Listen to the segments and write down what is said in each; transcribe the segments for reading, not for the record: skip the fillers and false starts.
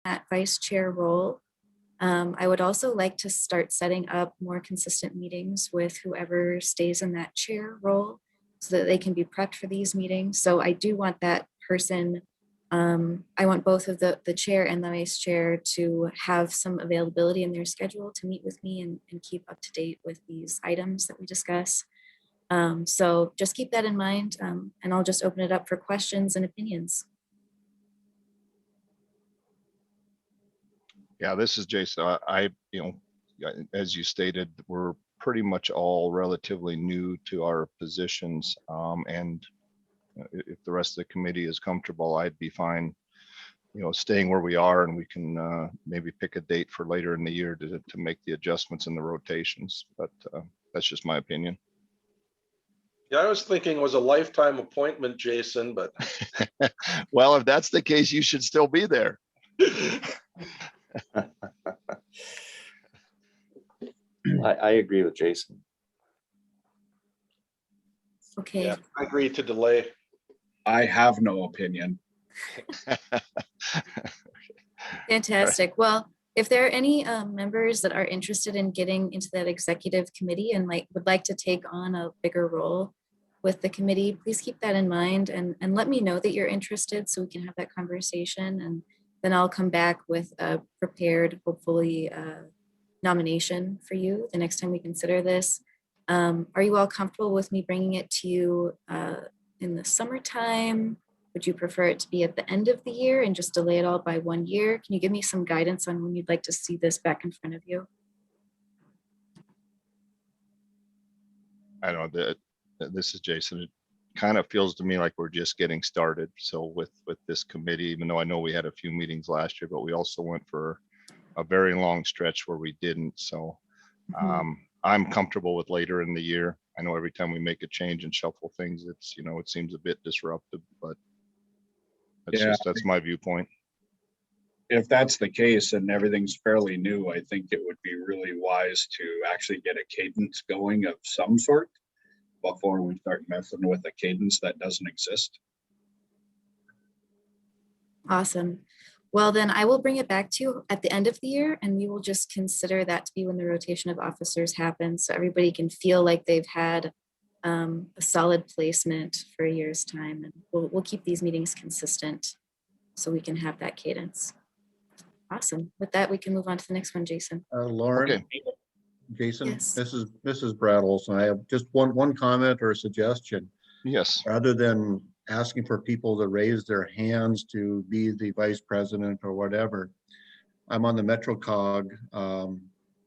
that vice chair role. I would also like to start setting up more consistent meetings with whoever stays in that chair role so that they can be prepped for these meetings. So I do want that person, I want both of the chair and the vice chair to have some availability in their schedule to meet with me and keep up to date with these items that we discuss. So just keep that in mind, and I'll just open it up for questions and opinions. Yeah, this is Jason. As you stated, we're pretty much all relatively new to our positions. And if the rest of the committee is comfortable, I'd be fine, staying where we are, and we can maybe pick a date for later in the year to make the adjustments in the rotations. But that's just my opinion. Yeah, I was thinking it was a lifetime appointment, Jason, but. Well, if that's the case, you should still be there. I agree with Jason. Okay. Yeah, I agree to delay. I have no opinion. Fantastic. Well, if there are any members that are interested in getting into that executive committee and would like to take on a bigger role with the committee, please keep that in mind and let me know that you're interested so we can have that conversation, and then I'll come back with a prepared, hopefully, nomination for you the next time we consider this. Are you all comfortable with me bringing it to you in the summertime? Would you prefer it to be at the end of the year and just delay it all by 1 year? Can you give me some guidance on when you'd like to see this back in front of you? I don't know, this is Jason. It kind of feels to me like we're just getting started. So with this committee, even though I know we had a few meetings last year, but we also went for a very long stretch where we didn't. So I'm comfortable with later in the year. I know every time we make a change and shuffle things, it's, it seems a bit disruptive, but that's my viewpoint. If that's the case and everything's fairly new, I think it would be really wise to actually get a cadence going of some sort before we start messing with a cadence that doesn't exist. Awesome. Well, then I will bring it back to you at the end of the year, and we will just consider that to be when the rotation of officers happens, so everybody can feel like they've had a solid placement for a year's time. And we'll keep these meetings consistent so we can have that cadence. Awesome. With that, we can move on to the next one, Jason. Lauren, Okay. Jason, Yes. this is Brad Olson. I have just one comment or a suggestion. Yes. Rather than asking for people to raise their hands to be the vice president or whatever, I'm on the MetroCog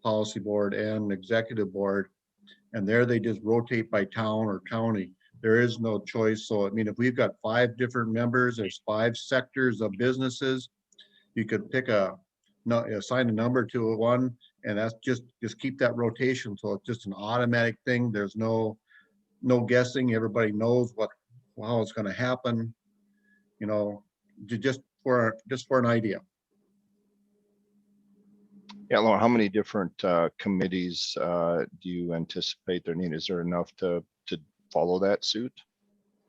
policy board and executive board, and there they just rotate by town or county. There is no choice. So I mean, if we've got 5 different members, there's 5 sectors of businesses, you could pick assign a number to one, and that's just keep that rotation. So it's just an automatic thing. There's no guessing. Everybody knows how it's going to happen, just for an idea. Yeah, Lauren, how many different committees do you anticipate there need? Is there enough to follow that suit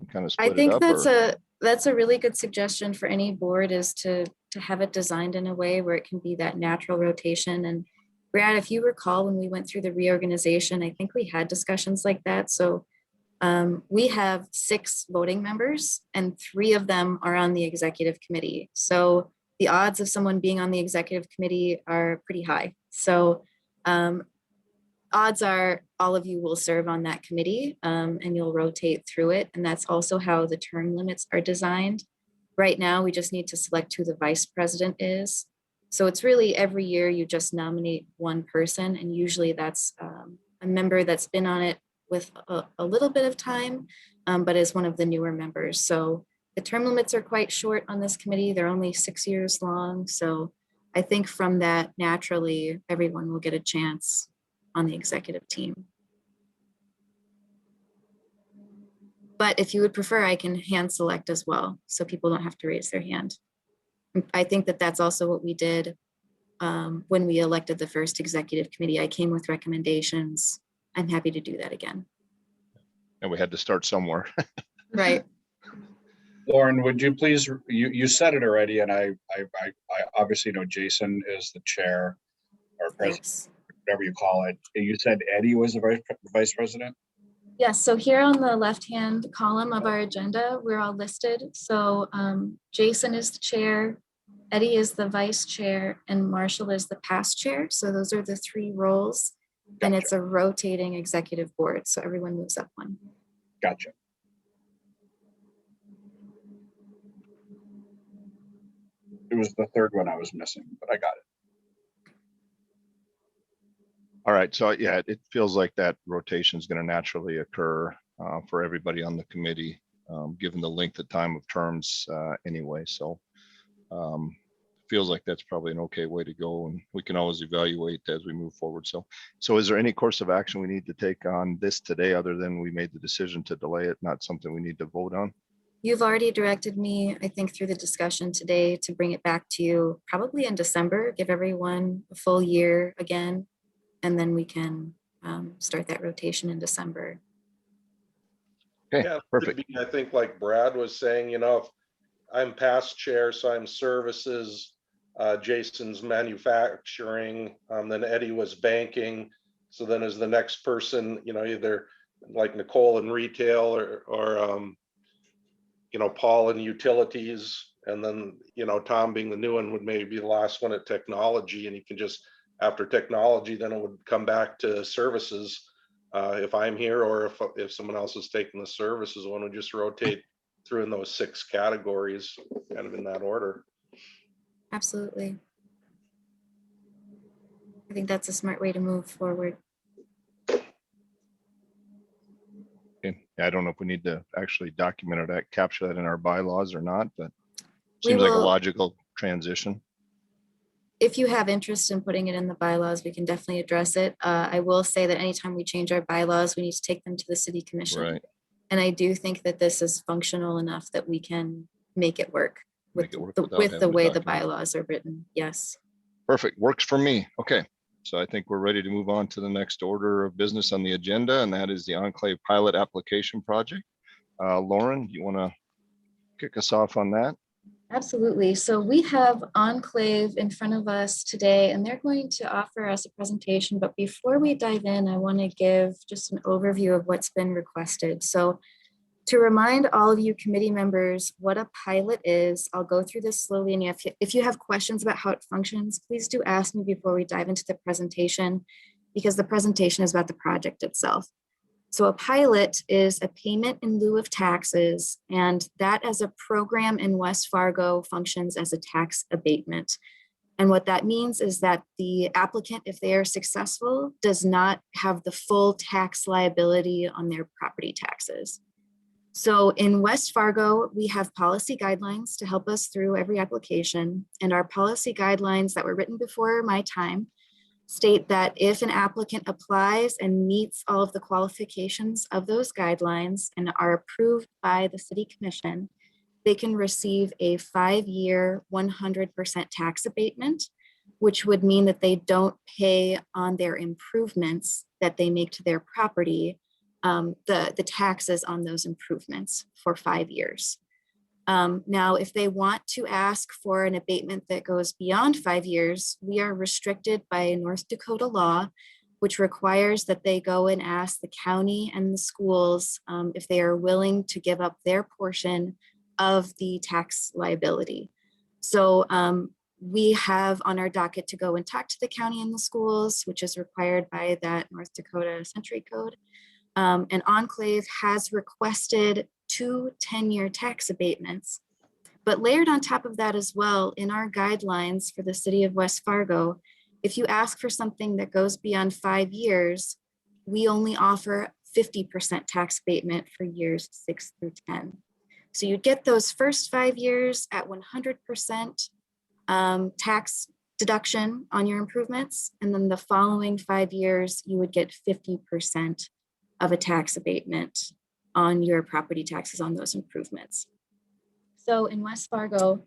and kind of split I think it up? that's a really good suggestion for any board, is to have it designed in a way where it can be that natural rotation. And Brad, if you recall, when we went through the reorganization, I think we had discussions like that. So we have 6 voting members and 3 of them are on the executive committee. So the odds of someone being on the executive committee are pretty high. So odds are all of you will serve on that committee, and you'll rotate through it. And that's also how the term limits are designed. Right now, we just need to select who the vice president is. So it's really every year you just nominate one person, and usually that's a member that's been on it with a little bit of time, but is one of the newer members. So the term limits are quite short on this committee. They're only 6 years long. So I think from that, naturally, everyone will get a chance on the executive team. But if you would prefer, I can hand select as well, so people don't have to raise their hand. I think that that's also what we did when we elected the first executive committee. I came with recommendations. I'm happy to do that again. And we had to start somewhere. Right. Lauren, would you please, you said it already, and I obviously know Jason is the chair or president, Yes. whatever you call it. You said Eddie was the vice president? Yes, so here on the left-hand column of our agenda, we're all listed. So Jason is the chair, Eddie is the vice chair, and Marshall is the past chair. So those are the three roles. And it's a rotating executive board, so everyone moves up one. Gotcha. It was the third one I was missing, but I got it. All right, so yeah, it feels like that rotation is going to naturally occur for everybody on the committee, given the length of time of terms anyway. So feels like that's probably an okay way to go, and we can always evaluate as we move forward. So is there any course of action we need to take on this today, other than we made the decision to delay it, not something we need to vote on? You've already directed me, I think, through the discussion today to bring it back to you probably in December, give everyone a full year again, and then we can start that rotation in December. Okay, Yeah, it perfect. could be, I think like Brad was saying, you know, if I'm past chair, so I'm services, Jason's manufacturing, then Eddie was banking. So then as the next person, you know, either like Nicole in retail or you know, Paul in utilities, and then, you know, Tom being the new one would maybe be the last one at technology, and you can just, after technology, then it would come back to services. If I'm here, or if someone else is taking the services one, would just rotate through in those 6 categories, kind of in that order. Absolutely. I think that's a smart way to move forward. Okay. I don't know if we need to actually document or capture that in our bylaws or not, but We seems like a will- logical transition. If you have interest in putting it in the bylaws, we can definitely address it. I will say that anytime we change our bylaws, we need to take them to the city commission. Right. And I do think that this is functional enough that we can make it work with, Make it work the, without with the having to way the document. bylaws are written. Yes. Perfect. Works for me. Okay. So I think we're ready to move on to the next order of business on the agenda, and that is the Enclave pilot application project. Lauren, you want to kick us off on that? Absolutely. So we have Enclave in front of us today, and they're going to offer us a presentation. But before we dive in, I want to give just an overview of what's been requested. So to remind all of you committee members what a pilot is, I'll go through this slowly. And if you have questions about how it functions, please do ask me before we dive into the presentation, because the presentation is about the project itself. So a pilot is a payment in lieu of taxes, and that as a program in West Fargo functions as a tax abatement. And what that means is that the applicant, if they are successful, does not have the full tax liability on their property taxes. So in West Fargo, we have policy guidelines to help us through every application, and our policy guidelines that were written before my time state that if an applicant applies and meets all of the qualifications of those guidelines and are approved by the City Commission, they can receive a 5-year, 100% tax abatement, which would mean that they don't pay on their improvements that they make to their property, the taxes on those improvements for 5 years. Now, if they want to ask for an abatement that goes beyond 5 years, we are restricted by North Dakota law, which requires that they go and ask the county and the schools if they are willing to give up their portion of the tax liability. So we have on our docket to go and talk to the county and the schools, which is required by that North Dakota Century Code. And Enclave has requested 2 10-year tax abatements. But layered on top of that as well, in our guidelines for the city of West Fargo, if you ask for something that goes beyond 5 years, we only offer 50% tax abatement for years 6 through 10. So you'd get those first 5 years at 100% tax deduction on your improvements. And then the following 5 years, you would get 50% of a tax abatement on your property taxes on those improvements. So in West Fargo,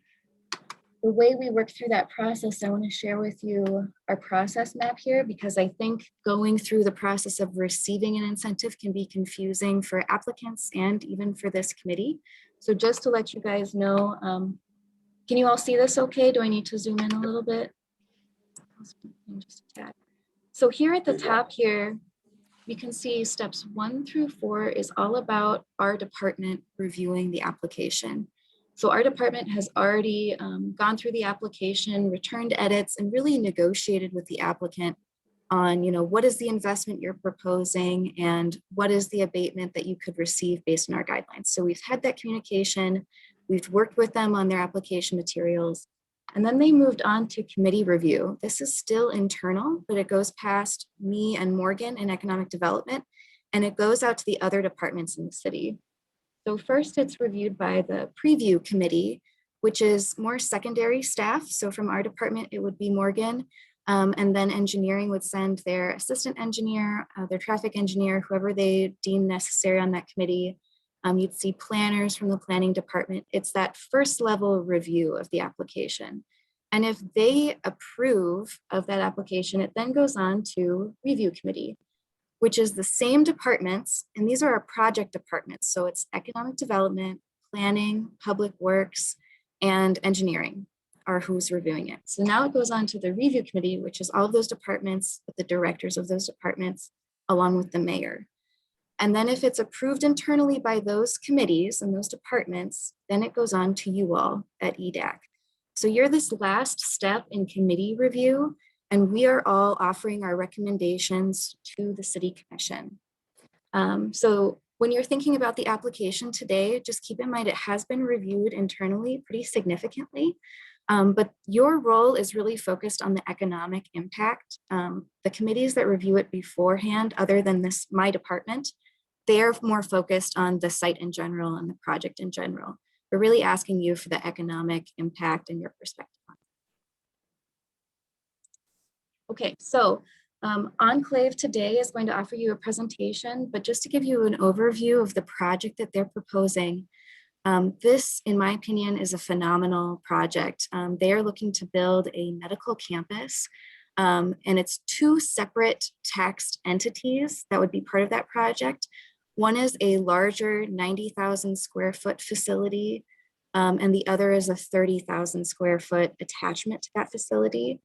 the way we work through that process, I want to share with you our process map here, because I think going through the process of receiving an incentive can be confusing for applicants and even for this committee. So just to let you guys know, can you all see this okay? Do I need to zoom in a little bit? Just a tad. So here at the top here, you can see steps 1 through 4 is all about our department reviewing the application. So our department has already gone through the application, returned edits, and really negotiated with the applicant on, what is the investment you're proposing and what is the abatement that you could receive based on our guidelines. So we've had that communication, we've worked with them on their application materials, and then they moved on to committee review. This is still internal, but it goes past me and Morgan in economic development, and it goes out to the other departments in the city. So first it's reviewed by the preview committee, which is more secondary staff. So from our department, it would be Morgan, and then engineering would send their assistant engineer, their traffic engineer, whoever they deem necessary on that committee. You'd see planners from the planning department. It's that first level review of the application. And if they approve of that application, it then goes on to review committee, which is the same departments. And these are our project departments. So it's economic development, planning, public works, and engineering are who's reviewing it. So now it goes on to the review committee, which is all of those departments with the directors of those departments, along with the mayor. And then if it's approved internally by those committees and those departments, then it goes on to you all at EDAC. So you're this last step in committee review, and we are all offering our recommendations to the city commission. So when you're thinking about the application today, just keep in mind it has been reviewed internally pretty significantly, but your role is really focused on the economic impact. The committees that review it beforehand, other than my department, they're more focused on the site in general and the project in general. We're really asking you for the economic impact and your perspective on it. Okay, so Enclave today is going to offer you a presentation, but just to give you an overview of the project that they're proposing, this, in my opinion, is a phenomenal project. They are looking to build a medical campus, and it's 2 separate taxed entities that would be part of that project. One is a larger 90,000 square foot facility, and the other is a 30,000 square foot attachment to that facility.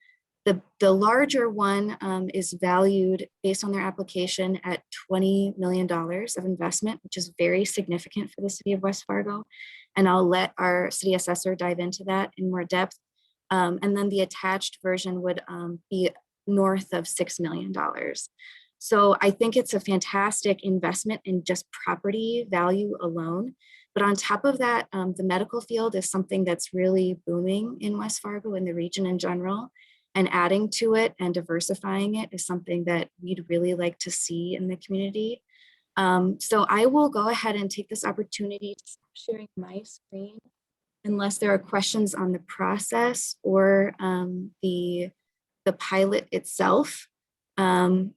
The larger one is valued based on their application at $20 million of investment, which is very significant for the city of West Fargo. And I'll let our city assessor dive into that in more depth. And then the attached version would be north of $6 million. So I think it's a fantastic investment in just property value alone. But on top of that, the medical field is something that's really booming in West Fargo and the region in general. And adding to it and diversifying it is something that we'd really like to see in the community. So I will go ahead and take this opportunity to stop sharing my screen unless there are questions on the process or the pilot itself. And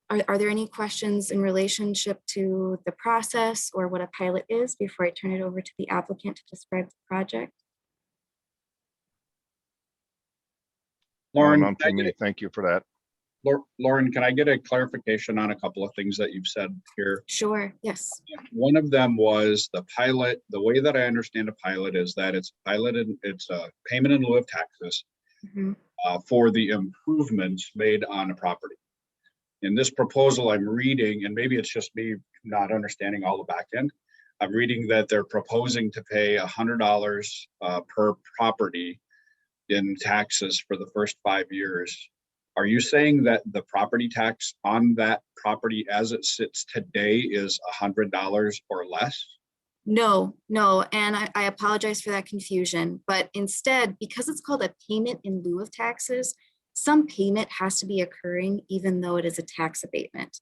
are there any questions in relationship to the process or what a pilot is before I turn it over to the applicant to describe the project? Lauren, None for me. Thank you for that. Lauren, can I get a clarification on a couple of things that you've said here? Sure, yes. One of them was the pilot. The way that I understand a pilot is that it's it's a payment in lieu of taxes for the improvements made on a property. In this proposal I'm reading, and maybe it's just me not understanding all the back end, I'm reading that they're proposing to pay $100 per property in taxes for the first 5 years. Are you saying that the property tax on that property as it sits today is $100 or less? No, and I apologize for that confusion, but instead, because it's called a payment in lieu of taxes, some payment has to be occurring even though it is a tax abatement.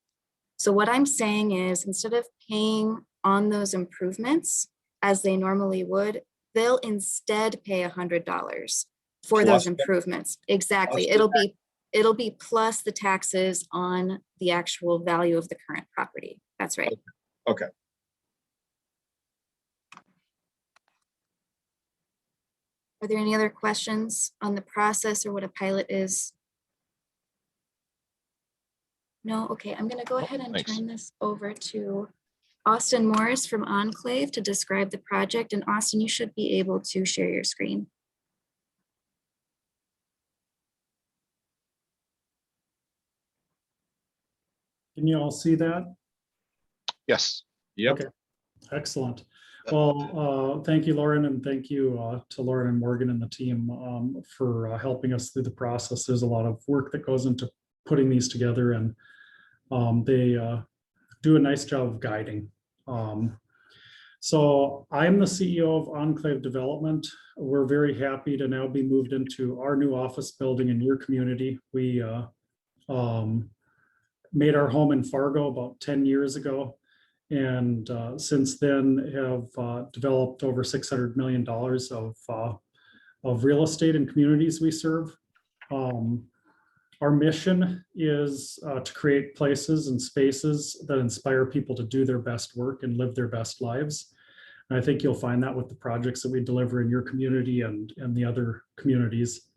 So what I'm saying is instead of paying on those improvements as they normally would, they'll instead pay $100 for those improvements. Exactly. It'll be plus the taxes on the actual value of the current property. That's right. Okay. Are there any other questions on the process or what a pilot is? No? Okay, I'm going to go ahead and Thanks. turn this over to Austin Morris from Enclave to describe the project. And Austin, you should be able to share your screen. Can you all see that? Yes. Yep. Okay. Excellent. Well, thank you, Lauren, and thank you to Lauren and Morgan and the team for helping us through the process. There's a lot of work that goes into putting these together, and they do a nice job of guiding. So I'm the CEO of Enclave Development. We're very happy to now be moved into our new office building in your community. We made our home in Fargo about 10 years ago. And since then have developed over $600 million of real estate in communities we serve. Our mission is to create places and spaces that inspire people to do their best work and live their best lives. And I think you'll find that with the projects that we deliver in your community and the other communities.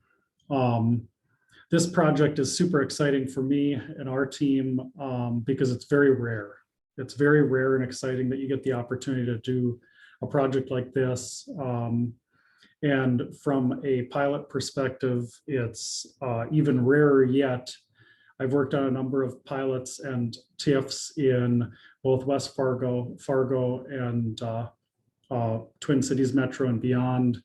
This project is super exciting for me and our team because it's very rare. It's very rare and exciting that you get the opportunity to do a project like this. And from a pilot perspective, it's even rarer yet. I've worked on a number of pilots and TIFs in both West Fargo, and Twin Cities Metro and beyond.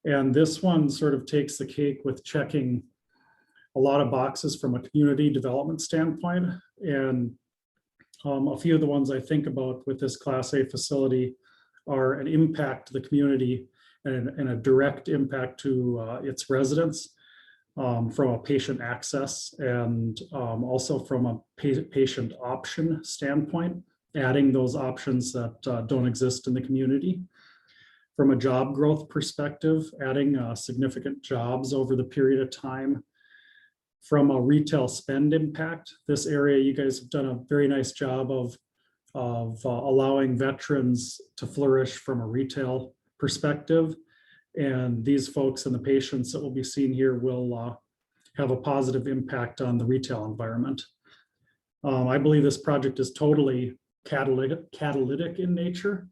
And this one sort of takes the cake with checking a lot of boxes from a community development standpoint. And a few of the ones I think about with this Class A facility are an impact to the community and a direct impact to its residents from a patient access and also from a patient option standpoint, adding those options that don't exist in the community. From a job growth perspective, adding significant jobs over the period of time. From a retail spend impact, this area, you guys have done a very nice job of allowing veterans to flourish from a retail perspective. And these folks and the patients that will be seen here will have a positive impact on the retail environment. I believe this project is totally catalytic in nature.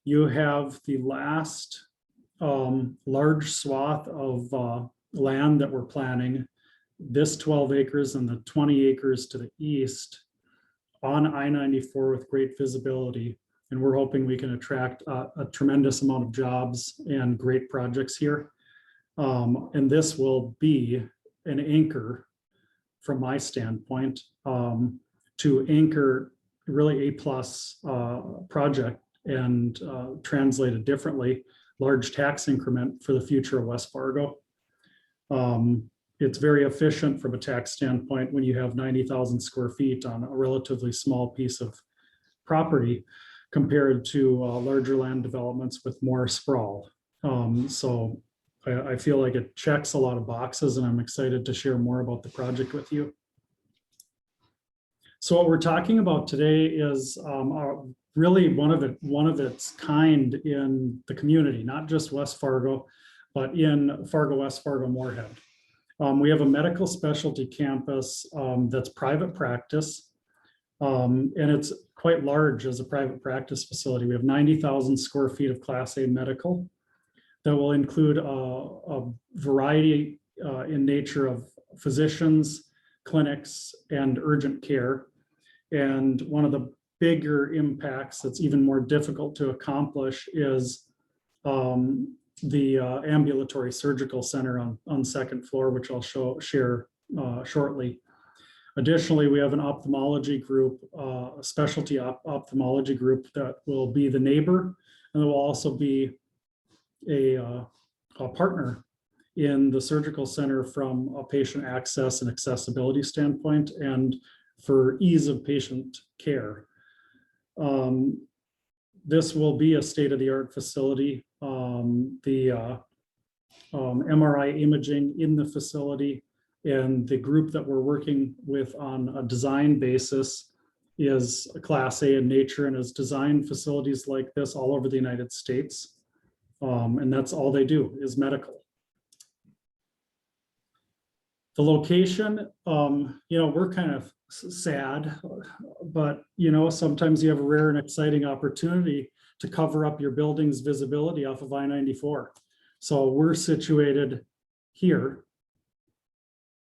You have the last large swath of land that we're planning, this 12 acres and the 20 acres to the east on I-94 with great visibility. And we're hoping we can attract a tremendous amount of jobs and great projects here. And this will be an anchor from my standpoint to anchor really A+ project and translated differently, large tax increment for the future of West Fargo. It's very efficient from a tax standpoint when you have 90,000 square feet on a relatively small piece of property compared to larger land developments with more sprawl. So I feel like it checks a lot of boxes, and I'm excited to share more about the project with you. So what we're talking about today is really one of its kind in the community, not just West Fargo, but in Fargo, West Fargo-Moorhead. We have a medical specialty campus that's private practice, and it's quite large as a private practice facility. We have 90,000 square feet of Class A medical that will include a variety in nature of physicians, clinics, and urgent care. And one of the bigger impacts that's even more difficult to accomplish is the ambulatory surgical center on second floor, which I'll share shortly. Additionally, we have an ophthalmology group, a specialty ophthalmology group that will be the neighbor, and it will also be a partner in the surgical center from a patient access and accessibility standpoint and for ease of patient care. This will be a state-of-the-art facility. The MRI imaging in the facility and the group that we're working with on a design basis is a Class A in nature and has designed facilities like this all over the United States. And that's all they do is medical. The location, we're kind of sad, but sometimes you have a rare and exciting opportunity to cover up your building's visibility off of I-94. So we're situated here.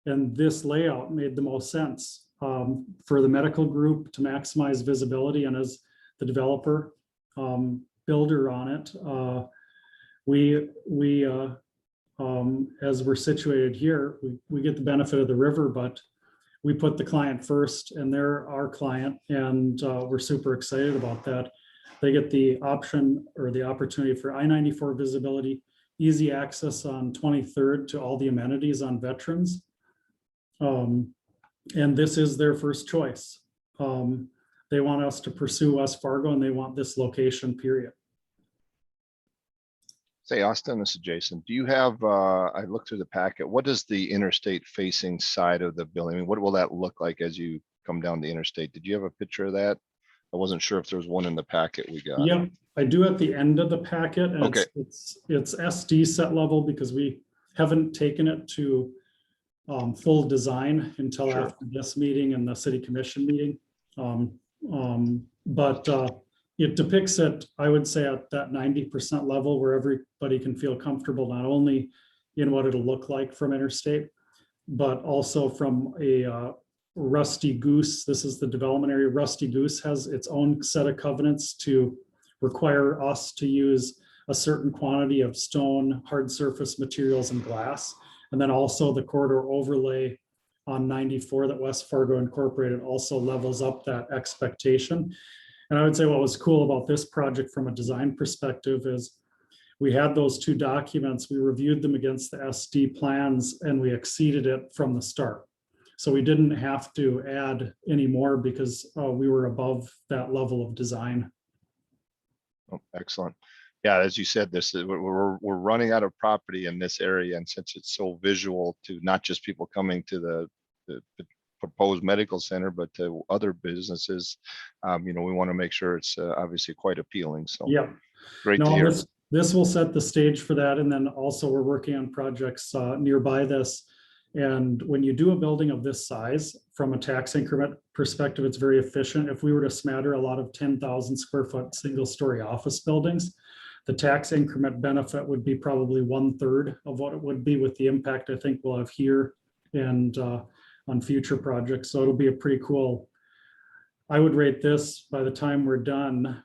And this layout made the most sense for the medical group to maximize visibility. And as the developer builder on it, as we're situated here, we get the benefit of the river, but we put the client first, and they're our client, and we're super excited about that. They get the option or the opportunity for I-94 visibility, easy access on 23rd to all the amenities on Veterans. And this is their first choice. They want us to pursue West Fargo, and they want this location, period. Say, Austin, this is Jason. Do you have, I looked through the packet, what is the interstate facing side of the building? I mean, what will that look like as you come down the interstate? Did you have a picture of that? I wasn't sure if there was one in the packet we got. Yeah, I do at the end of the packet, and Okay. it's SD set level because we haven't taken it to full design until Sure. after this meeting and the city commission meeting. But it depicts it, I would say, at that 90% level where everybody can feel comfortable, not only in what it'll look like from interstate, but also from a Rusty Goose. This is the development area. Rusty Goose has its own set of covenants to require us to use a certain quantity of stone, hard surface materials, and glass. And then also the corridor overlay on 94 that West Fargo incorporated also levels up that expectation. And I would say what was cool about this project from a design perspective is we had those two documents, we reviewed them against the SD plans, and we exceeded it from the start. So we didn't have to add any more because we were above that level of design. Oh, excellent. Yeah, as you said, we're running out of property in this area, and since it's so visual to not just people coming to the proposed medical center, but to other businesses, we want to make sure it's obviously quite appealing. So Yeah, great to hear. This will set the stage for that, and then also we're working on projects nearby this. And when you do a building of this size, from a tax increment perspective, it's very efficient. If we were to smatter a lot of 10,000 square foot single-story office buildings, the tax increment benefit would be probably 1/3 of what it would be with the impact I think we'll have here and on future projects. So it'll be a pretty cool, I would rate this by the time we're done.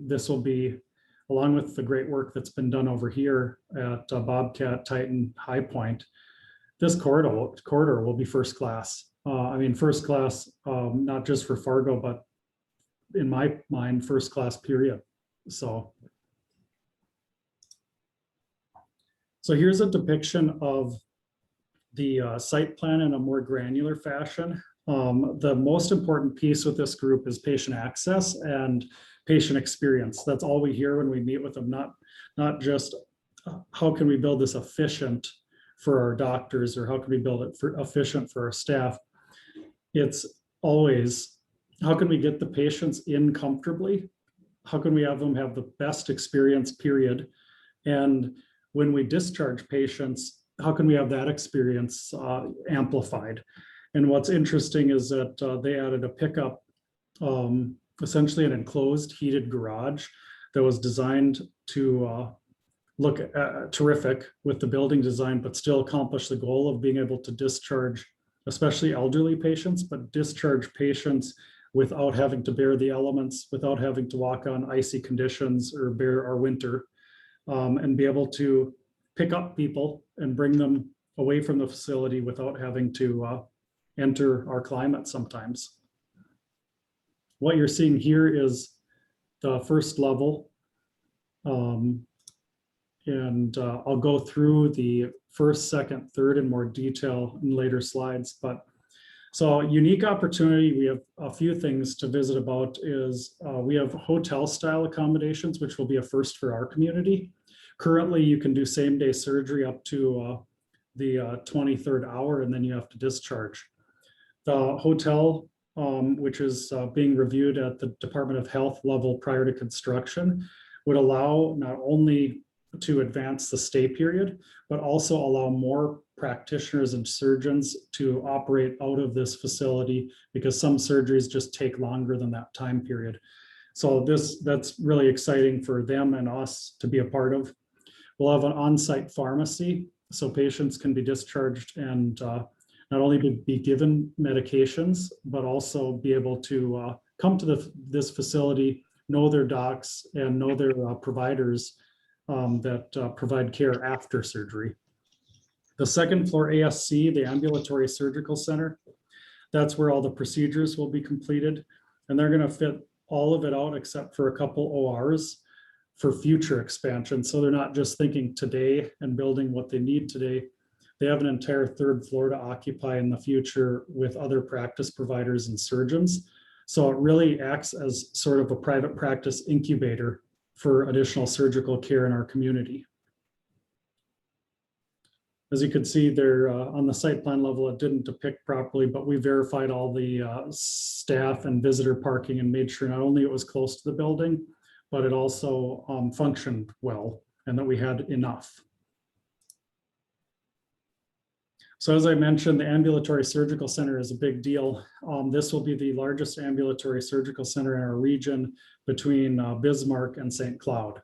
This will be, along with the great work that's been done over here at Bobcat, Titan, High Point, this corridor will be first class. First class, not just for Fargo, but in my mind, first class, period. So here's a depiction of the site plan in a more granular fashion. The most important piece with this group is patient access and patient experience. That's all we hear when we meet with them, not just how can we build this efficient for our doctors, or how can we build it efficient for our staff. It's always, how can we get the patients in comfortably? How can we have them have the best experience, period? And when we discharge patients, how can we have that experience amplified? And what's interesting is that they added a pickup, essentially an enclosed heated garage that was designed to look terrific with the building design, but still accomplish the goal of being able to discharge, especially elderly patients, but discharge patients without having to bear the elements, without having to walk on icy conditions or bear our winter, and be able to pick up people and bring them away from the facility without having to enter our climate sometimes. What you're seeing here is the first level. I'll go through the first, second, third in more detail in later slides. But so unique opportunity, we have a few things to visit about is we have hotel style accommodations, which will be a first for our community. Currently, you can do same day surgery up to the 23rd hour, and then you have to discharge. The hotel, which is being reviewed at the Department of Health level prior to construction, would allow not only to advance the stay period, but also allow more practitioners and surgeons to operate out of this facility because some surgeries just take longer than that time period. So that's really exciting for them and us to be a part of. We'll have an on-site pharmacy, so patients can be discharged and not only be given medications, but also be able to come to this facility, know their docs and know their providers that provide care after surgery. The second floor ASC, the Ambulatory Surgical Center, that's where all the procedures will be completed. And they're going to fit all of it out except for a couple ORs for future expansion. So they're not just thinking today and building what they need today. They have an entire third floor to occupy in the future with other practice providers and surgeons. So it really acts as sort of a private practice incubator for additional surgical care in our community. As you can see there on the site plan level, it didn't depict properly, but we verified all the staff and visitor parking and made sure not only it was close to the building, but it also functioned well and that we had enough. So as I mentioned, the Ambulatory Surgical Center is a big deal. This will be the largest ambulatory surgical center in our region between Bismarck and St. Cloud,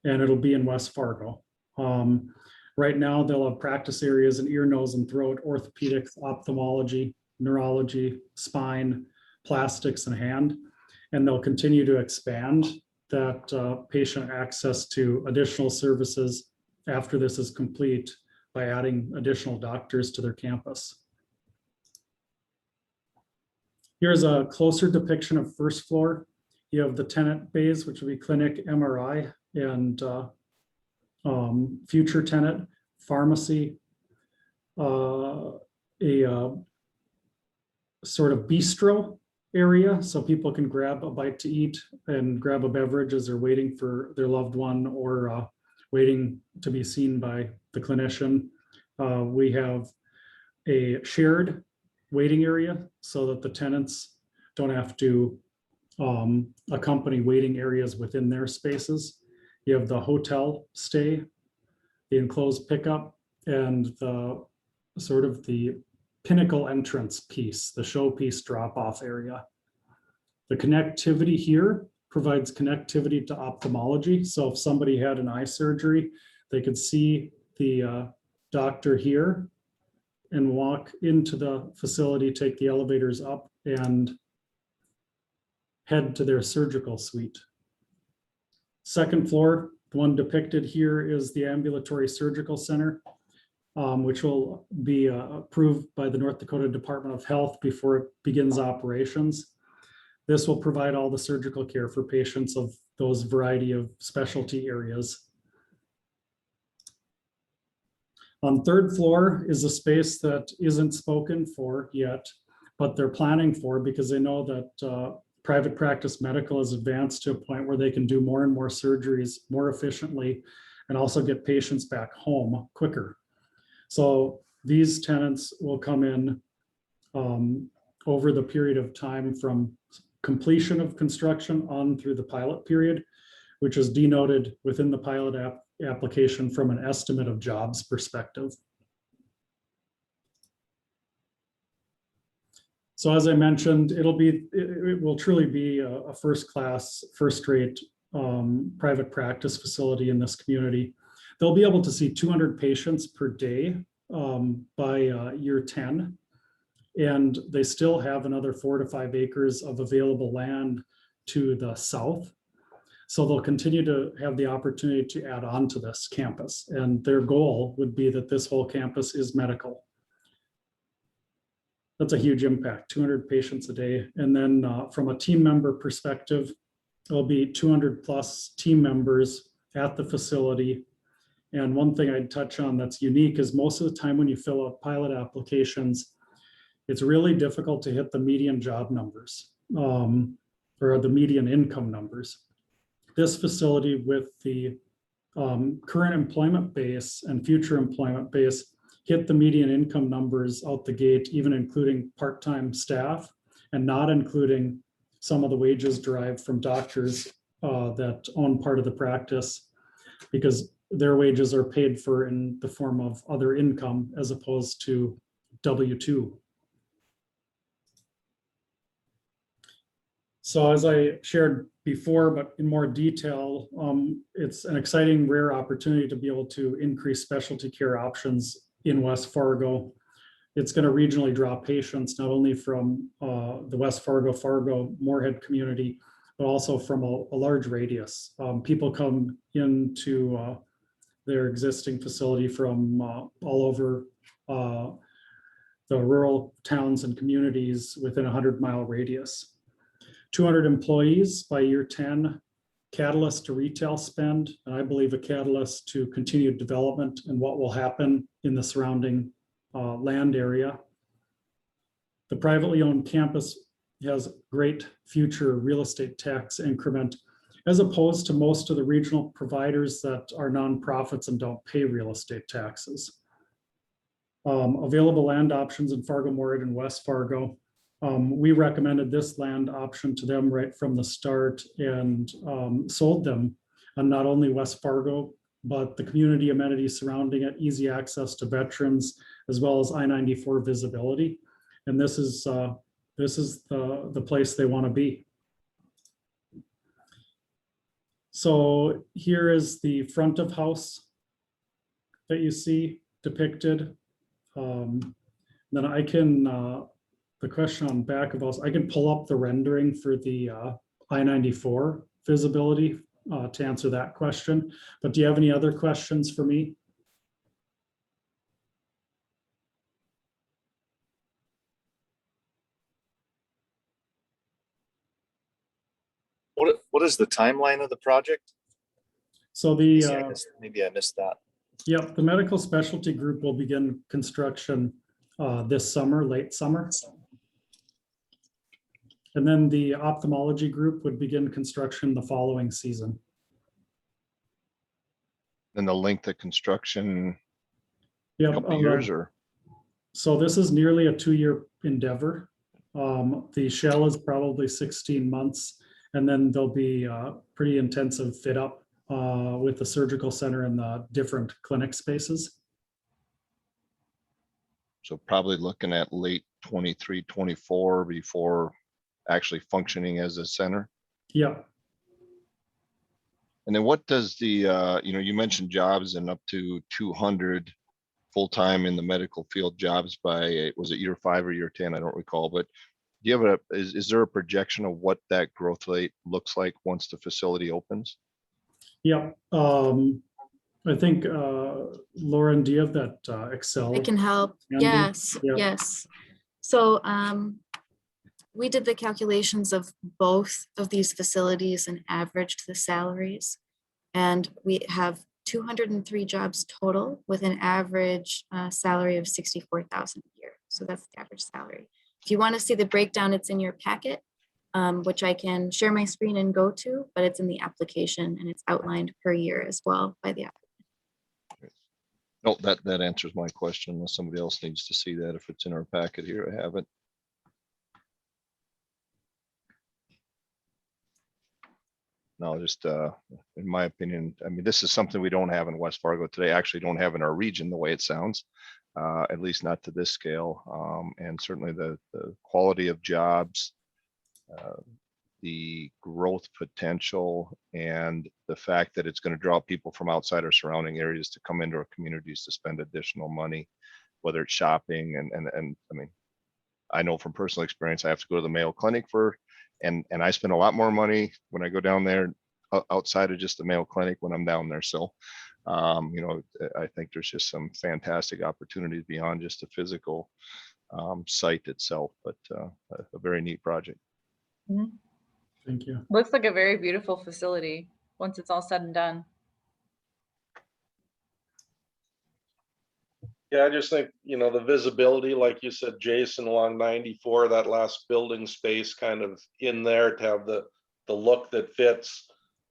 and it'll be in West Fargo. Right now, they'll have practice areas in ear, nose, and throat, orthopedics, ophthalmology, neurology, spine, plastics, and hand. And they'll continue to expand that patient access to additional services after this is complete by adding additional doctors to their campus. Here's a closer depiction of first floor. You have the tenant bays, which will be clinic, MRI, and future tenant, pharmacy, a sort of bistro area so people can grab a bite to eat and grab a beverage as they're waiting for their loved one or waiting to be seen by the clinician. We have a shared waiting area so that the tenants don't have to accompany waiting areas within their spaces. You have the hotel stay, the enclosed pickup, and the sort of the pinnacle entrance piece, the showpiece drop-off area. The connectivity here provides connectivity to ophthalmology. So if somebody had an eye surgery, they could see the doctor here and walk into the facility, take the elevators up and head to their surgical suite. Second floor, the one depicted here is the Ambulatory Surgical Center, which will be approved by the North Dakota Department of Health before it begins operations. This will provide all the surgical care for patients of those variety of specialty areas. On third floor is a space that isn't spoken for yet, but they're planning for because they know that private practice medical has advanced to a point where they can do more and more surgeries more efficiently and also get patients back home quicker. So these tenants will come in over the period of time from completion of construction on through the pilot period, which is denoted within the pilot application from an estimate of jobs perspective. So as I mentioned, it will truly be a first-class, first-rate private practice facility in this community. They'll be able to see 200 patients per day by year 10. And they still have another 4 to 5 acres of available land to the south. So they'll continue to have the opportunity to add on to this campus. And their goal would be that this whole campus is medical. That's a huge impact, 200 patients a day. And then from a team member perspective, there'll be 200 plus team members at the facility. And one thing I'd touch on that's unique is most of the time when you fill out pilot applications, it's really difficult to hit the median job numbers or the median income numbers. This facility with the current employment base and future employment base hit the median income numbers out the gate, even including part-time staff and not including some of the wages derived from doctors that own part of the practice. Because their wages are paid for in the form of other income as opposed to W-2. So as I shared before, but in more detail, it's an exciting, rare opportunity to be able to increase specialty care options in West Fargo. It's going to regionally draw patients not only from the West Fargo-Moorhead community, but also from a large radius. People come into their existing facility from all over the rural towns and communities within a 100-mile radius. 200 employees by year 10, catalyst to retail spend, and I believe a catalyst to continued development and what will happen in the surrounding land area. The privately owned campus has great future real estate tax increment, as opposed to most of the regional providers that are nonprofits and don't pay real estate taxes. Available land options in Fargo-Moorhead and West Fargo. We recommended this land option to them right from the start and sold them on not only West Fargo, but the community amenities surrounding it, easy access to veterans, as well as I-94 visibility. And this is the place they want to be. So here is the front of house that you see depicted. Then I can, the question on back of us, I can pull up the rendering for the I-94 visibility to answer that question. But do you have any other questions for me? What is the timeline of the project? So the Maybe I missed that. yep, the medical specialty group will begin construction this summer, late summer. And then the ophthalmology group would begin construction the following season. And the length of construction, Yep. couple years or? So this is nearly a 2-year endeavor. The shell is probably 16 months, and then there'll be pretty intensive fit up with the surgical center and the different clinic spaces. So probably looking at late 23, 24 before actually functioning as a center. Yeah. And then what does the, you mentioned jobs and up to 200 full-time in the medical field jobs by, was it year 5 or year 10? I don't recall, but do you have is there a projection of what that growth rate looks like once the facility opens? Yeah. I think, Lauren, do you have that Excel? I can help. Andy? Yes, Yeah. yes. So we did the calculations of both of these facilities and averaged the salaries. And we have 203 jobs total with an average salary of $64,000 a year. So that's the average salary. If you want to see the breakdown, it's in your packet, which I can share my screen and go to, but it's in the application and it's outlined per year as well by the applicant. No, that answers my question, unless somebody else needs to see that. If it's in our packet here, I have it. No, just in my opinion, I mean, this is something we don't have in West Fargo today, actually don't have in our region the way it sounds, at least not to this scale. And certainly the quality of jobs, the growth potential, and the fact that it's going to draw people from outside our surrounding areas to come into our communities to spend additional money, whether it's shopping and I mean, I know from personal experience, I have to go to the Mayo Clinic and I spend a lot more money when I go down there outside of just the Mayo Clinic when I'm down there. So, I think there's just some fantastic opportunities beyond just the physical site itself, but a very neat project. Mm-hmm. Thank you. Looks like a very beautiful facility once it's all said and done. Yeah, I just think, the visibility, like you said, Jason, along 94, that last building space kind of in there to have the look that fits.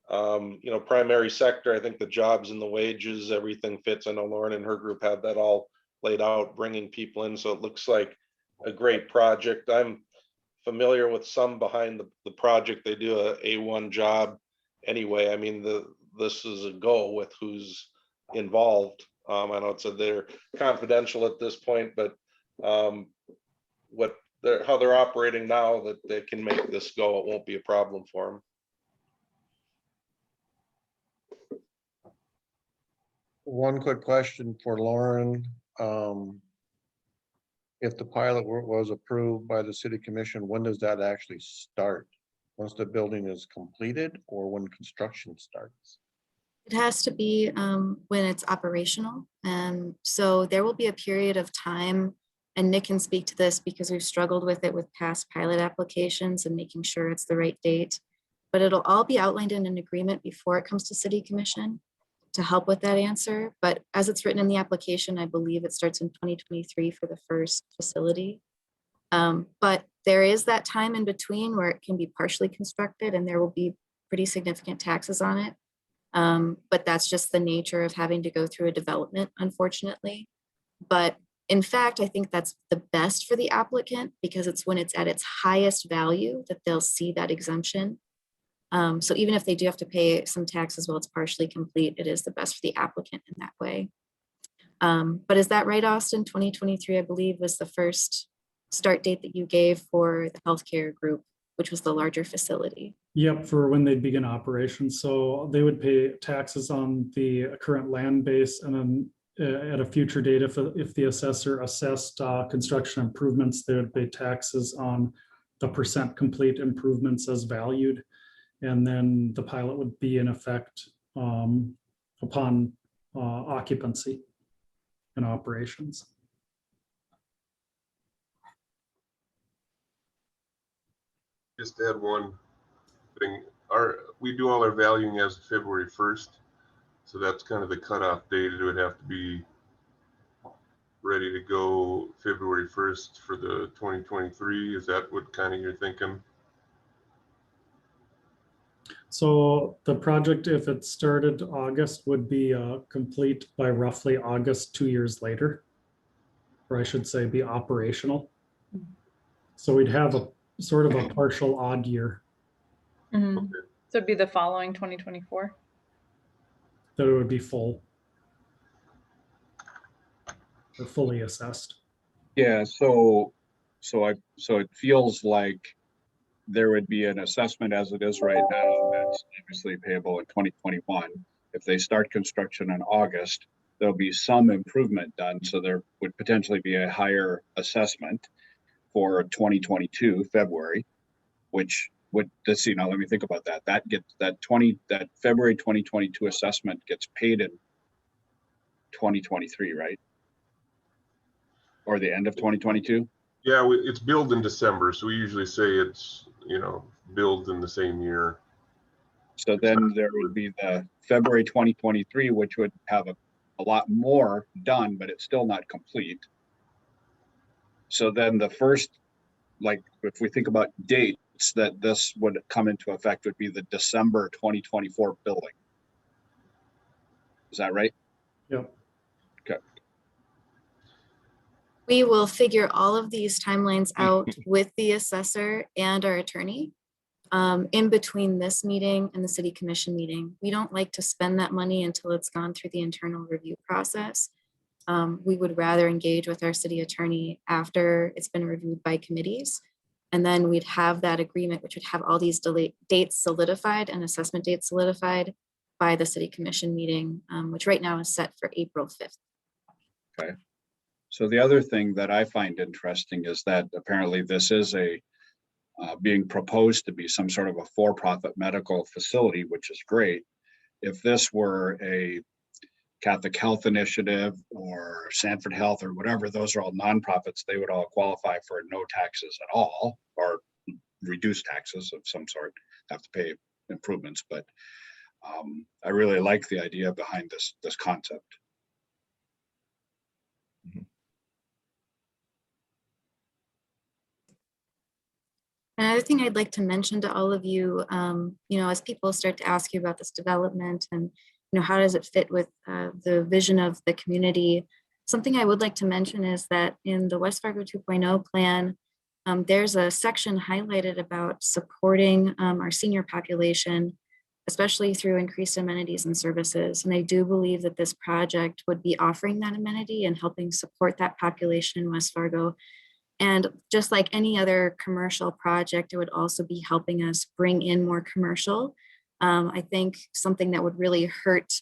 Primary sector, I think the jobs and the wages, everything fits. I know Lauren and her group had that all laid out, bringing people in. So it looks like a great project. I'm familiar with some behind the project. They do a A1 job anyway. I mean, this is a go with who's involved. I know it said they're confidential at this point, but how they're operating now, that they can make this go, it won't be a problem for them. One quick question for Lauren. If the pilot was approved by the city commission, when does that actually start? Once the building is completed or when construction starts? It has to be when it's operational. And so there will be a period of time, and Nick can speak to this because we've struggled with it with past pilot applications and making sure it's the right date. But it'll all be outlined in an agreement before it comes to city commission to help with that answer. But as it's written in the application, I believe it starts in 2023 for the first facility. But there is that time in between where it can be partially constructed and there will be pretty significant taxes on it. But that's just the nature of having to go through a development, unfortunately. But in fact, I think that's the best for the applicant because it's when it's at its highest value that they'll see that exemption. So even if they do have to pay some taxes while it's partially complete, it is the best for the applicant in that way. But is that right, Austin? 2023, I believe, was the first start date that you gave for the healthcare group, which was the larger facility. Yep, for when they begin operations. So they would pay taxes on the current land base, and then at a future date, if the assessor assessed construction improvements, they would pay taxes on the percent complete improvements as valued. And then the pilot would be in effect upon occupancy and operations. Just to add one thing, we do all our valuing as of February 1st. So that's kind of the cutoff date. It would have to be ready to go February 1st for the 2023. Is that what kind of you're thinking? So the project, if it started August, would be complete by roughly August 2 years later, or I should say be operational. So we'd have a sort of a partial odd year. Mhm. Okay. So it'd be the following 2024. That it would be full or fully assessed. Yeah, so it feels like there would be an assessment as it is right now that's obviously payable in 2021. If they start construction in August, there'll be some improvement done. So there would potentially be a higher assessment for 2022 February, which would, let's see, now let me think about that. That February 2022 assessment gets paid in 2023, right? Or the end of 2022? Yeah, it's billed in December. So we usually say it's, billed in the same year. So then there would be the February 2023, which would have a lot more done, but it's still not complete. So then the first, like, if we think about dates that this would come into effect would be the December 2024 billing. Is that right? Yep. Okay. We will figure all of these timelines out with the assessor and our attorney in between this meeting and the city commission meeting. We don't like to spend that money until it's gone through the internal review process. We would rather engage with our city attorney after it's been reviewed by committees. And then we'd have that agreement, which would have all these dates solidified and assessment dates solidified by the city commission meeting, which right now is set for April 5th. Okay. So the other thing that I find interesting is that apparently this is being proposed to be some sort of a for-profit medical facility, which is great. If this were a Catholic Health Initiative or Sanford Health or whatever, those are all nonprofits, they would all qualify for no taxes at all or reduced taxes of some sort, have to pay improvements. But I really like the idea behind this concept. Another thing I'd like to mention to all of you, as people start to ask you about this development and, how does it fit with the vision of the community? Something I would like to mention is that in the West Fargo 2.0 plan, there's a section highlighted about supporting our senior population especially through increased amenities and services. And I do believe that this project would be offering that amenity and helping support that population in West Fargo. And just like any other commercial project, it would also be helping us bring in more commercial. I think something that would really hurt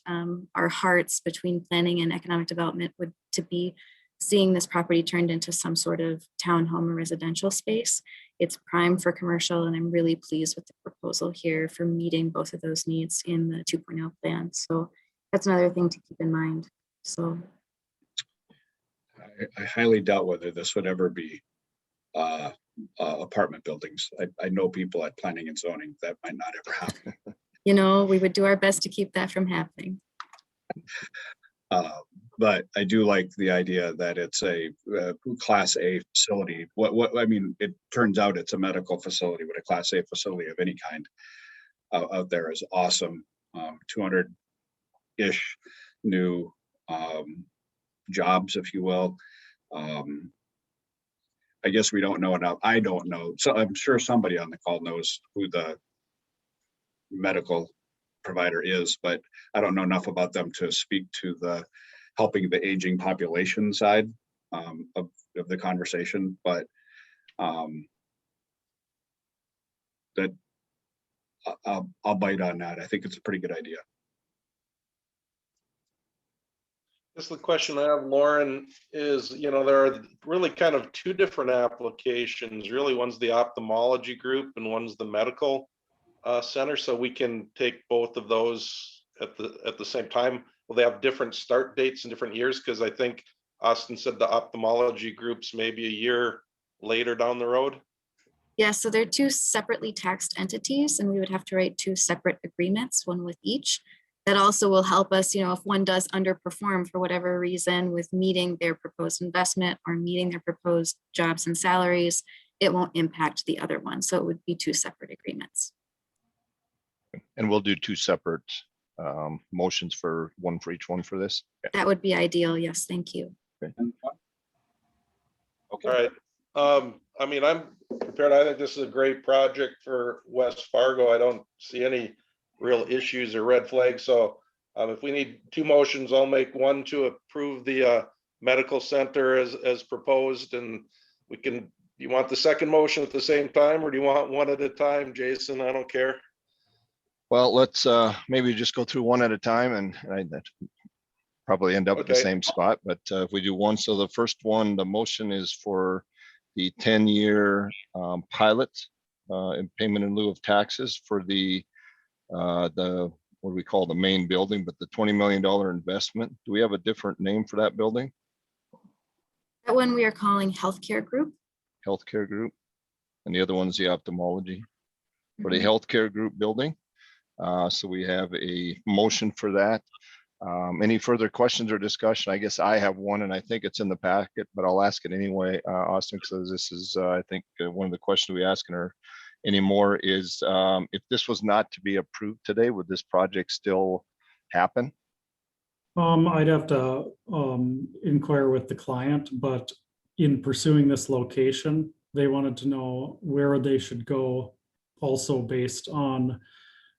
our hearts between planning and economic development would to be seeing this property turned into some sort of townhome or residential space. It's prime for commercial, and I'm really pleased with the proposal here for meeting both of those needs in the 2.0 plan. So that's another thing to keep in mind. So I highly doubt whether this would ever be apartment buildings. I know people at planning and zoning that might not ever happen. you know, we would do our best to keep that from happening. But I do like the idea that it's a Class A facility. What I mean, it turns out it's a medical facility, but a Class A facility of any kind out there is awesome. 200-ish new jobs, if you will. I guess we don't know enough. I don't know. So I'm sure somebody on the call knows who the medical provider is, but I don't know enough about them to speak to the helping the aging population side of the conversation. But that I'll bite on that. I think it's a pretty good idea. Just the question I have, Lauren, is, there are really kind of two different applications. Really, one's the ophthalmology group and one's the medical center. So we can take both of those at the same time. Will they have different start dates in different years? Because I think Austin said the ophthalmology groups maybe a year later down the road. Yeah, so they're two separately taxed entities, and we would have to write two separate agreements, one with each. That also will help us, if one does underperform for whatever reason with meeting their proposed investment or meeting their proposed jobs and salaries, it won't impact the other one. So it would be two separate agreements. And we'll do two separate motions for one for each one for this. That would be ideal. Yes, thank you. Okay. All right. I mean, I'm prepared. I think this is a great project for West Fargo. I don't see any real issues or red flags. So if we need two motions, I'll make one to approve the medical center as proposed, and we can, you want the second motion at the same time, or do you want one at a time, Jason? I don't care. Well, let's maybe just go through one at a time, and I'd probably end up at the same spot, but if we do one. So the first one, the motion is for the 10-year pilot in payment in lieu of taxes for the what we call the main building, but the $20 million investment. Do we have a different name for that building? That one we are calling healthcare group. Healthcare group. And the other one's the ophthalmology for the healthcare group building. So we have a motion for that. Any further questions or discussion? I guess I have one, and I think it's in the packet, but I'll ask it anyway, Austin, because this is, I think, one of the questions we ask her anymore is, if this was not to be approved today, would this project still happen? I'd have to inquire with the client, but in pursuing this location, they wanted to know where they should go, also based on,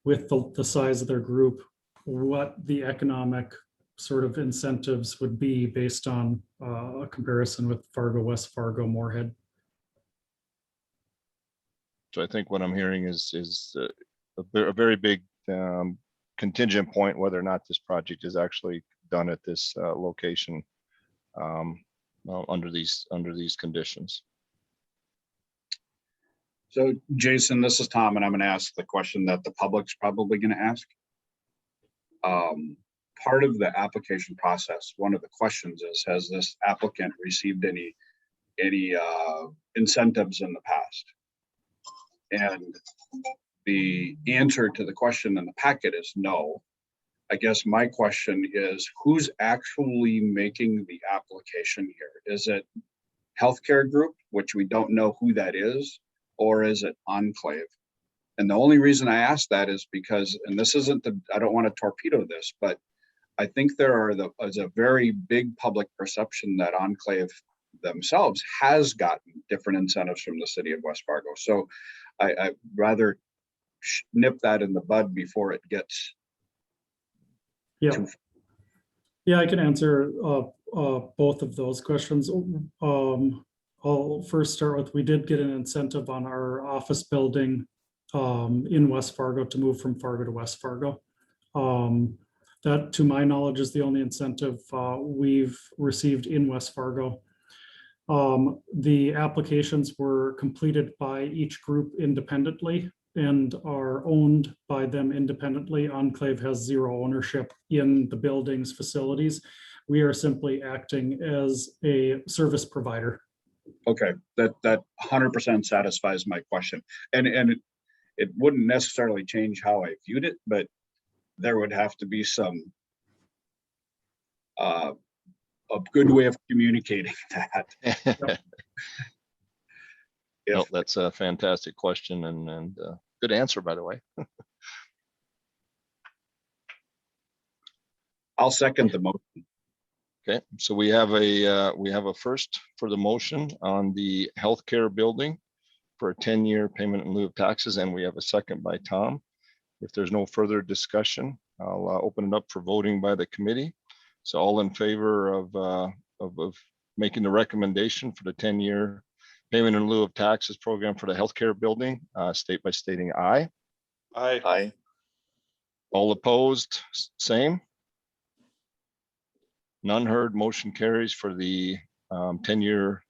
with the size of their group, what the economic sort of incentives would be based on a comparison with Fargo, West Fargo, Moorhead. So I think what I'm hearing is a very big contingent point whether or not this project is actually done at this location under these conditions. So Jason, this is Tom, and I'm going to ask the question that the public's probably going to ask. Part of the application process, one of the questions is, has this applicant received any incentives in the past? And the answer to the question in the packet is no. I guess my question is, who's actually making the application here? Is it healthcare group, which we don't know who that is, or is it Enclave? And the only reason I ask that is because, and this isn't I don't want to torpedo this, but I think is a very big public perception that Enclave themselves has gotten different incentives from the city of West Fargo. So I rather nip that in the bud before it gets Yeah. too. Yeah, I can answer both of those questions. I'll first start with, we did get an incentive on our office building in West Fargo to move from Fargo to West Fargo. That, to my knowledge, is the only incentive we've received in West Fargo. The applications were completed by each group independently and are owned by them independently. Enclave has zero ownership in the building's facilities. We are simply acting as a service provider. Okay, that 100% satisfies my question. And it wouldn't necessarily change how I viewed it, but there would have to be some a good way of communicating that. No, that's a fantastic question and good answer, by the way. I'll second the motion. Okay, so we have a first for the motion on the healthcare building for a 10-year payment in lieu of taxes, and we have a second by Tom. If there's no further discussion, I'll open it up for voting by the committee. So all in favor of making the recommendation for the 10-year payment in lieu of taxes program for the healthcare building, state by stating aye. Aye. Aye. All opposed, same. None heard, motion carries for the 10-year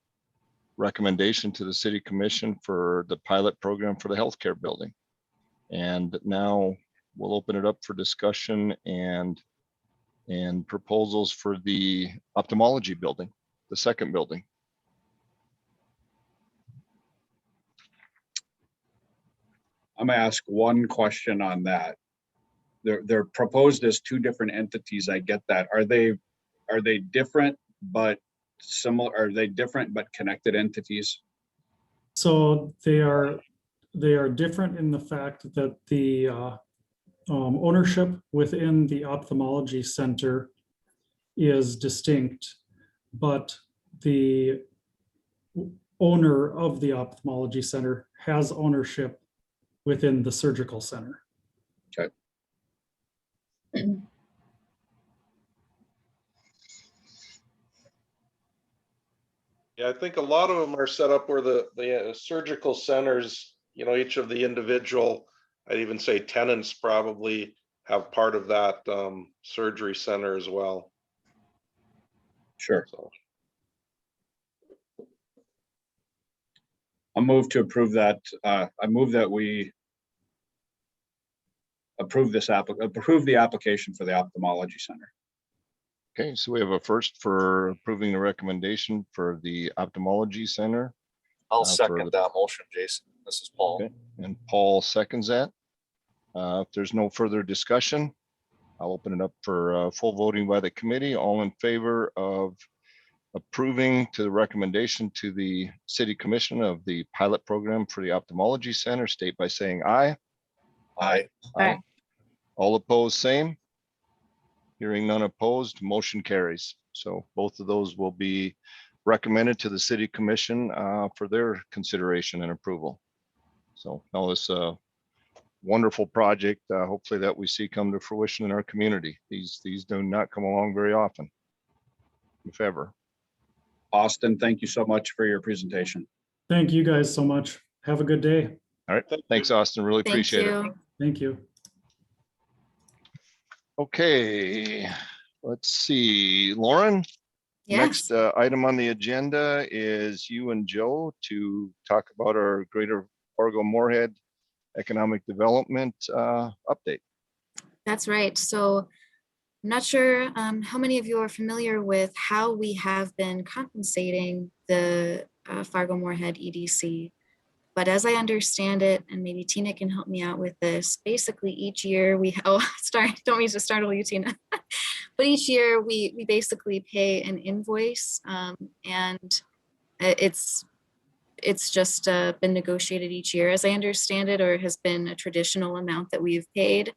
recommendation to the city commission for the pilot program for the healthcare building. And now we'll open it up for discussion and proposals for the ophthalmology building, the second building. I'm gonna ask one question on that. They're proposed as two different entities. I get that. Are they different but similar? Are they different but connected entities? So they are different in the fact that the ownership within the ophthalmology center is distinct, but the owner of the ophthalmology center has ownership within the surgical center. Okay. Yeah, I think a lot of them are set up where the surgical centers, each of the individual, I'd even say tenants probably have part of that surgery center as well. Sure. So I'll move to approve that. I move that we approve the application for the ophthalmology center. Okay, so we have a first for approving the recommendation for the ophthalmology center. I'll for second the- that motion, Jason. This is Paul. Okay, and Paul seconds that. If there's no further discussion, I'll open it up for full voting by the committee. All in favor of approving to the recommendation to the city commission of the pilot program for the ophthalmology center, state by saying aye. Aye. Aye. All opposed, same. Hearing none opposed, motion carries. So both of those will be recommended to the city commission for their consideration and approval. So now this wonderful project, hopefully that we see come to fruition in our community. These do not come along very often, if ever. Austin, thank you so much for your presentation. Thank you guys so much. Have a good day. All right, thanks, Austin. Really Thank appreciate it. you. Thank you. Okay, let's see, Lauren. Yes. Next item on the agenda is you and Joe to talk about our Greater Fargo-Moorhead Economic Development update. That's right. So I'm not sure how many of you are familiar with how we have been compensating the Fargo-Moorhead EDC. But as I understand it, and maybe Tina can help me out with this, basically each year we, don't mean to startle you, Tina. But each year we basically pay an invoice and it's just been negotiated each year, as I understand it, or has been a traditional amount that we've paid.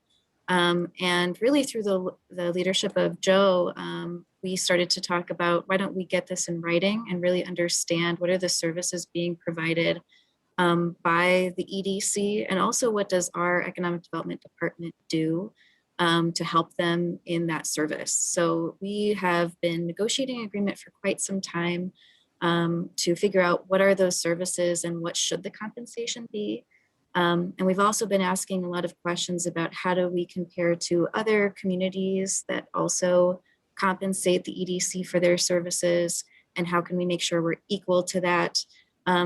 And really through the leadership of Joe, we started to talk about why don't we get this in writing and really understand what are the services being provided by the EDC? And also, what does our Economic Development Department do to help them in that service? So we have been negotiating an agreement for quite some time to figure out what are those services and what should the compensation be. And we've also been asking a lot of questions about how do we compare to other communities that also compensate the EDC for their services, and how can we make sure we're equal to that.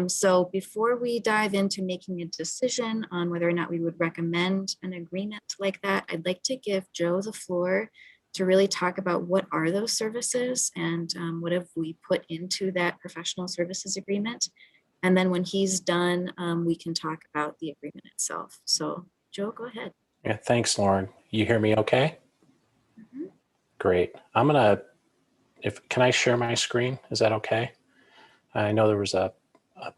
So before we dive into making a decision on whether or not we would recommend an agreement like that, I'd like to give Joe the floor to really talk about what are those services and what have we put into that professional services agreement. And then when he's done, we can talk about the agreement itself. So Joe, go ahead. Yeah, thanks, Lauren. You hear me okay? Mhm. Great. Can I share my screen? Is that okay? I know there was a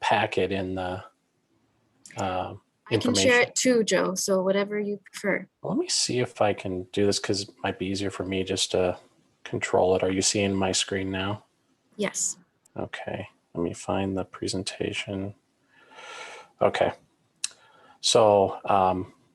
packet in the I can information. share it too, Joe. So whatever you prefer. Let me see if I can do this because it might be easier for me just to control it. Are you seeing my screen now? Yes. Okay, let me find the presentation. Okay. So,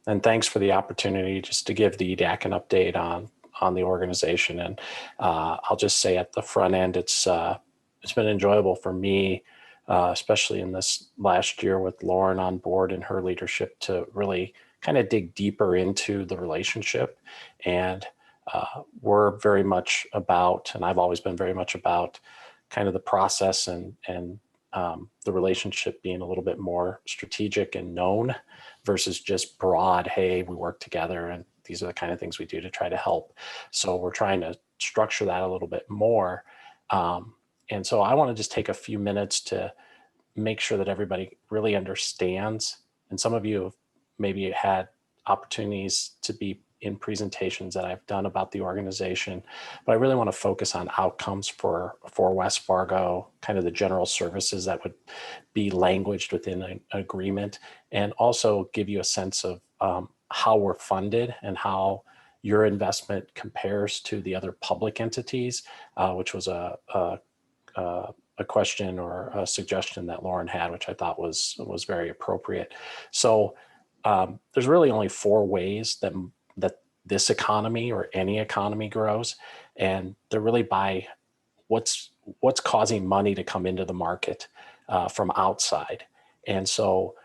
and thanks for the opportunity just to give the EDAC an update on the organization. And I'll just say at the front end, it's been enjoyable for me, especially in this last year with Lauren on board and her leadership, to really kind of dig deeper into the relationship. And we're very much about, and I've always been very much about, kind of the process and the relationship being a little bit more strategic and known versus just broad, hey, we work together and these are the kind of things we do to try to help. So we're trying to structure that a little bit more. And so I want to just take a few minutes to make sure that everybody really understands. And some of you have maybe had opportunities to be in presentations that I've done about the organization, but I really want to focus on outcomes for West Fargo, kind of the general services that would be languaged within an agreement, and also give you a sense of how we're funded and how your investment compares to the other public entities, which was a question or a suggestion that Lauren had, which I thought was very appropriate. So there's really only four ways that this economy or any economy grows, and they're really by what's causing money to come into the market from outside. And so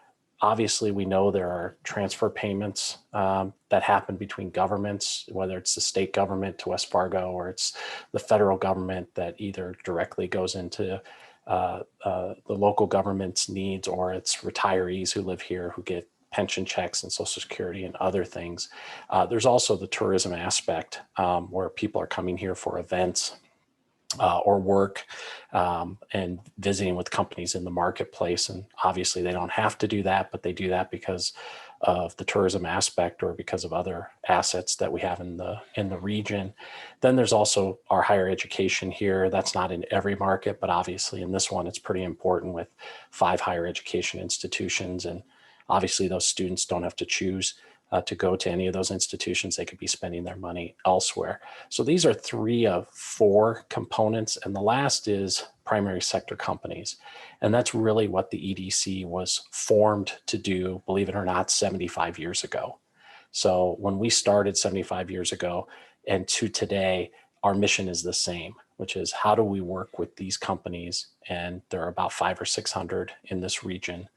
obviously we know there are transfer payments that happen between governments, whether it's the state government to West Fargo or it's the federal government that either directly goes into the local government's needs, or it's retirees who live here who get pension checks and Social Security and other things. There's also the tourism aspect where people are coming here for events or work and visiting with companies in the marketplace. And obviously they don't have to do that, but they do that because of the tourism aspect or because of other assets that we have in the region. Then there's also our higher education here. That's not in every market, but obviously in this one, it's pretty important with 5 higher education institutions. And obviously those students don't have to choose to go to any of those institutions. They could be spending their money elsewhere. So these are 3 of 4 components. And the last is primary sector companies. And that's really what the EDC was formed to do, believe it or not, 75 years ago. So when we started 75 years ago and to today, our mission is the same, which is how do we work with these companies? And there are about 500 or 600 in this region,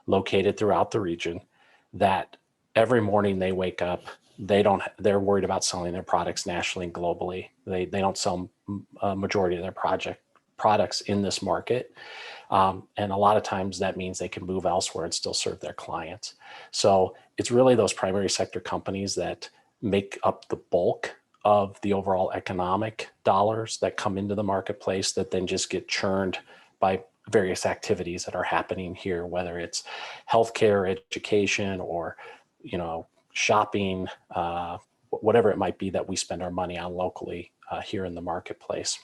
located throughout the region, that every morning they wake up, they're worried about selling their products nationally and globally. They don't sell a majority of their products in this market. And a lot of times that means they can move elsewhere and still serve their clients. So it's really those primary sector companies that make up the bulk of the overall economic dollars that come into the marketplace that then just get churned by various activities that are happening here, whether it's healthcare, education, or shopping, whatever it might be that we spend our money on locally here in the marketplace.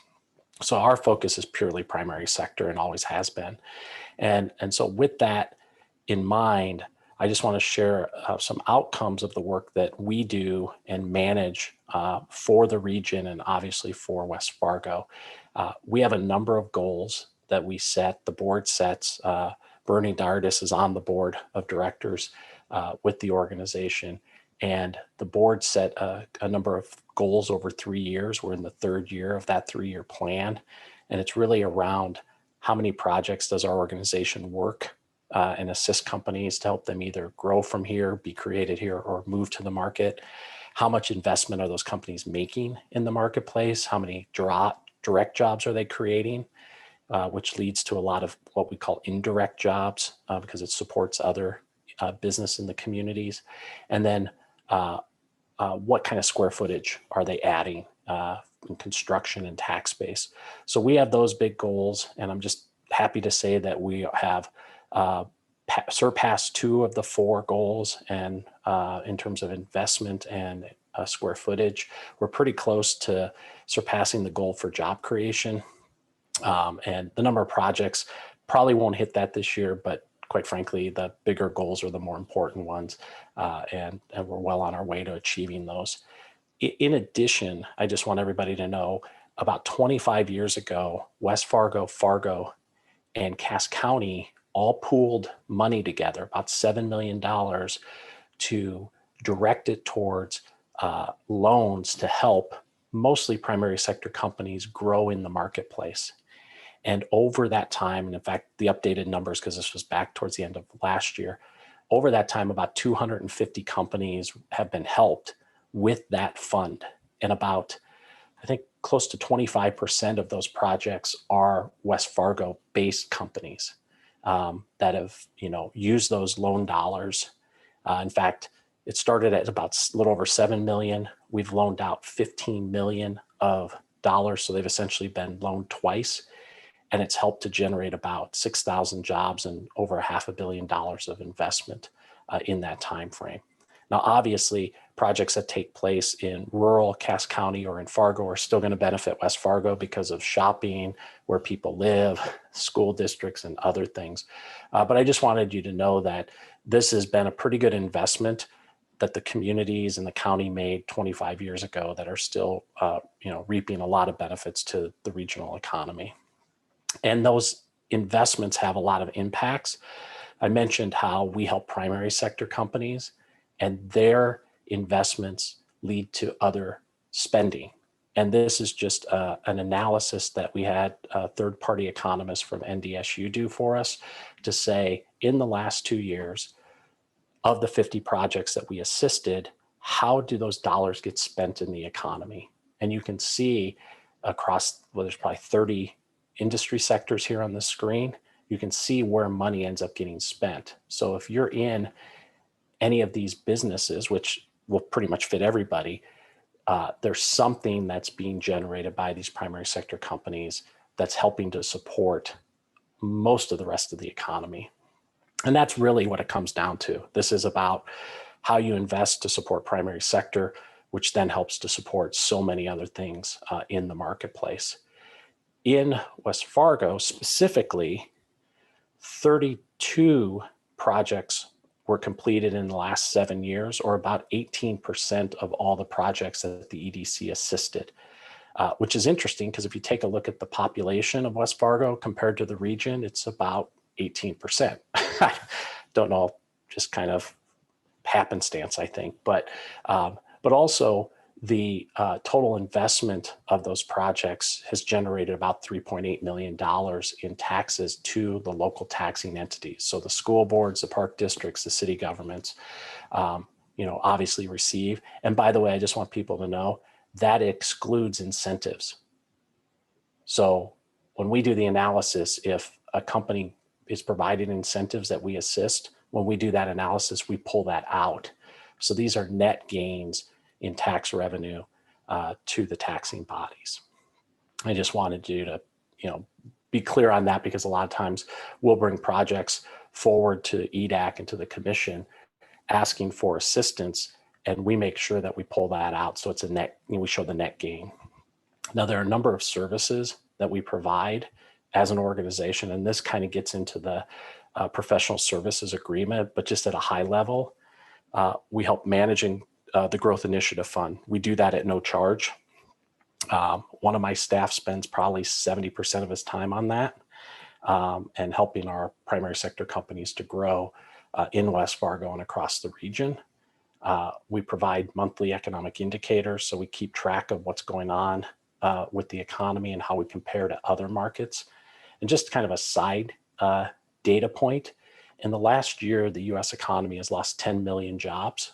So our focus is purely primary sector and always has been. And so with that in mind, I just want to share some outcomes of the work that we do and manage for the region and obviously for West Fargo. We have a number of goals that we set, the board sets Bernie Dardis is on the board of directors with the organization. And the board set a number of goals over 3 years. We're in the third year of that 3-year plan. And it's really around how many projects does our organization work and assist companies to help them either grow from here, be created here, or move to the market. How much investment are those companies making in the marketplace? How many direct jobs are they creating? Which leads to a lot of what we call indirect jobs because it supports other business in the communities. And then what kind of square footage are they adding in construction and tax base? So we have those big goals, and I'm just happy to say that we have surpassed 2 of the 4 goals. And in terms of investment and square footage, we're pretty close to surpassing the goal for job creation. And the number of projects probably won't hit that this year, but quite frankly, the bigger goals are the more important ones. And we're well on our way to achieving those. In addition, I just want everybody to know about 25 years ago, West Fargo, and Cass County all pooled money together, about $7 million, to direct it towards loans to help mostly primary sector companies grow in the marketplace. And over that time, and in fact, the updated numbers, because this was back towards the end of last year, over that time, about 250 companies have been helped with that fund. And about, I think, close to 25% of those projects are West Fargo-based companies that have, used those loan dollars. In fact, it started at about a little over 7 million. We've loaned out 15 million of dollars, so they've essentially been loaned twice. And it's helped to generate about 6,000 jobs and over $500 million of investment in that time frame. Now, obviously, projects that take place in rural Cass County or in Fargo are still going to benefit West Fargo because of shopping, where people live, school districts, and other things. But I just wanted you to know that this has been a pretty good investment that the communities and the county made 25 years ago that are still, reaping a lot of benefits to the regional economy. And those investments have a lot of impacts. I mentioned how we help primary sector companies, and their investments lead to other spending. And this is just an analysis that we had third-party economists from NDSU do for us to say, in the last 2 years, of the 50 projects that we assisted, how do those dollars get spent in the economy? And you can see across, there's probably 30 industry sectors here on the screen, you can see where money ends up getting spent. So if you're in any of these businesses, which will pretty much fit everybody, there's something that's being generated by these primary sector companies that's helping to support most of the rest of the economy. And that's really what it comes down to. This is about how you invest to support primary sector, which then helps to support so many other things in the marketplace. In West Fargo specifically, 32 projects were completed in the last 7 years, or about 18% of all the projects that the EDC assisted, which is interesting because if you take a look at the population of West Fargo compared to the region, it's about 18%. Don't know, just kind of happenstance, I think, but also the total investment of those projects has generated about $3.8 million in taxes to the local taxing entities. So the school boards, the park districts, the city governments, obviously receive. And by the way, I just want people to know that excludes incentives. So when we do the analysis, if a company is providing incentives that we assist, when we do that analysis, we pull that out. So these are net gains in tax revenue to the taxing bodies. I just wanted you to, be clear on that, because a lot of times we'll bring projects forward to EDAC and to the commission asking for assistance, and we make sure that we pull that out. So it's a net, we show the net gain. Now, there are a number of services that we provide as an organization, and this kind of gets into the professional services agreement, but just at a high level, we help managing the Growth Initiative Fund. We do that at no charge. One of my staff spends probably 70% of his time on that. and helping our primary sector companies to grow in West Fargo and across the region. We provide monthly economic indicators, so we keep track of what's going on with the economy and how we compare to other markets. And just kind of a side data point, in the last year, the US economy has lost 10 million jobs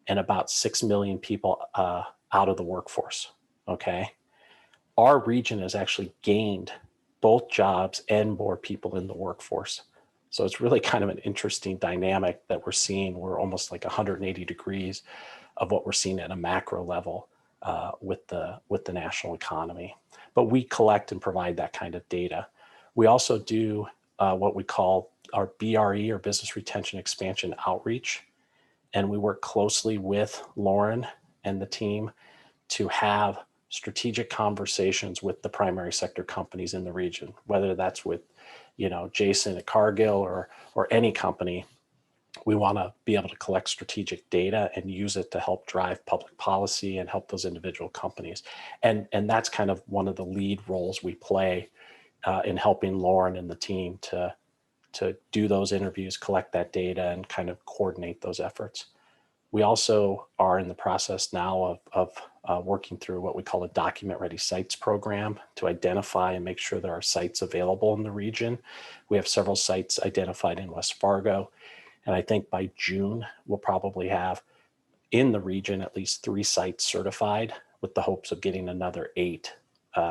and about 6 million people out of the workforce, okay? Our region has actually gained both jobs and more people in the workforce. So it's really kind of an interesting dynamic that we're seeing. We're almost like 180 degrees of what we're seeing at a macro level with the national economy. But we collect and provide that kind of data. We also do what we call our BRE, or Business Retention Expansion Outreach. And we work closely with Lauren and the team to have strategic conversations with the primary sector companies in the region, whether that's with, Jason at Cargill or any company. We want to be able to collect strategic data and use it to help drive public policy and help those individual companies. And that's kind of one of the lead roles we play in helping Lauren and the team to do those interviews, collect that data, and kind of coordinate those efforts. We also are in the process now of working through what we call a document ready sites program to identify and make sure there are sites available in the region. We have several sites identified in West Fargo. And I think by June, we'll probably have in the region at least 3 sites certified, with the hopes of getting another 8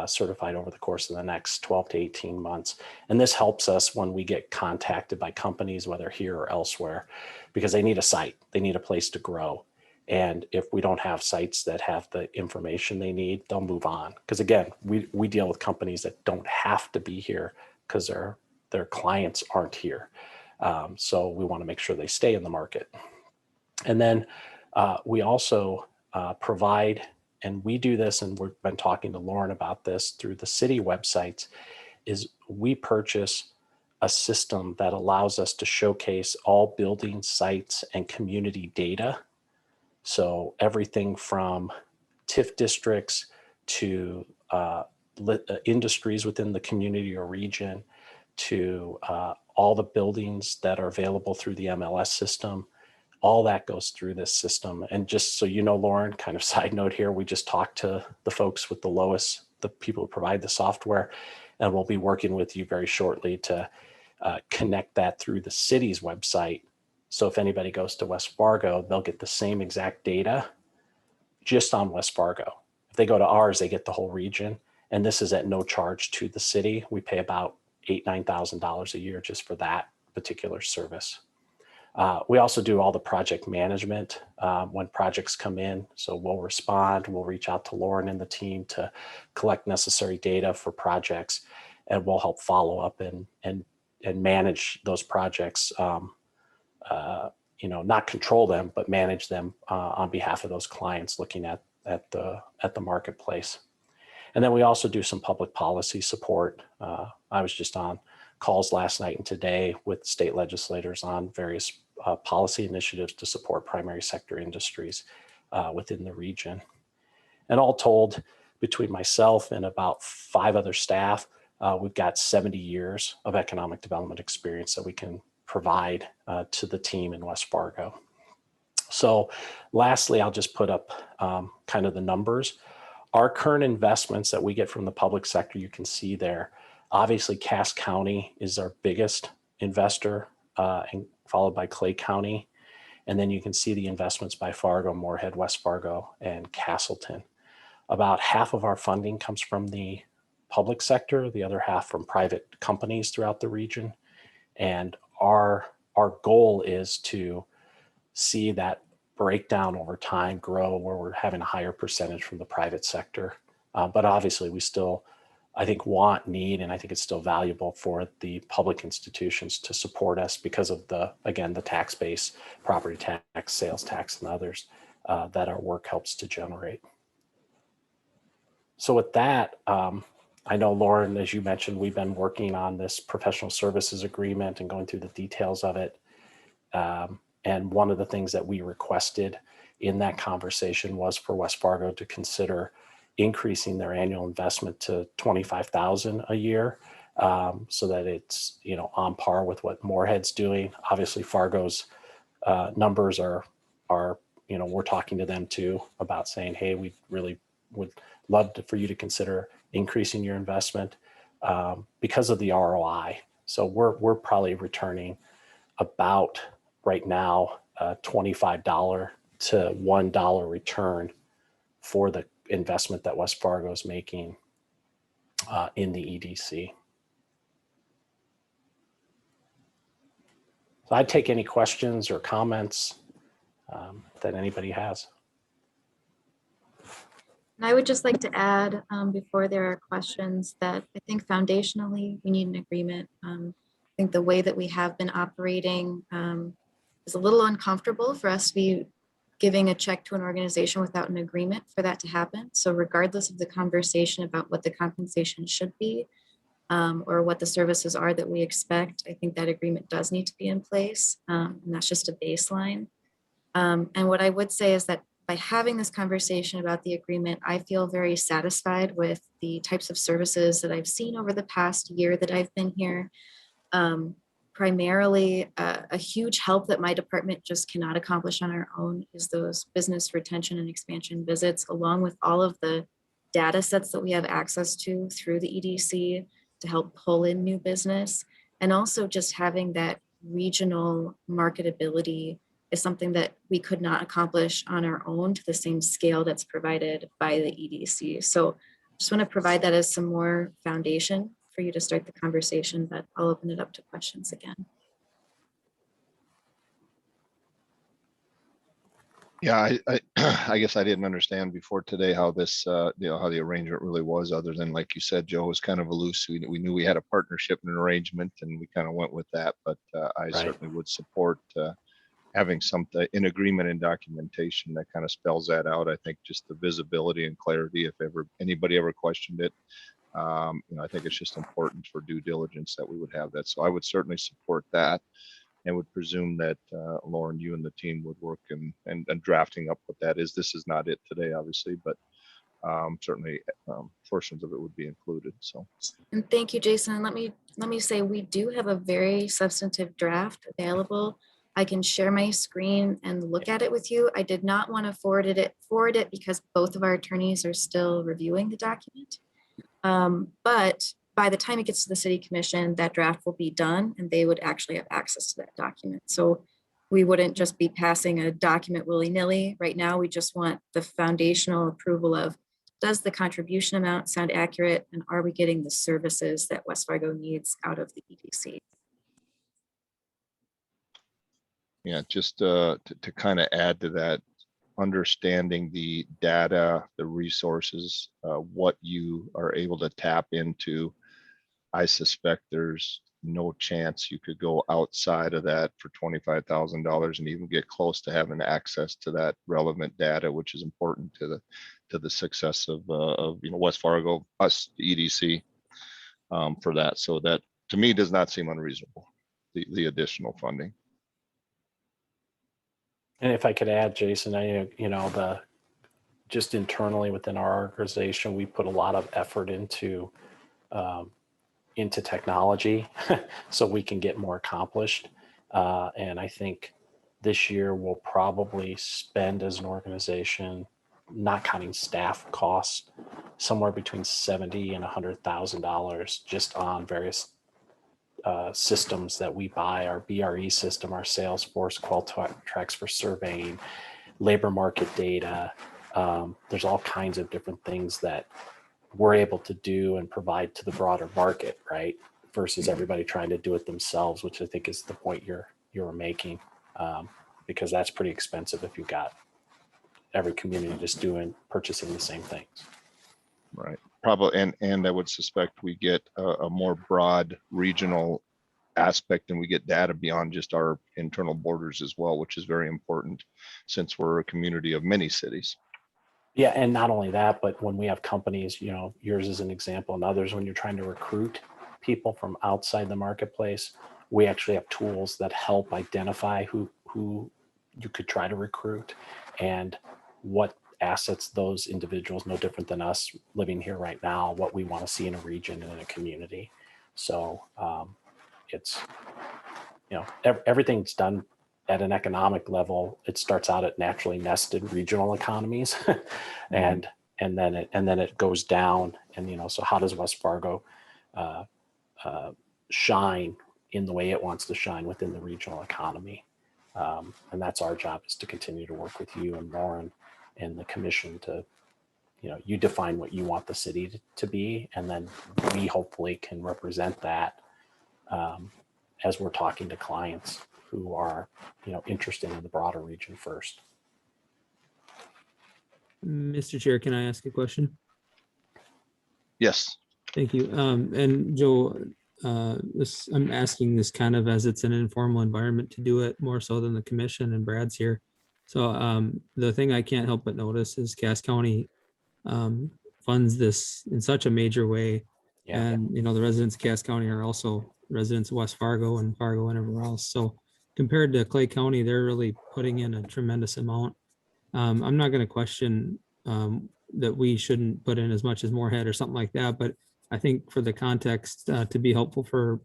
certified over the course of the next 12 to 18 months. And this helps us when we get contacted by companies, whether here or elsewhere, because they need a site, they need a place to grow. And if we don't have sites that have the information they need, they'll move on. Because again, we deal with companies that don't have to be here because their clients aren't here. So we want to make sure they stay in the market. And then we also provide, and we do this, and we've been talking to Lauren about this through the city websites, is we purchase a system that allows us to showcase all building sites and community data. So everything from TIF districts to industries within the community or region, to all the buildings that are available through the MLS system. All that goes through this system. And just so you know, Lauren, kind of side note here, we just talked to the folks with the people who provide the software, and we'll be working with you very shortly to connect that through the city's website. So if anybody goes to West Fargo, they'll get the same exact data just on West Fargo. If they go to ours, they get the whole region. And this is at no charge to the city. We pay about $8,000-9,000 a year just for that particular service. We also do all the project management when projects come in. So we'll respond, we'll reach out to Lauren and the team to collect necessary data for projects, and we'll help follow up and manage those projects. Not control them, but manage them on behalf of those clients, looking at the marketplace. And then we also do some public policy support. I was just on calls last night and today with state legislators on various policy initiatives to support primary sector industries within the region. And all told, between myself and about 5 other staff, we've got 70 years of economic development experience that we can provide to the team in West Fargo. So lastly, I'll just put up kind of the numbers. Our current investments that we get from the public sector, you can see there. Obviously, Cass County is our biggest investor, and followed by Clay County. And then you can see the investments by Fargo-Moorhead, West Fargo, and Castleton. About half of our funding comes from the public sector, the other half from private companies throughout the region. And our goal is to see that breakdown over time grow, where we're having a higher percentage from the private sector. But obviously we still, I think, need, and I think it's still valuable for the public institutions to support us because of the tax base, property tax, sales tax, and others that our work helps to generate. So with that, I know, Lauren, as you mentioned, we've been working on this professional services agreement and going through the details of it. And one of the things that we requested in that conversation was for West Fargo to consider increasing their annual investment to $25,000 a year so that it's, on par with what Moorhead's doing. Obviously, Fargo's numbers are, we're talking to them too about saying, hey, we really would love for you to consider increasing your investment because of the ROI. So we're probably returning about right now $25 to $1 return for the investment that West Fargo is making in the EDC. So I'd take any questions or comments that anybody has. And I would just like to add, before there are questions, that I think foundationally we need an agreement. I think the way that we have been operating is a little uncomfortable for us to be giving a check to an organization without an agreement for that to happen. So regardless of the conversation about what the compensation should be or what the services are that we expect, I think that agreement does need to be in place. And that's just a baseline. And what I would say is that by having this conversation about the agreement, I feel very satisfied with the types of services that I've seen over the past year that I've been here. Primarily, a huge help that my department just cannot accomplish on our own is those business retention and expansion visits, along with all of the data sets that we have access to through the EDC to help pull in new business. And also just having that regional marketability is something that we could not accomplish on our own to the same scale that's provided by the EDC. So just want to provide that as some more foundation for you to start the conversation, but I'll open it up to questions again. Yeah, I guess I didn't understand before today how this, how the arrangement really was, other than, like you said, Joe, was kind of a loose. We knew we had a partnership and an arrangement, and we kind of went with that. But I certainly would support having something in agreement and documentation that kind of spells that out. I think just the visibility and clarity, if anybody ever questioned it, I think it's just important for due diligence that we would have that. So I would certainly support that, and would presume that Lauren, you and the team would work and drafting up what that is. This is not it today, obviously, but certainly portions of it would be included. So. And thank you, Jason. Let me say we do have a very substantive draft available. I can share my screen and look at it with you. I did not want to forward it because both of our attorneys are still reviewing the document. But by the time it gets to the city commission, that draft will be done and they would actually have access to that document. So we wouldn't just be passing a document willy-nilly. Right now, we just want the foundational approval of, does the contribution amount sound accurate, and are we getting the services that West Fargo needs out of the EDC? Yeah, just to kind of add to that, understanding the data, the resources, what you are able to tap into. I suspect there's no chance you could go outside of that for $25,000 and even get close to having access to that relevant data, which is important to the success of West Fargo, us, the EDC, for that. So that to me does not seem unreasonable, the additional funding. And if I could add, Jason, just internally within our organization, we put a lot of effort into technology so we can get more accomplished. And I think this year we'll probably spend as an organization, not counting staff costs, somewhere between $70,000 and $100,000 just on various systems that we buy, our BRE system, our Salesforce, Qualtrics for surveying, labor market data. There's all kinds of different things that we're able to do and provide to the broader market, right? Versus everybody trying to do it themselves, which I think is the point you're making, because that's pretty expensive if you've got every community just purchasing the same things. Right. Probably, and I would suspect we get a more broad regional aspect, and we get data beyond just our internal borders as well, which is very important since we're a community of many cities. Yeah, and not only that, but when we have companies, yours is an example, and others, when you're trying to recruit people from outside the marketplace, we actually have tools that help identify who you could try to recruit and what assets those individuals, no different than us living here right now, what we want to see in a region and in a community. So it's, everything's done at an economic level. It starts out at naturally nested regional economies and then it goes down. And, so how does West Fargo shine in the way it wants to shine within the regional economy? And that's our job, is to continue to work with you and Lauren and the commission to, you define what you want the city to be, and then we hopefully can represent that as we're talking to clients who are, interested in the broader region first. Mr. Chair, can I ask a question? Yes. Thank you. And Joe, I'm asking this kind of as it's an informal environment to do it, more so than the commission, and Brad's here. So the thing I can't help but notice is Cass County funds this in such a major way. Yeah. And, the residents of Cass County are also residents of West Fargo and everywhere else. So compared to Clay County, they're really putting in a tremendous amount. I'm not going to question that we shouldn't put in as much as Moorhead or something like that, but I think for the context to be helpful for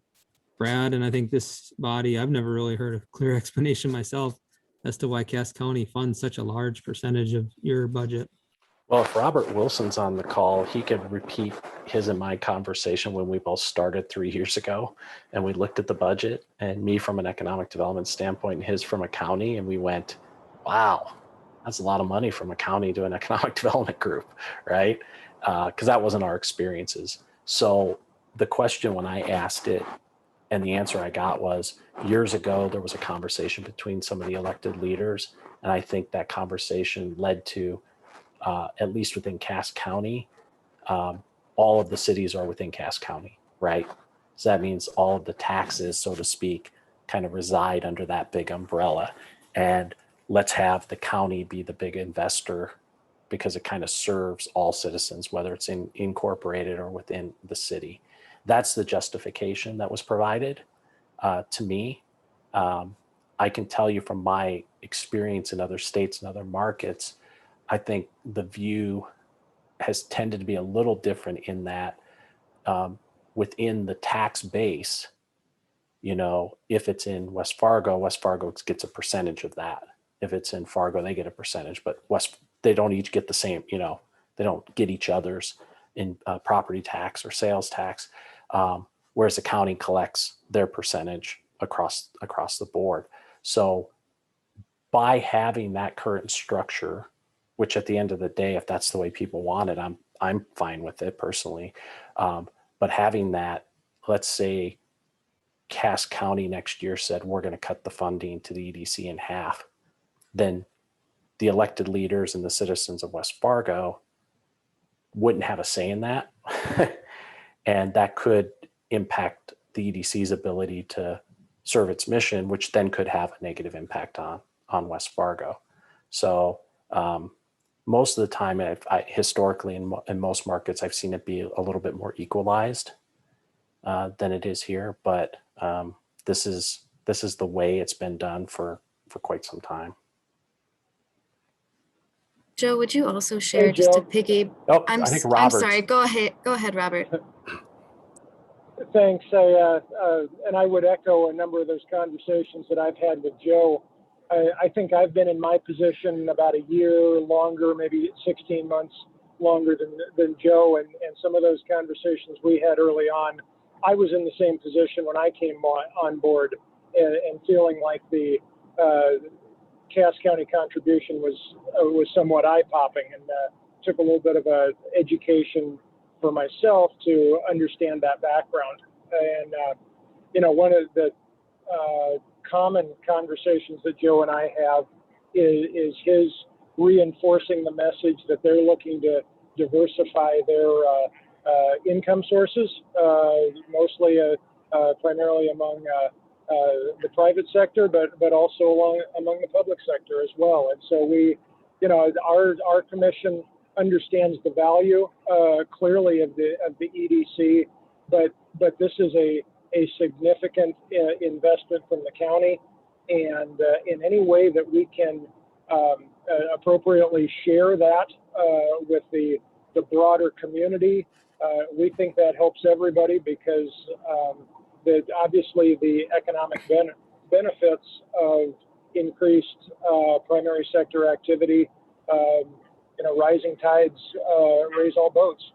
Brad, and I think this body, I've never really heard a clear explanation myself as to why Cass County funds such a large percentage of your budget. Well, if Robert Wilson's on the call, he could repeat his and my conversation when we both started 3 years ago, and we looked at the budget, and me from an economic development standpoint and his from a county, and we went, wow, that's a lot of money from a county to an economic development group, right? Because that wasn't our experiences. So the question when I asked it, and the answer I got was, years ago, there was a conversation between some of the elected leaders, and I think that conversation led to, at least within Cass County, all of the cities are within Cass County, right? So that means all of the taxes, so to speak, kind of reside under that big umbrella. And let's have the county be the big investor, because it kind of serves all citizens, whether it's incorporated or within the city. That's the justification that was provided to me. I can tell you from my experience in other states and other markets, I think the view has tended to be a little different in that within the tax base, if it's in West Fargo gets a percentage of that. If it's in Fargo, they get a percentage, but they don't each get the same, they don't get each other's in property tax or sales tax, whereas the county collects their percentage across the board. So by having that current structure, which at the end of the day, if that's the way people want it, I'm fine with it personally. But having that, let's say Cass County next year said, we're going to cut the funding to the EDC in half, then the elected leaders and the citizens of West Fargo wouldn't have a say in that. And that could impact the EDC's ability to serve its mission, which then could have a negative impact on West Fargo. So most of the time, I historically in most markets, I've seen it be a little bit more equalized than it is here. But this is the way it's been done for quite some time. Joe, would you also share Hey, just to Joe. piggy? Oh, I'm I think I'm Robert's. sorry. Go ahead, Robert. Thanks. And I would echo a number of those conversations that I've had with Joe. I think I've been in my position about a year longer, maybe 16 months longer than Joe. And some of those conversations we had early on, I was in the same position when I came on board and feeling like the Cass County contribution was somewhat eye-popping, and took a little bit of a education for myself to understand that background. And one of the common conversations that Joe and I have is his reinforcing the message that they're looking to diversify their income sources, mostly primarily among the private sector, but also among the public sector as well. And so our commission understands the value clearly of the EDC, but this is a significant investment from the county, and in any way that we can appropriately share that with the broader community We think that helps everybody because that obviously the economic benefits of increased primary sector activity, rising tides raise all boats.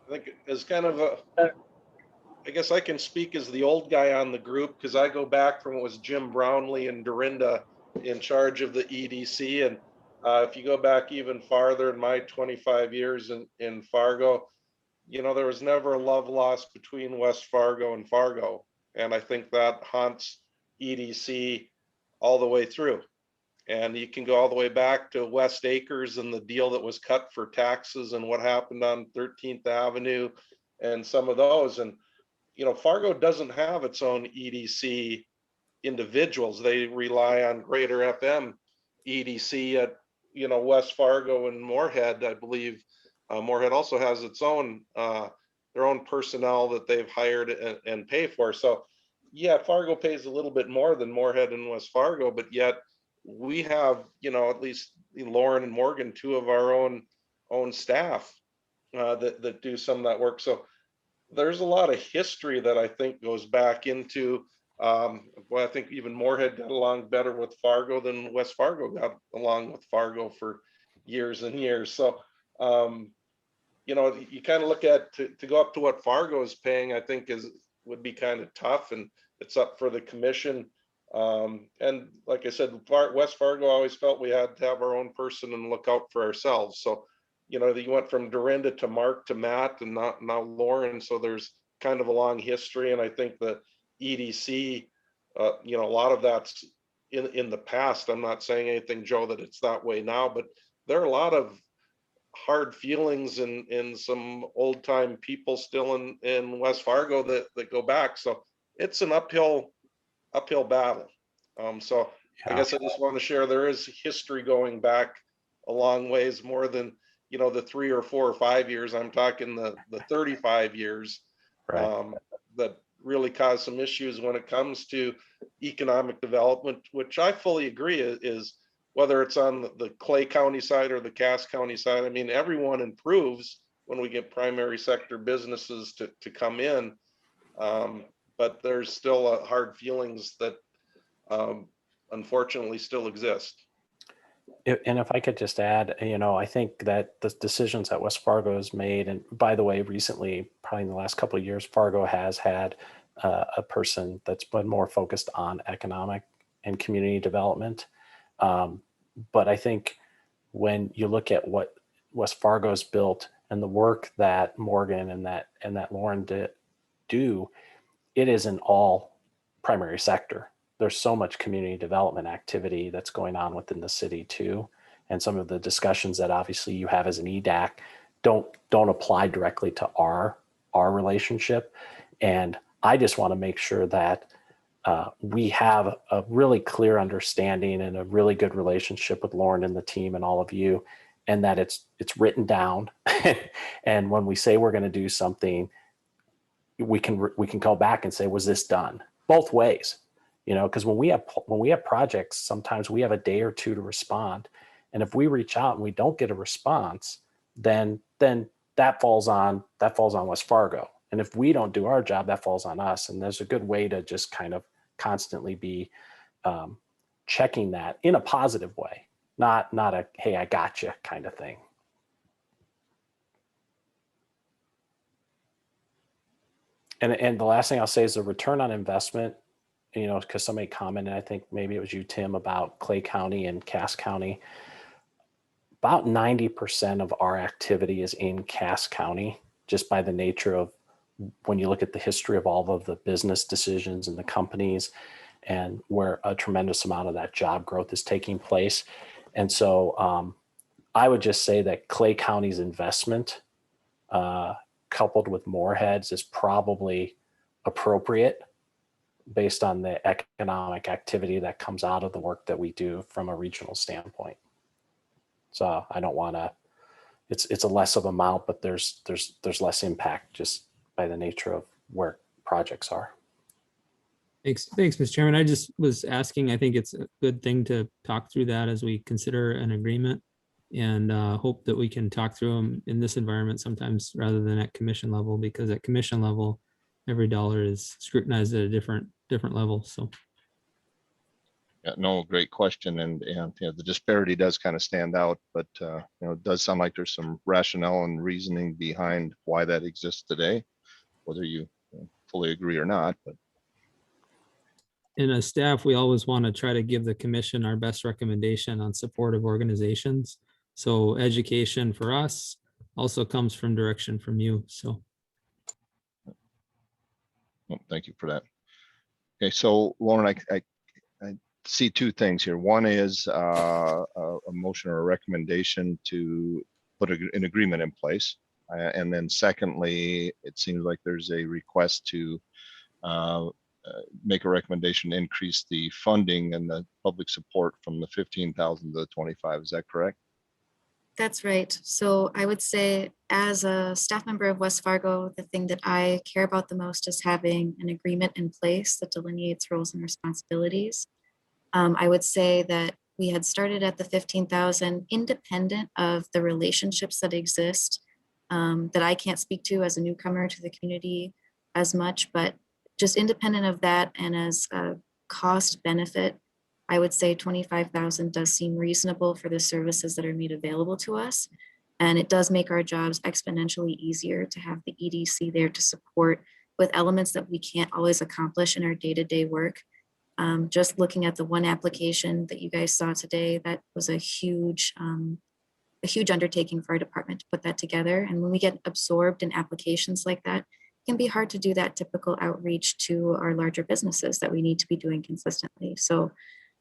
I think as kind of I guess I can speak as the old guy on the group because I go back from it was Jim Brownlee and Dorinda in charge of the EDC. And if you go back even farther in my 25 years in Fargo, there was never a love lost between West Fargo and Fargo. And I think that haunts EDC all the way through. And you can go all the way back to West Acres and the deal that was cut for taxes and what happened on 13th Avenue and some of those. And, Fargo doesn't have its own EDC individuals. They rely on Greater FM EDC at, West Fargo and Moorhead, I believe. Moorhead also has its own, their own personnel that they've hired and pay for. So yeah, Fargo pays a little bit more than Moorhead and West Fargo, but yet we have, at least Lauren and Morgan, two of our own staff that do some of that work. So there's a lot of history that I think goes back into, I think even Moorhead got along better with Fargo than West Fargo got along with Fargo for years and years. So, you kind of look at to go up to what Fargo is paying, I think would be kind of tough, and it's up for the commission. And like I said, West Fargo always felt we had to have our own person and look out for ourselves. So, you went from Dorinda to Mark to Matt and now Lauren. So there's kind of a long history. And I think the EDC, a lot of that's in the past. I'm not saying anything, Joe, that it's that way now, but there are a lot of hard feelings in some old time people still in West Fargo that go back. So it's an uphill battle. So I guess I just want to share there is history going back a long ways, more than the 3 or 4 or 5 years. I'm talking the 35 years. Right. That really caused some issues when it comes to economic development, which I fully agree is whether it's on the Clay County side or the Cass County side. I mean, everyone improves when we get primary sector businesses to come in. But there's still hard feelings that unfortunately still exist. And if I could just add, I think that the decisions that West Fargo has made, and by the way, recently, probably in the last couple of years, Fargo has had a person that's been more focused on economic and community development. But I think when you look at what West Fargo's built and the work that Morgan and that Lauren do, it isn't all primary sector. There's so much community development activity that's going on within the city too. And some of the discussions that obviously you have as an EDAC don't apply directly to our relationship. And I just want to make sure that we have a really clear understanding and a really good relationship with Lauren and the team and all of you, and that it's written down. And when we say we're going to do something, we can go back and say, was this done? Both ways. Because when we have projects, sometimes we have a day or two to respond. And if we reach out and we don't get a response, then that falls on West Fargo. And if we don't do our job, that falls on us. And there's a good way to just kind of constantly be checking that in a positive way, not a, hey, I got you kind of thing. And the last thing I'll say is the return on investment, because somebody commented, I think maybe it was you, Tim, about Clay County and Cass County. About 90% of our activity is in Cass County, just by the nature of when you look at the history of all of the business decisions and the companies and where a tremendous amount of that job growth is taking place. And so I would just say that Clay County's investment coupled with Moorhead's is probably appropriate based on the economic activity that comes out of the work that we do from a regional standpoint. So I don't want to, it's a less of amount, but there's less impact just by the nature of where projects are. Thanks, Mr. Chairman. I just was asking, I think it's a good thing to talk through that as we consider an agreement, and hope that we can talk through them in this environment sometimes rather than at commission level, because at commission level, every dollar is scrutinized at a different level. So Yeah, no, great question. And the disparity does kind of stand out, but it does sound like there's some rationale and reasoning behind why that exists today, whether you fully agree or not, but. in a staff, we always want to try to give the commission our best recommendation on supportive organizations. So education for us also comes from direction from you. So Well, thank you for that. Okay, so Lauren, I see two things here. One is a motion or a recommendation to put an agreement in place. And then secondly, it seems like there's a request to make a recommendation to increase the funding and the public support from the 15,000 to the 25. Is that correct? That's right. So I would say as a staff member of West Fargo, the thing that I care about the most is having an agreement in place that delineates roles and responsibilities. I would say that we had started at the 15,000 independent of the relationships that exist that I can't speak to as a newcomer to the community as much, but just independent of that and as a cost benefit, I would say 25,000 does seem reasonable for the services that are made available to us. And it does make our jobs exponentially easier to have the EDC there to support with elements that we can't always accomplish in our day-to-day work. Just looking at the one application that you guys saw today, that was a huge undertaking for our department to put that together. And when we get absorbed in applications like that, it can be hard to do that typical outreach to our larger businesses that we need to be doing consistently. So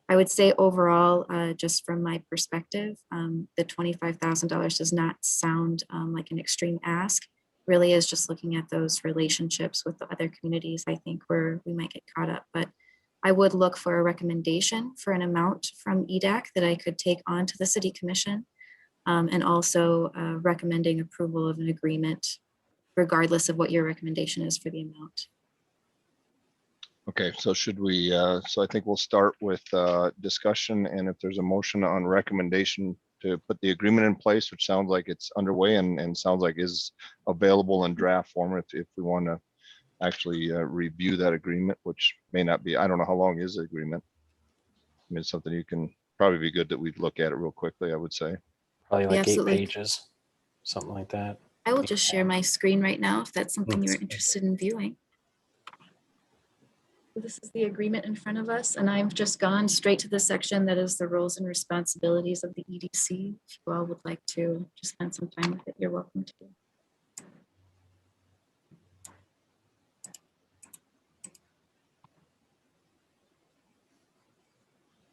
I would say overall, just from my perspective, the $25,000 does not sound like an extreme ask. Really is just looking at those relationships with the other communities, I think, where we might get caught up. But I would look for a recommendation for an amount from EDAC that I could take on to the City Commission, and also recommending approval of an agreement, regardless of what your recommendation is for the amount. Okay, so should we, so I think we'll start with discussion, and if there's a motion on recommendation to put the agreement in place, which sounds like it's underway and sounds like is available in draft form if we want to actually review that agreement, which may not be, I don't know how long is the agreement. I mean, it's something you can probably be good that we'd look at it real quickly, I would say. Probably like 8 absolutely. pages, something like that. I will just share my screen right now if that's something you're interested in viewing. This is the agreement in front of us, and I've just gone straight to the section that is the roles and responsibilities of the EDC. If you all would like to just spend some time with it, you're welcome to.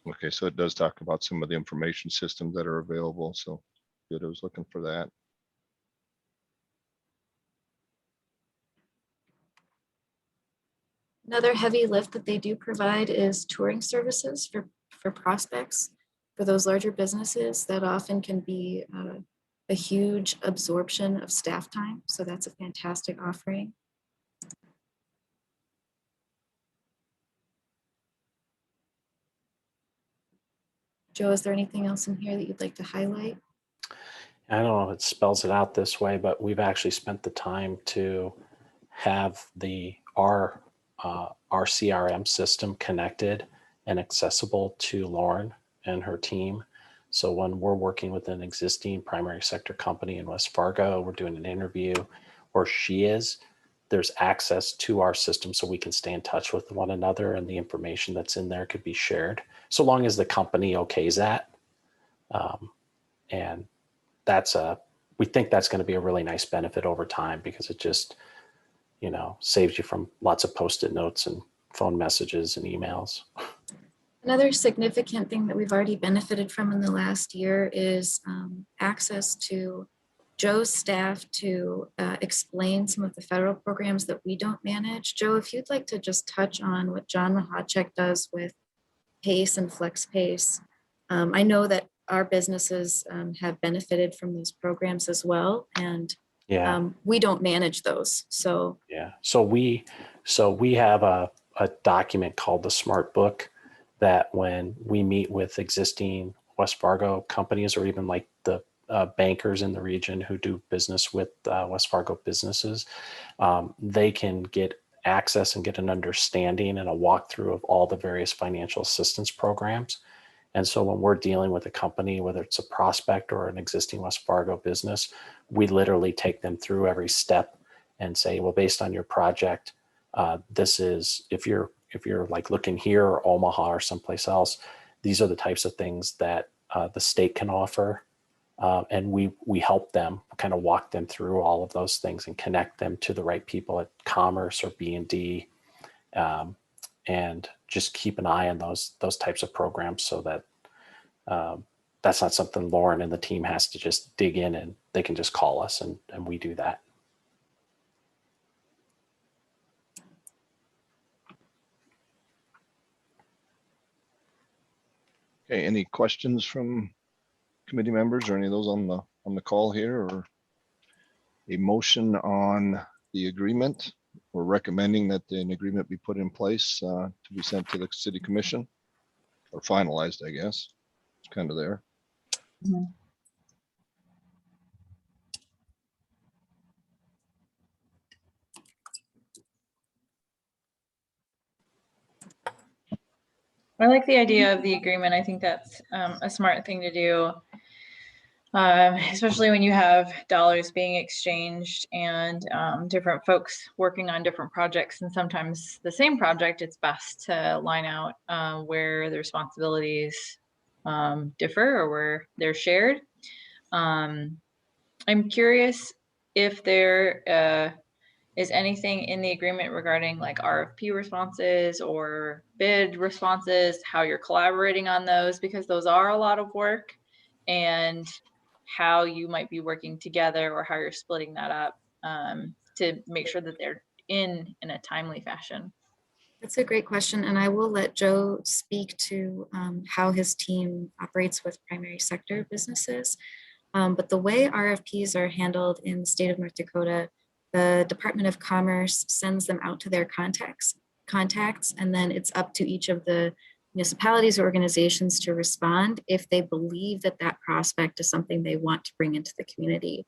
Okay, so it does talk about some of the information systems that are available, so good, I was looking for that. Another heavy lift that they do provide is touring services for prospects. For those larger businesses, that often can be a huge absorption of staff time. So that's a fantastic offering. Joe, is there anything else in here that you'd like to highlight? I don't know if it spells it out this way, but we've actually spent the time to have our CRM system connected and accessible to Lauren and her team. So when we're working with an existing primary sector company in West Fargo, we're doing an interview, or she is, there's access to our system so we can stay in touch with one another, and the information that's in there could be shared, so long as the company okays that. And we think that's going to be a really nice benefit over time, because it just, saves you from lots of Post-it notes and phone messages and emails. Another significant thing that we've already benefited from in the last year is access to Joe's staff to explain some of the federal programs that we don't manage. Joe, if you'd like to just touch on what John Mahacek does with PACE and FlexPACE. I know that our businesses have benefited from those programs as well, and we don't manage those. So yeah, so we have a a document called the Smart Book that when we meet with existing West Fargo companies, or even like the bankers in the region who do business with West Fargo businesses, they can get access and get an understanding and a walkthrough of all the various financial assistance programs. And so when we're dealing with a company, whether it's a prospect or an existing West Fargo business, we literally take them through every step and say, well, based on your project, this is, if you're like looking here or Omaha or someplace else, these are the types of things that the state can offer. And we help them kind of walk them through all of those things and connect them to the right people at Commerce or B&D, and just keep an eye on those types of programs, so that that's not something Lauren and the team has to just dig in, and they can just call us and we do that. Okay, any questions from committee members or any of those on the call here, or a motion on the agreement? We're recommending that an agreement be put in place to be sent to the city commission, or finalized, I guess. It's kind of there. I like the idea of the agreement. I think that's a smart thing to do, especially when you have dollars being exchanged and different folks working on different projects. And sometimes the same project, it's best to line out where the responsibilities differ or where they're shared. I'm curious if there is anything in the agreement regarding like RFP responses or bid responses, how you're collaborating on those, because those are a lot of work, and how you might be working together or how you're splitting that up to make sure that they're in a timely fashion. That's a great question, and I will let Joe speak to how his team operates with primary sector businesses. But the way RFPs are handled in the state of North Dakota, the Department of Commerce sends them out to their contacts, and then it's up to each of the municipalities or organizations to respond if they believe that that prospect is something they want to bring into the community.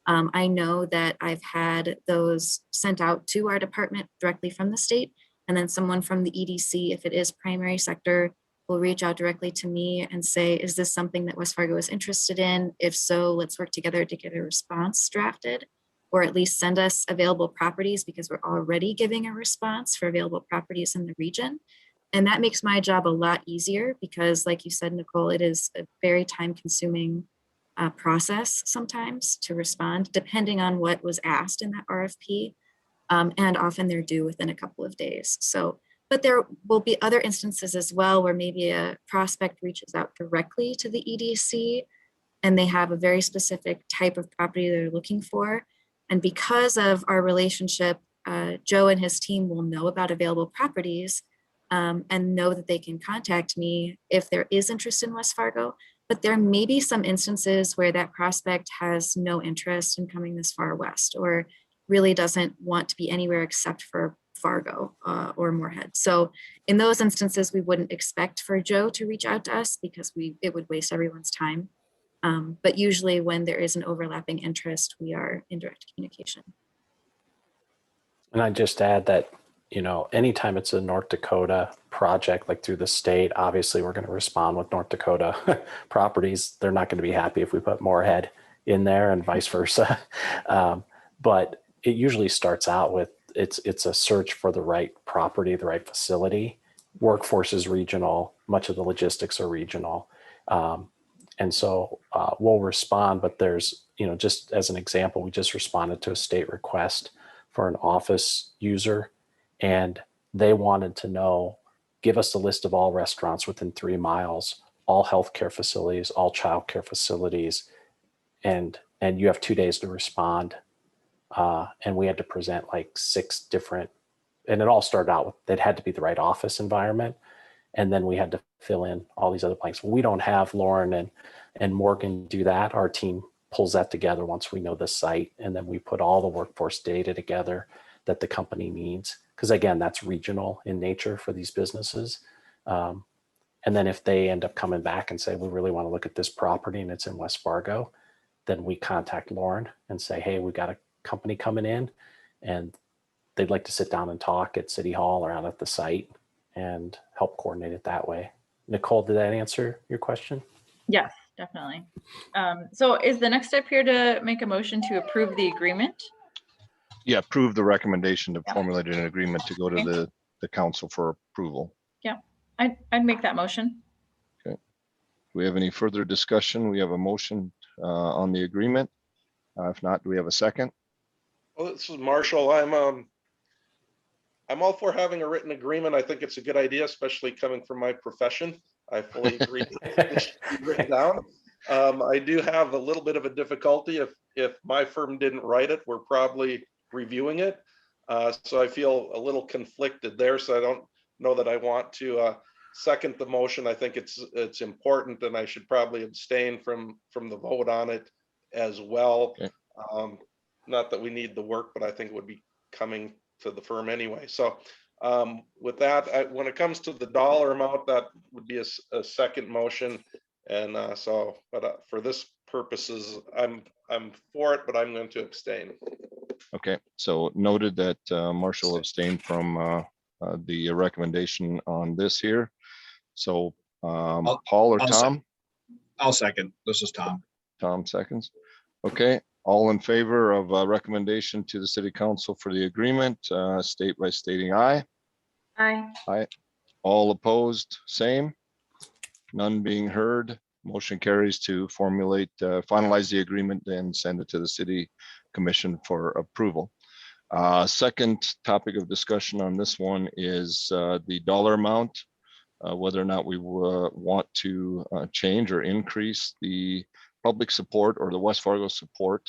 I know that I've had those sent out to our department directly from the state, and then someone from the EDC, if it is primary sector, will reach out directly to me and say, is this something that West Fargo is interested in? If so, let's work together to get a response drafted, or at least send us available properties, because we're already giving a response for available properties in the region. And that makes my job a lot easier, because like you said, Nicole, it is a very time-consuming process sometimes to respond, depending on what was asked in that RFP. And often they're due within a couple of days. So, but there will be other instances as well where maybe a prospect reaches out directly to the EDC and they have a very specific type of property they're looking for. And because of our relationship, Joe and his team will know about available properties and know that they can contact me if there is interest in West Fargo. But there may be some instances where that prospect has no interest in coming this far west, or really doesn't want to be anywhere except for Fargo or Moorhead. So in those instances, we wouldn't expect for Joe to reach out to us, because it would waste everyone's time. But usually when there is an overlapping interest, we are in direct communication. And I just add that, anytime it's a North Dakota project, like through the state, obviously we're going to respond with North Dakota properties. They're not going to be happy if we put Moorhead in there, and vice versa. But it usually starts out with, it's a search for the right property, the right facility. Workforce is regional. Much of the logistics are regional. And so we'll respond, but there's, just as an example, we just responded to a state request for an office user, and they wanted to know, give us a list of all restaurants within 3 miles, all healthcare facilities, all childcare facilities, and you have 2 days to respond. And we had to present like 6 different, and it all started out with, it had to be the right office environment. And then we had to fill in all these other blanks. We don't have Lauren and Morgan do that. Our team pulls that together once we know the site, and then we put all the workforce data together that the company needs, because again, that's regional in nature for these businesses. And then if they end up coming back and say, we really want to look at this property and it's in West Fargo, then we contact Lauren and say, hey, we got a company coming in and they'd like to sit down and talk at City Hall or out at the site and help coordinate it that way. Nicole, did that answer your question? Yes, definitely. So is the next step here to make a motion to approve the agreement? Yeah, approve the recommendation to Yeah. formulate an agreement to go to Okay. the council for approval. Yeah, I'd make that motion. Do we have any further discussion? We have a motion on the agreement. If not, do we have a second? Well, this is Marshall. I'm all for having a written agreement. I think it's a good idea, especially coming from my profession. I fully agree that it should be written down. I do have a little bit of a difficulty. If my firm didn't write it, we're probably reviewing it. So I feel a little conflicted there. So I don't know that I want to second the motion. I think it's important, and I should probably abstain from the vote on it as well. Okay. Not that we need the work, but I think it would be coming to the firm anyway. So with that, when it comes to the dollar amount, that would be a second motion. And for this purposes, I'm for it, but I'm going to abstain. Okay, so noted that Marshall abstained from the recommendation on this here. So Paul or Tom? I'll second. This is Tom. Tom seconds. Okay, all in favor of recommendation to the city council for the agreement, state by stating aye. Aye. Aye. All opposed, same. None being heard. Motion carries to formulate, finalize the agreement and send it to the city commission for approval. Second topic of discussion on this one is the dollar amount, whether or not we want to change or increase the public support or the West Fargo support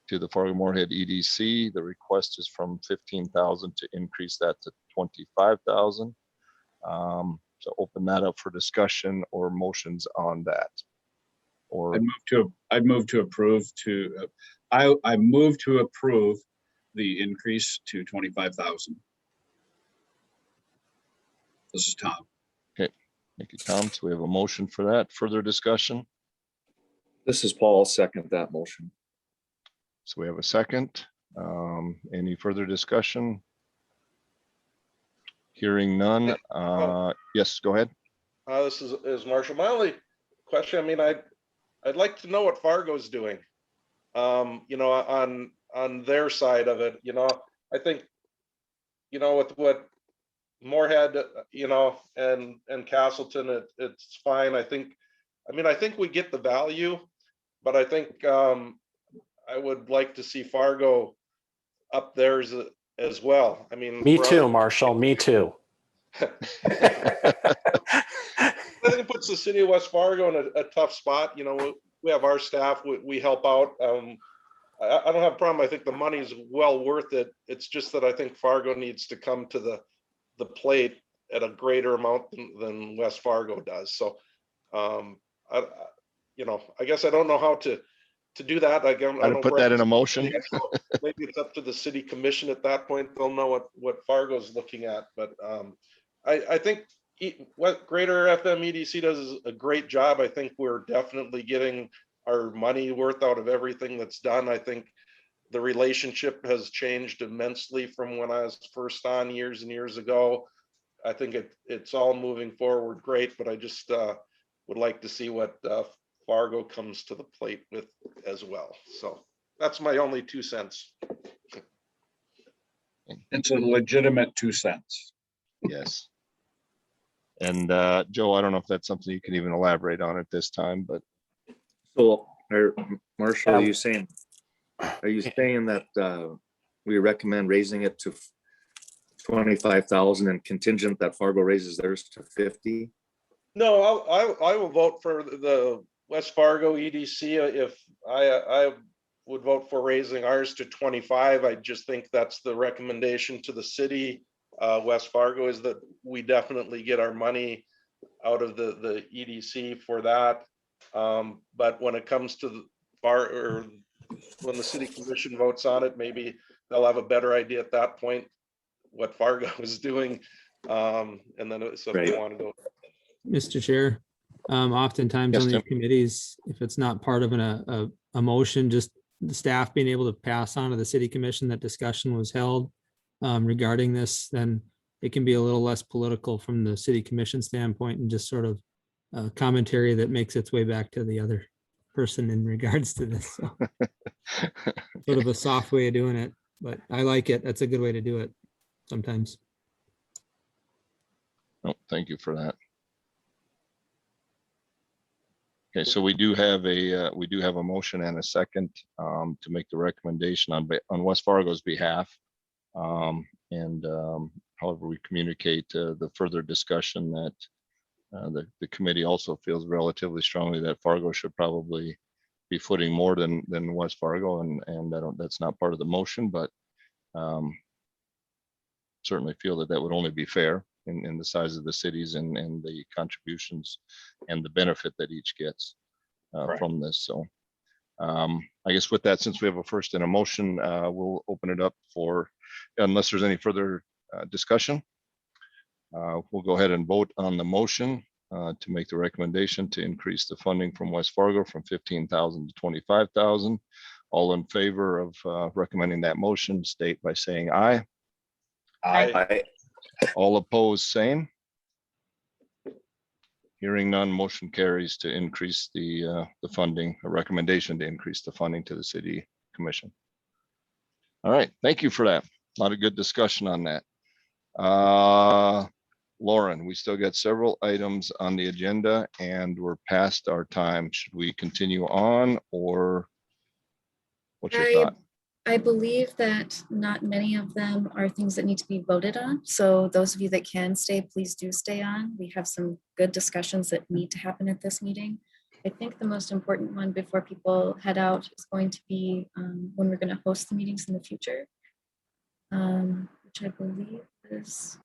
to the Fargo-Moorhead EDC. The request is from 15,000 to increase that to 25,000. So open that up for discussion or motions on that. Or I'd move to approve I move to approve the increase to 25,000. This is Tom. okay, thank you, Tom. So we have a motion for that. Further discussion. This is Paul. I'll second that motion. So we have a second. Any further discussion? Hearing none. Yes, go ahead. This is Marshall. My only question, I mean, I'd like to know what Fargo's doing, you know, on their side of it. You know, I think, you know, with what Moorhead, you know, and Castleton, it's fine. I think we get the value, but I think I would like to see Fargo up there as well. I mean, Me too, Marshall. Me too. I think it puts the city of West Fargo in a tough spot. You know, we have our staff, we help out. I don't have a problem. I think the money is well worth it. It's just that I think Fargo needs to come to the plate at a greater amount than West Fargo does. So, you know, I guess I don't know how to do that. I don't put that in a motion. Maybe it's up to the city commission at that point. They'll know what Fargo's looking at. But I think what Greater FM EDC does is a great job. I think we're definitely getting our money worth out of everything that's done. I think the relationship has changed immensely from when I was first on years and years ago. I think it's all moving forward great, but I just would like to see what Fargo comes to the plate with as well. So that's my only 2 cents. It's a legitimate 2 cents. Yes. And Joe, I don't know if that's something you can even elaborate on at this time, but. So, Marshall, are you saying that we recommend raising it to 25,000 and contingent that Fargo raises theirs to 50? No, I will vote for the West Fargo EDC. If I would vote for raising ours to 25. I just think that's the recommendation to the city. West Fargo is that we definitely get our money out of the EDC for that. But when it comes to when the city commission votes on it, maybe they'll have a better idea at that point what Fargo is doing. And then so if you want to go. Mr. Chair, oftentimes Yes, on these Tim. committees, if it's not part of a motion, just the staff being able to pass on to the city commission that discussion was held regarding this, then it can be a little less political from the city commission standpoint and just sort of commentary that makes its way back to the other person in regards to this. So, sort of a soft way of doing it, but I like it. That's a good way to do it sometimes. Oh, thank you for that. Okay, so we do have a motion and a second to make the recommendation on West Fargo's behalf. However, we communicate the further discussion that the committee also feels relatively strongly that Fargo should probably be footing more than West Fargo, and that's not part of the motion, but certainly feel that would only be fair in the size of the cities and the contributions and the benefit that each gets from this. So I guess with that, since we have a first and a motion, we'll open it up for, unless there's any further discussion, we'll go ahead and vote on the motion to make the recommendation to increase the funding from West Fargo from 15,000 to 25,000. All in favor of recommending that motion, state by saying aye. Aye. All opposed, same. Hearing none, motion carries to increase the funding, a recommendation to increase the funding to the city commission. All right, thank you for that. A lot of good discussion on that. Lauren, we still got several items on the agenda and we're past our time. Should we continue on, or what's your thought? I believe that not many of them are things that need to be voted on. So those of you that can stay, please do stay on. We have some good discussions that need to happen at this meeting. I think the most important one before people head out is going to be when we're going to host the meetings in the future, which I believe is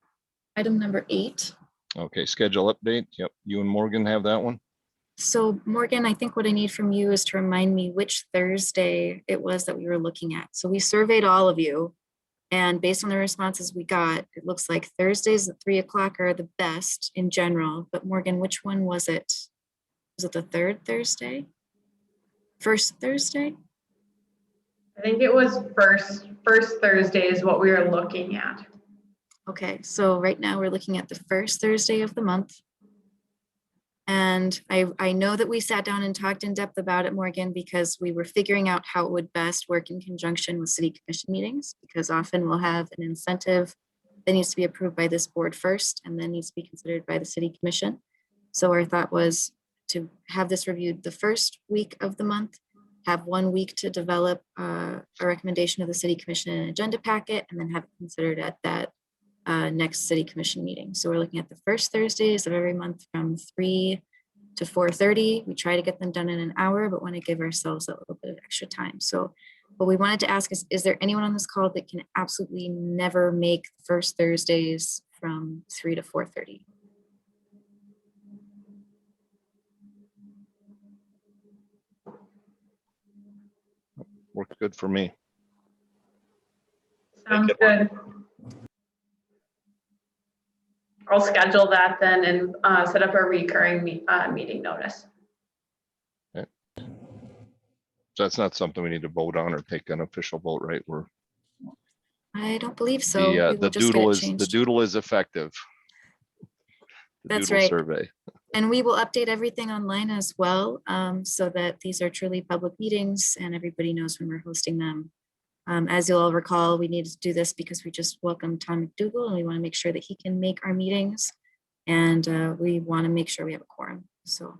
item number 8. Okay, schedule update. Yep, you and Morgan have that one. So Morgan, I think what I need from you is to remind me which Thursday it was that we were looking at. So we surveyed all of you, and based on the responses we got, it looks like Thursdays at 3 o'clock are the best in general. But Morgan, which one was it? Was it the third Thursday? First Thursday? I think it was first Thursday is what we were looking at. Okay, so right now we're looking at the first Thursday of the month. And I know that we sat down and talked in depth about it, Morgan, because we were figuring out how it would best work in conjunction with city commission meetings, because often we'll have an incentive that needs to be approved by this board first and then needs to be considered by the city commission. So our thought was to have this reviewed the first week of the month, have 1 week to develop a recommendation of the city commission and agenda packet, and then have it considered at that next city commission meeting. So we're looking at the first Thursdays of every month from 3 to 4:30. We try to get them done in an hour, but want to give ourselves a little bit of extra time. So what we wanted to ask is there anyone on this call that can absolutely never make the first Thursdays from 3 to 4:30? Works good for me. Sounds good. I'll schedule that then and set up a recurring meeting notice. Okay. So that's not something we need to vote on or take an official vote, right? I don't believe so. The doodle is effective. That's right. Survey. And we will update everything online as well, so that these are truly public meetings and everybody knows when we're hosting them. As you'll all recall, we needed to do this because we just welcomed Tom McDougall and we want to make sure that he can make our meetings, and we want to make sure we have a quorum. So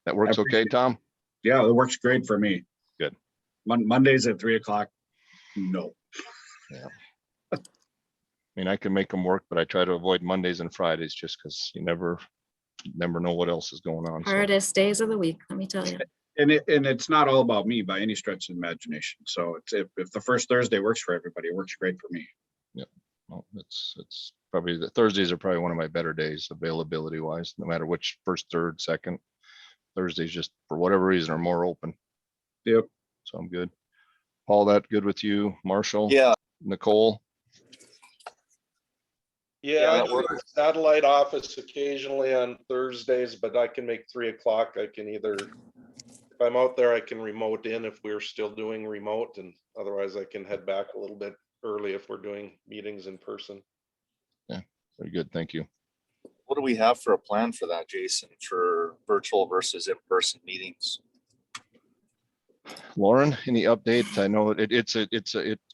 that works okay, Tom? Yeah, it works great for me. Good. Mondays at 3 o'clock. No. Yeah. I mean, I can make them work, but I try to avoid Mondays and Fridays just because you never know what else is going on. Hardest days of the week, let me tell you. And it's not all about me by any stretch of imagination. So if the first Thursday works for everybody, it works great for me. Yeah, well, it's probably the Thursdays are probably one of my better days availability wise, no matter which first, third, second. Thursdays just for whatever reason are more open. Yep. So I'm good. Paul, that good with you? Marshall? Yeah. Nicole? Yeah, I that do works. a satellite office occasionally on Thursdays, but I can make 3 o'clock. I can either, if I'm out there, I can remote in if we're still doing remote, and otherwise I can head back a little bit early if we're doing meetings in person. Very good. Thank you. What do we have for a plan for that, Jason, for virtual versus in-person meetings? Lauren, any update? I know it's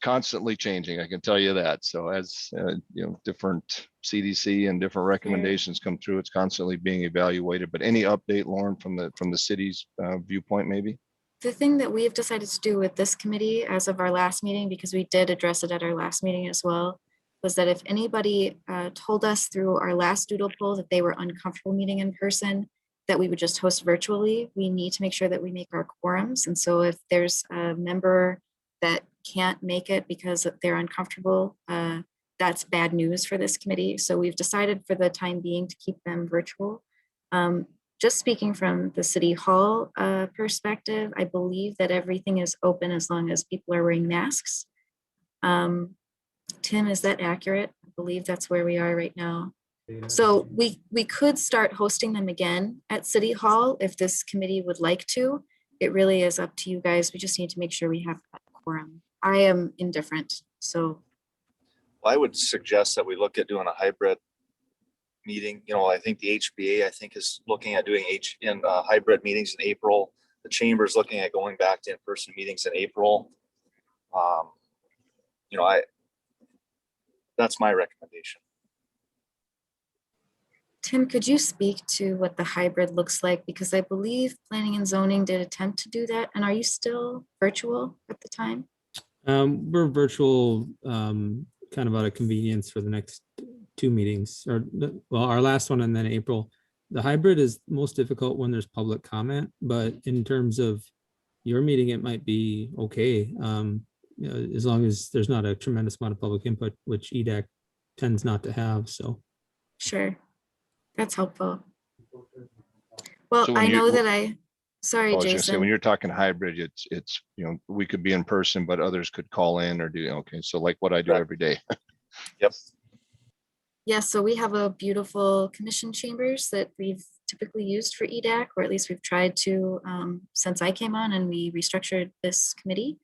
constantly changing. I can tell you that. So as different CDC and different recommendations come through, it's constantly being evaluated. But any update, Lauren, from the city's viewpoint, maybe? The thing that we've decided to do with this committee as of our last meeting, because we did address it at our last meeting as well, was that if anybody told us through our last doodle poll that they were uncomfortable meeting in person, that we would just host virtually. We need to make sure that we make our quorums. And so if there's a member that can't make it because they're uncomfortable, that's bad news for this committee. So we've decided for the time being to keep them virtual. Just speaking from the city hall perspective, I believe that everything is open as long as people are wearing masks. Tim, is that accurate? I believe that's where we are right now. So we could start hosting them again at City Hall if this committee would like to. It really is up to you guys. We just need to make sure we have a quorum. I am indifferent, so. Well, I would suggest that we look at doing a hybrid meeting. I think the HBA, is looking at doing hybrid meetings in April. The chamber's looking at going back to in-person meetings in April. That's my recommendation. Tim, could you speak to what the hybrid looks like? Because I believe planning and zoning did attempt to do that. And are you still virtual at the time? We're virtual, kind of out of convenience for the next 2 meetings, our last one and then April. The hybrid is most difficult when there's public comment, but in terms of your meeting, it might be okay. As long as there's not a tremendous amount of public input, which EDAC tends not to have, so. Sure, that's helpful. Well, So I know that sorry, I was gonna say, Jason. when you're talking hybrid, it's we could be in person, but others could call in or do, okay. So like what I do every day. Yep. Yeah, so we have a beautiful commission chambers that we've typically used for EDAC, or at least we've tried to since I came on and we restructured this committee.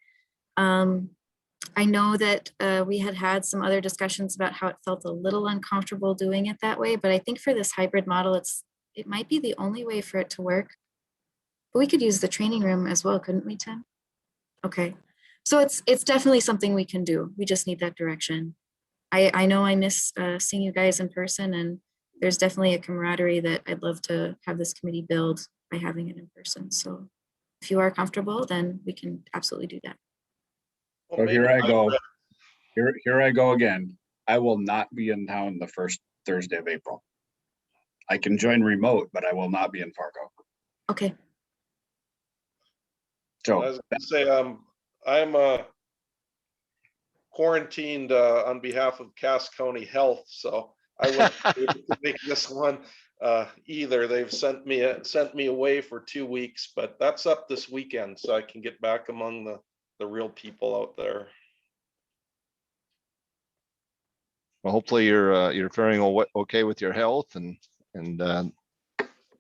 I know that we had some other discussions about how it felt a little uncomfortable doing it that way, but I think for this hybrid model, it might be the only way for it to work. But we could use the training room as well, couldn't we, Tim? Okay, so it's definitely something we can do. We just need that direction. I know I miss seeing you guys in person, and there's definitely a camaraderie that I'd love to have this committee build by having it in person. So if you are comfortable, then we can absolutely do that. So here I go. Here I go again. I will not be in town the first Thursday of April. I can join remote, but I will not be in Fargo. Okay. I was gonna say, I'm quarantined on behalf of Cass County Health, so I wouldn't be able to make this one either. They've sent me away for 2 weeks, but that's up this weekend, so I can get back among the real people out there. Well, hopefully you're faring okay with your health and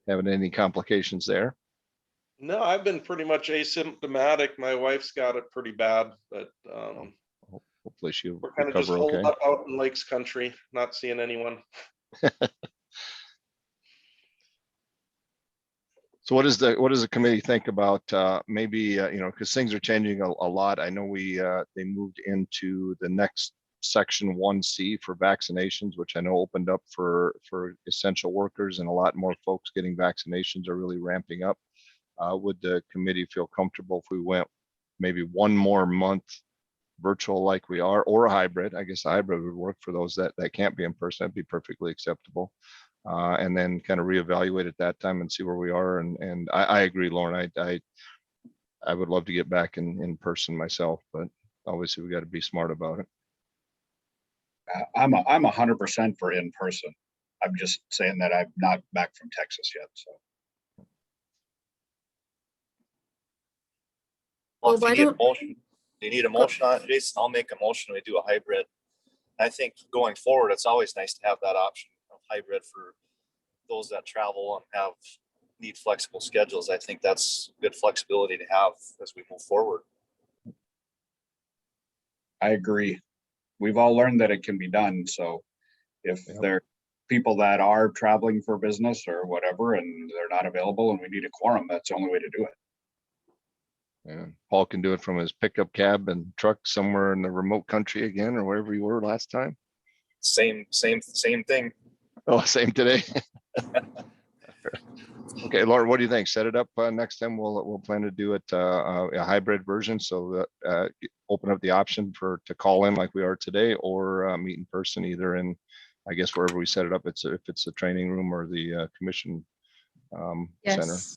having any complications there. No, I've been pretty much asymptomatic. My wife's got it pretty bad, but hopefully she'll we're kind of just recover holed okay. up out in Lakes Country, not seeing anyone. So what does the committee think about maybe because things are changing a lot. I know they moved into the next section 1C for vaccinations, which I know opened up for essential workers, and a lot more folks getting vaccinations are really ramping up. Would the committee feel comfortable if we went maybe 1 more month virtual like we are, or a hybrid? I guess a hybrid would work for those that can't be in person. That'd be perfectly acceptable. And then kind of reevaluate at that time and see where we are. And I agree, Lauren. I would love to get back in person myself, but obviously we got to be smart about it. I'm 100% for in person. I'm just saying that I'm not back from Texas yet. So. Well, if you need a motion on it, Jason, I'll make a motion. We do a hybrid I think going forward, it's always nice to have that option of hybrid for those that travel and need flexible schedules. I think that's good flexibility to have as we move forward. I agree. We've all learned that it can be done. So if there are people that are traveling for business or whatever, and they're not available and we need a quorum, that's the only way to do it. Yeah, Paul can do it from his pickup cab and truck somewhere in the remote country again, or wherever you were last time. Same thing. Oh, same today. Okay, Lauren, what do you think? Set it up next time. We'll plan to do it a hybrid version, so that open up the option to call in like we are today, or meet in person, either in, I guess, wherever we set it up. If it's the training room or the commission center. Yes,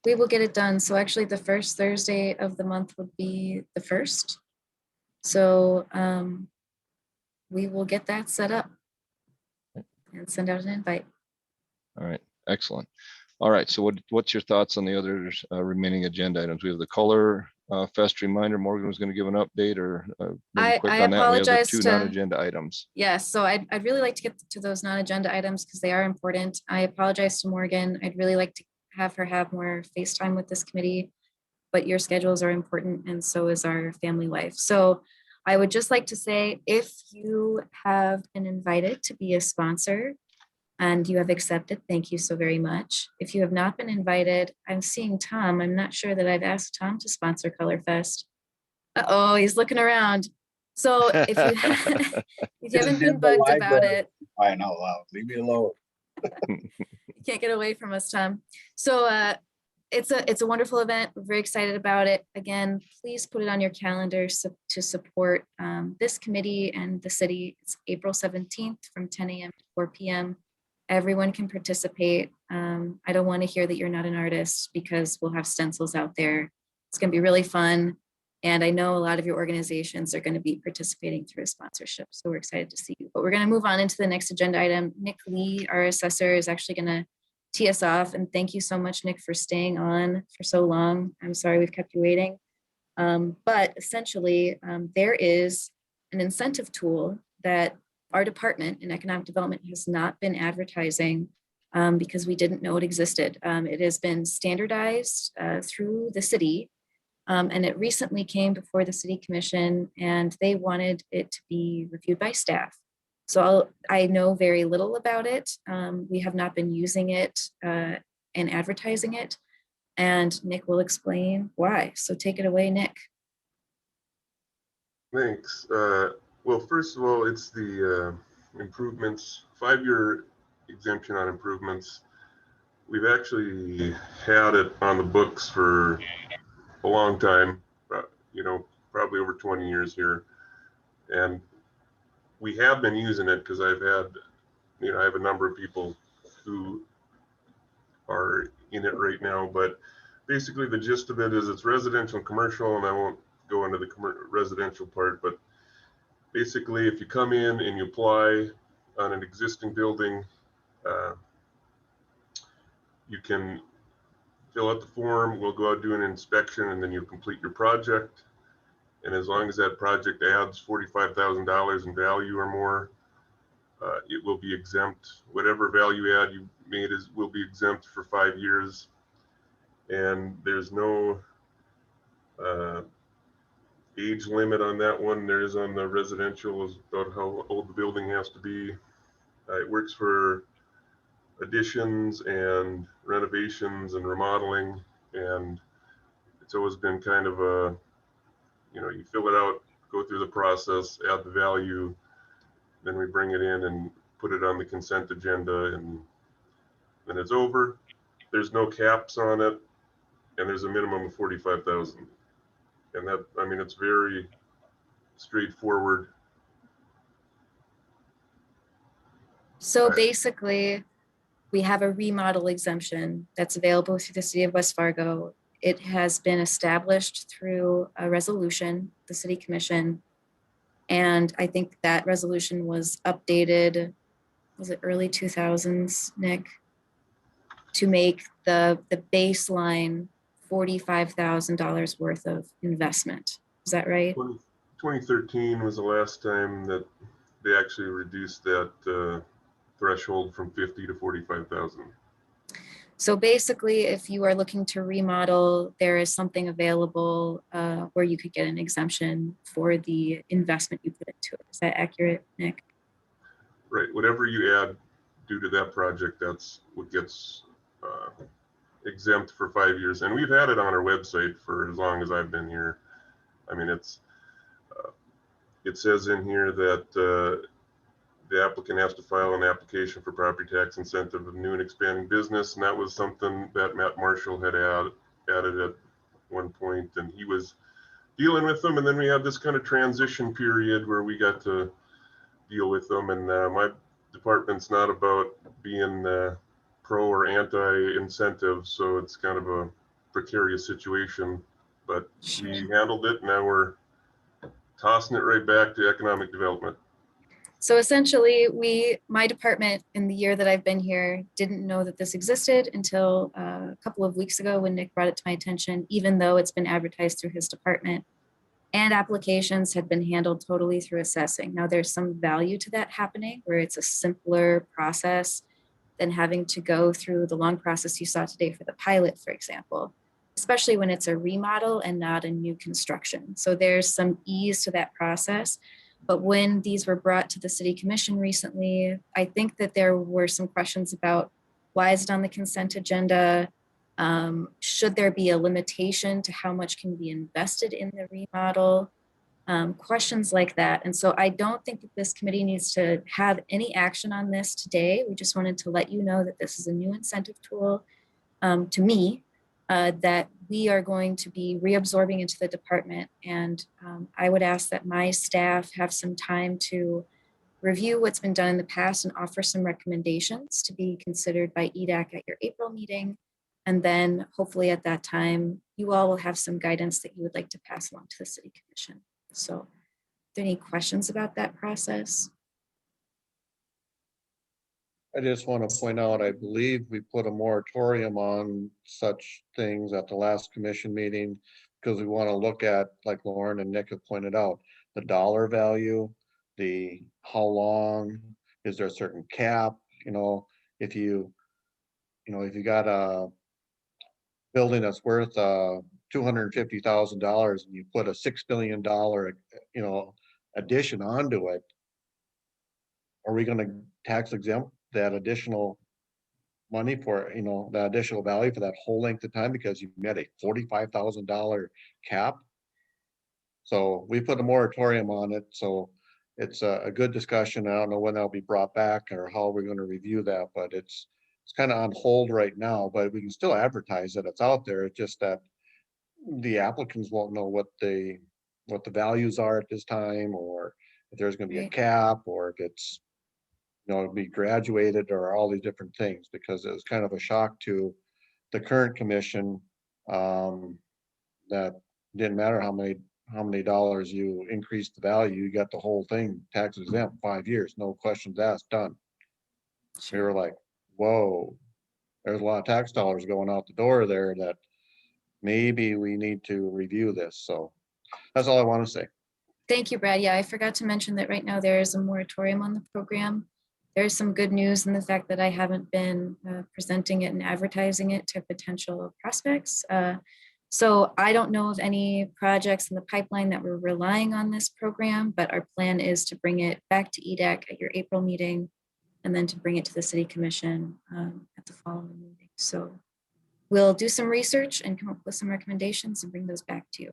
we will get it done. So actually the first Thursday of the month would be the 1st. So we will get that set up and send out an invite. All right, excellent. All right, so what's your thoughts on the other remaining agenda items? We have the Color Fest reminder. Morgan was going to give an update, or maybe quick I on that. We have the apologize two to- non-agenda items. Yes, so I'd really like to get to those non-agenda items because they are important. I apologize to Morgan. I'd really like to have her have more FaceTime with this committee, but your schedules are important and so is our family life. So I would just like to say, if you have been invited to be a sponsor and you have accepted, thank you so very much. If you have not been invited, I'm seeing Tom. I'm not sure that I've asked Tom to sponsor Color Fest. Uh-oh, he's looking around. So if you, if you haven't been bugged about it, I know, loud. Leave me alone. you can't get away from us, Tom. So it's a wonderful event. We're very excited about it. Again, please put it on your calendar to support this committee and the city. It's April 17th from 10 a.m. to 4 p.m. Everyone can participate. I don't want to hear that you're not an artist, because we'll have stencils out there. It's going to be really fun. And I know a lot of your organizations are going to be participating through a sponsorship. So we're excited to see you. But we're going to move on into the next agenda item. Nick Lee, our assessor, is actually going to tee us off. And thank you so much, Nick, for staying on for so long. I'm sorry we've kept you waiting. But essentially, there is an incentive tool that our department in economic development has not been advertising because we didn't know it existed. It has been standardized through the city. And it recently came before the city commission, and they wanted it to be reviewed by staff. So I know very little about it. We have not been using it and advertising it, and Nick will explain why. So take it away, Nick. Thanks. Well, first of all, it's the improvements, 5-year exemption on improvements. We've actually had it on the books for a long time, probably over 20 years here. And we have been using it because I've had, I have a number of people who are in it right now. But basically the gist of it is it's residential and commercial, and I won't go into the residential part, but basically if you come in and you apply on an existing building, you can fill out the form, we'll go out do an inspection, and then you complete your project. And as long as that project adds $45,000 in value or more, it will be exempt. Whatever value add you made will be exempt for 5 years. And there's no age limit on that one. There is on the residential, is about how old the building has to be. It works for additions and renovations and remodeling, and it's always been kind of a, you fill it out, go through the process, add the value, then we bring it in and put it on the consent agenda, and then it's over. There's no caps on it, and there's a minimum of 45,000. And that, it's very straightforward. So basically, we have a remodel exemption that's available through the city of West Fargo. It has been established through a resolution, the city commission. And I think that resolution was updated, was it early 2000s, Nick? To make the baseline $45,000 worth of investment. Is that right? 2013 was the last time that they actually reduced that threshold from 50 to 45,000. So basically, if you are looking to remodel, there is something available where you could get an exemption for the investment you put into it. Is that accurate, Nick? Right, whatever you add due to that project, that's what gets exempt for 5 years. And we've had it on our website for as long as I've been here. I mean, it says in here that the applicant has to file an application for property tax incentive of new and expanding business. And that was something that Matt Marshall had added at one point, and he was dealing with them. And then we had this kind of transition period where we got to deal with them. And my department's not about being pro or anti-incentive. So it's kind of a precarious situation, but we handled it. Now we're tossing it right back to economic development. So essentially, my department in the year that I've been here didn't know that this existed until a couple of weeks ago when Nick brought it to my attention, even though it's been advertised through his department and applications had been handled totally through assessing. Now there's some value to that happening where it's a simpler process than having to go through the long process you saw today for the pilot, for example, especially when it's a remodel and not a new construction. So there's some ease to that process. But when these were brought to the city commission recently, I think that there were some questions about why is it on the consent agenda? Should there be a limitation to how much can be invested in the remodel? Questions like that. And so I don't think that this committee needs to have any action on this today. We just wanted to let you know that this is a new incentive tool to me that we are going to be reabsorbing into the department. And I would ask that my staff have some time to review what's been done in the past and offer some recommendations to be considered by EDAC at your April meeting. And then hopefully at that time, you all will have some guidance that you would like to pass along to the city commission. So are there any questions about that process? I just want to point out, I believe we put a moratorium on such things at the last commission meeting because we want to look at, like Lauren and Nick have pointed out, the dollar value, the how long, is there a certain cap? You know, if you got a building that's worth $250,000 and you put a $6 billion, addition onto it, are we going to tax exempt that additional money for, the additional value for that whole length of time because you met a $45,000 cap? So we put a moratorium on it. So it's a good discussion. I don't know when that'll be brought back or how we're going to review that, but it's kind of on hold right now, but we can still advertise that it's out there. It's just that the applicants won't know what the values are at this time, or if there's going to be a cap, or if it's it'll be graduated, or all these different things, because it was kind of a shock to the current commission that didn't matter how many dollars you increased the value, you got the whole thing tax exempt 5 years, no questions asked, done. We were like, whoa, there's a lot of tax dollars going out the door there that maybe we need to review this. So that's all I want to say. Thank you, Brad. Yeah, I forgot to mention that right now there is a moratorium on the program. There's some good news in the fact that I haven't been presenting it and advertising it to potential prospects. So I don't know of any projects in the pipeline that we're relying on this program, but our plan is to bring it back to EDAC at your April meeting and then to bring it to the city commission at the following meeting. So we'll do some research and come up with some recommendations and bring those back to you.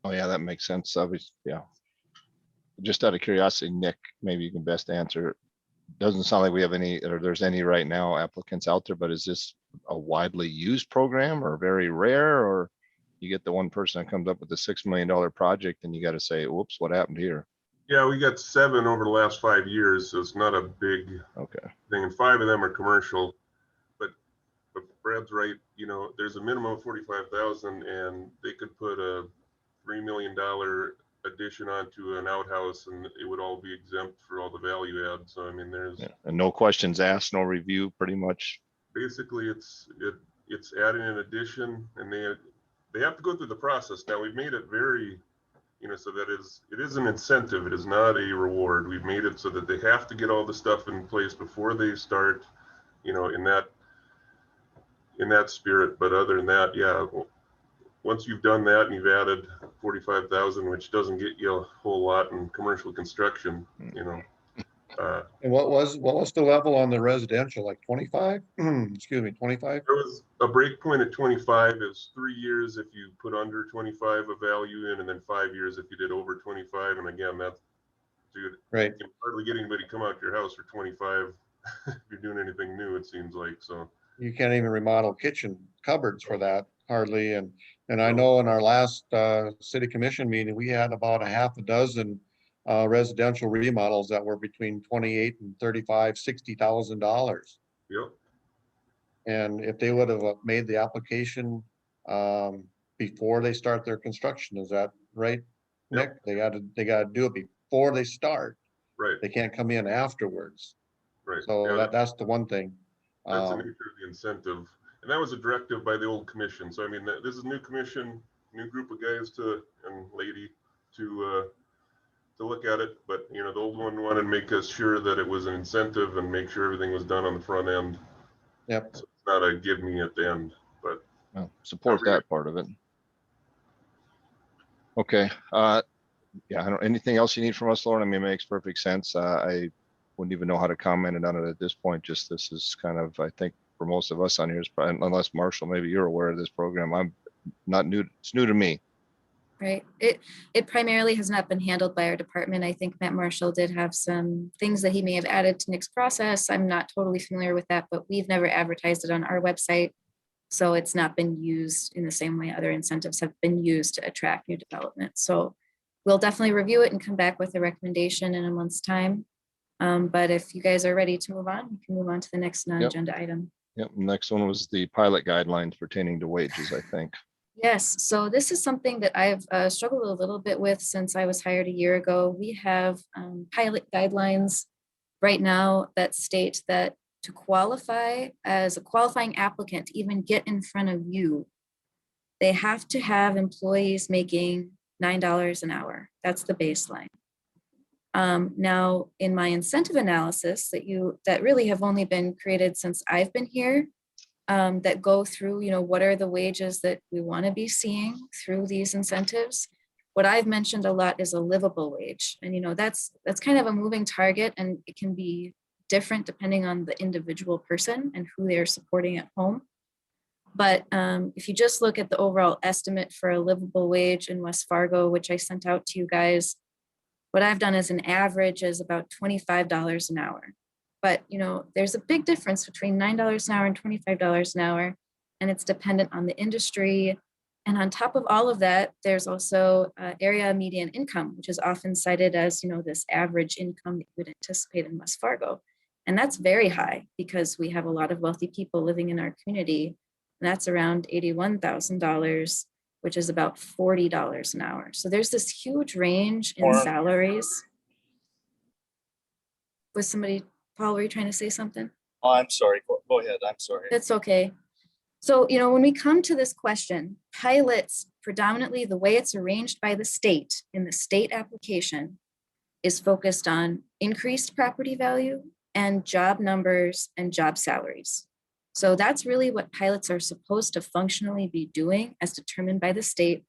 Oh yeah, that makes sense. Obviously, yeah. Just out of curiosity, Nick, maybe you can best answer. Doesn't sound like we have any, or there's any right now applicants out there, but is this a widely used program or very rare, or you get the one person that comes up with a $6 million project and you got to say, whoops, what happened here? Yeah, we got 7 over the last 5 years, so it's not a big thing, and 5 of them are commercial. But Brad's right. There's a minimum of 45,000, and they could put a $3 million addition onto an outhouse, and it would all be exempt for all the value add. So I mean, there's and no questions asked, no review, pretty much. Basically, it's adding an addition, and they have to go through the process. Now we've made it very so that it is an incentive. It is not a reward. We've made it so that they have to get all the stuff in place before they start, in that spirit. But other than that, yeah, once you've done that and you've added 45,000, which doesn't get you a whole lot in commercial construction, And what was the level on the residential, like 25? Excuse me, 25? there was a break point at 25. It was 3 years if you put under 25 of value in, and then 5 years if you did over 25. And again, that's, dude, Right. you can hardly get anybody to come out to your house for 25 if you're doing anything new, it seems like. So You can't even remodel kitchen cupboards for that hardly. And I know in our last city commission meeting, we had about a half a dozen residential remodels that were between 28 and 35, $60,000. yep. And if they would have made the application before they start their construction, is that right, Nick? Yep. They gotta do it before they start. Right. They can't come in afterwards. Right. So Yeah, that's the one thing. that's the nature of the incentive. And that was a directive by the old commission. So, I mean, this is a new commission, new group of guys and lady to look at it. But, the old one wanted to make us sure that it was an incentive and make sure everything was done on the front end. Yep. So it's not a give me at the end, but. Support that part of it. Okay. Yeah, I don't, anything else you need from us, Lauren? I mean, it makes perfect sense. I wouldn't even know how to comment on it at this point. Just this is kind of, I think, for most of us on here, unless Marshall, maybe you're aware of this program. I'm not new. It's new to me. Right. It primarily has not been handled by our department. I think Matt Marshall did have some things that he may have added to Nick's process. I'm not totally familiar with that, but we've never advertised it on our website. So it's not been used in the same way other incentives have been used to attract new development. So we'll definitely review it and come back with a recommendation in a month's time. But if you guys are ready to move on, we can move on to the next non-agenda item. Yep. Next one was the pilot guidelines pertaining to wages, I think. Yes, so this is something that I've struggled a little bit with since I was hired a year ago. We have pilot guidelines right now that state that to qualify as a qualifying applicant, to even get in front of you, they have to have employees making $9 an hour. That's the baseline. Now, in my incentive analysis that really have only been created since I've been here, that go through, what are the wages that we want to be seeing through these incentives. What I've mentioned a lot is a livable wage. And, that's kind of a moving target, and it can be different depending on the individual person and who they're supporting at home. But if you just look at the overall estimate for a livable wage in West Fargo, which I sent out to you guys, what I've done as an average is about $25 an hour. But, there's a big difference between $9 an hour and $25 an hour, and it's dependent on the industry. And on top of all of that, there's also area median income, which is often cited as, this average income that you would anticipate in West Fargo. And that's very high because we have a lot of wealthy people living in our community. And that's around $81,000, which is about $40 an hour. So there's this huge range in salaries. Was somebody, Paul, were you trying to say something? Oh, I'm sorry. Go ahead. I'm sorry. That's okay. So, when we come to this question, pilots, predominantly the way it's arranged by the state in the state application, is focused on increased property value and job numbers and job salaries. So that's really what pilots are supposed to functionally be doing, as determined by the state,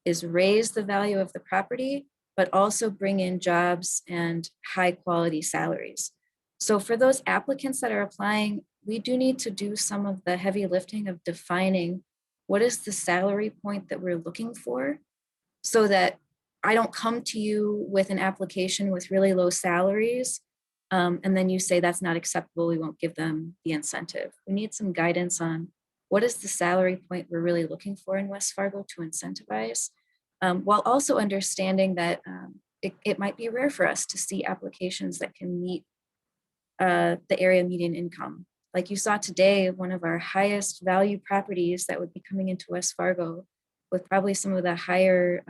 is raise the value of the property, but also bring in jobs and high quality salaries. So for those applicants that are applying, we do need to do some of the heavy lifting of defining what is the salary point that we're looking for, so that I don't come to you with an application with really low salaries, and then you say that's not acceptable, we won't give them the incentive. We need some guidance on what is the salary point we're really looking for in West Fargo to incentivize, while also understanding that it might be rare for us to see applications that can meet the area median income. Like you saw today, one of our highest value properties that would be coming into West Fargo with probably some of the higher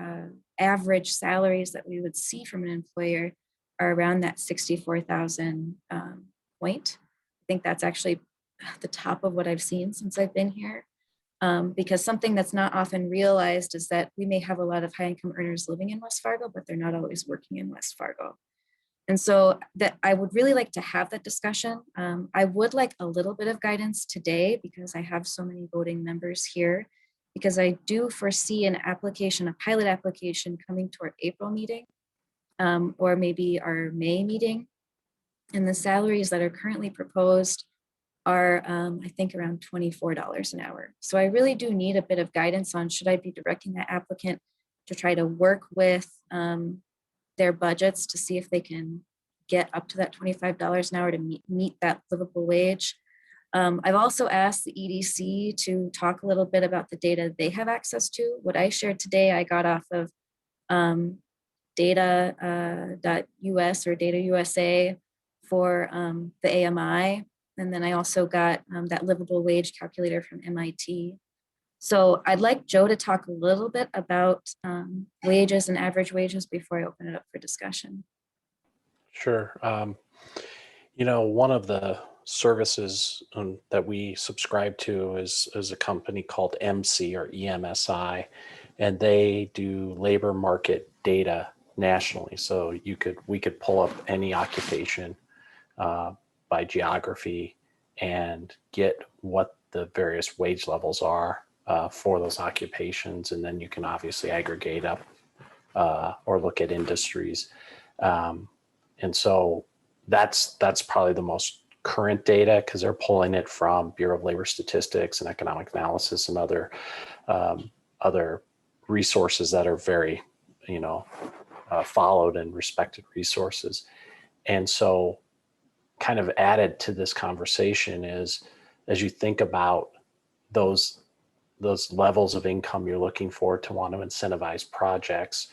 average salaries that we would see from an employer are around that 64,000 point. I think that's actually the top of what I've seen since I've been here. Because something that's not often realized is that we may have a lot of high income earners living in West Fargo, but they're not always working in West Fargo. And so that I would really like to have that discussion. I would like a little bit of guidance today because I have so many voting members here, because I do foresee an application, a pilot application coming to our April meeting, or maybe our May meeting. And the salaries that are currently proposed are, I think, around $24 an hour. So I really do need a bit of guidance on, should I be directing that applicant to try to work with their budgets to see if they can get up to that $25 an hour to meet that livable wage. I've also asked the EDC to talk a little bit about the data they have access to. What I shared today, I got off of data.us or Data USA for the AMI. And then I also got that livable wage calculator from MIT. So I'd like Joe to talk a little bit about wages and average wages before I open it up for discussion. Sure. One of the services that we subscribe to is a company called MC or EMSI, and they do labor market data nationally. So we could pull up any occupation by geography and get what the various wage levels are for those occupations, and then you can obviously aggregate up or look at industries. And so that's probably the most current data because they're pulling it from Bureau of Labor Statistics and Economic Analysis and other resources that are very, followed and respected resources. And so kind of added to this conversation is, as you think about those levels of income you're looking for to want to incentivize projects,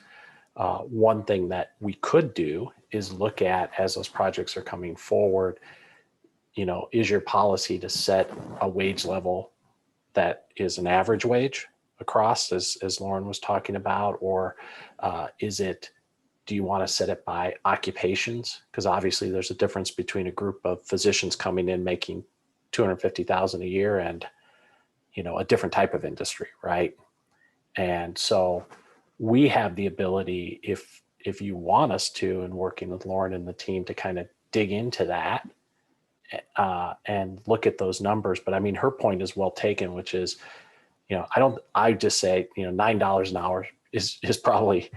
one thing that we could do is look at, as those projects are coming forward, is your policy to set a wage level that is an average wage across, as Lauren was talking about, or do you want to set it by occupations? Because obviously there's a difference between a group of physicians coming in making $250,000 a year and a different type of industry, right? And so we have the ability, if you want us to, and working with Lauren and the team, to kind of dig into that and look at those numbers. But I mean, her point is well taken, which is, I just say, $9 an hour is probably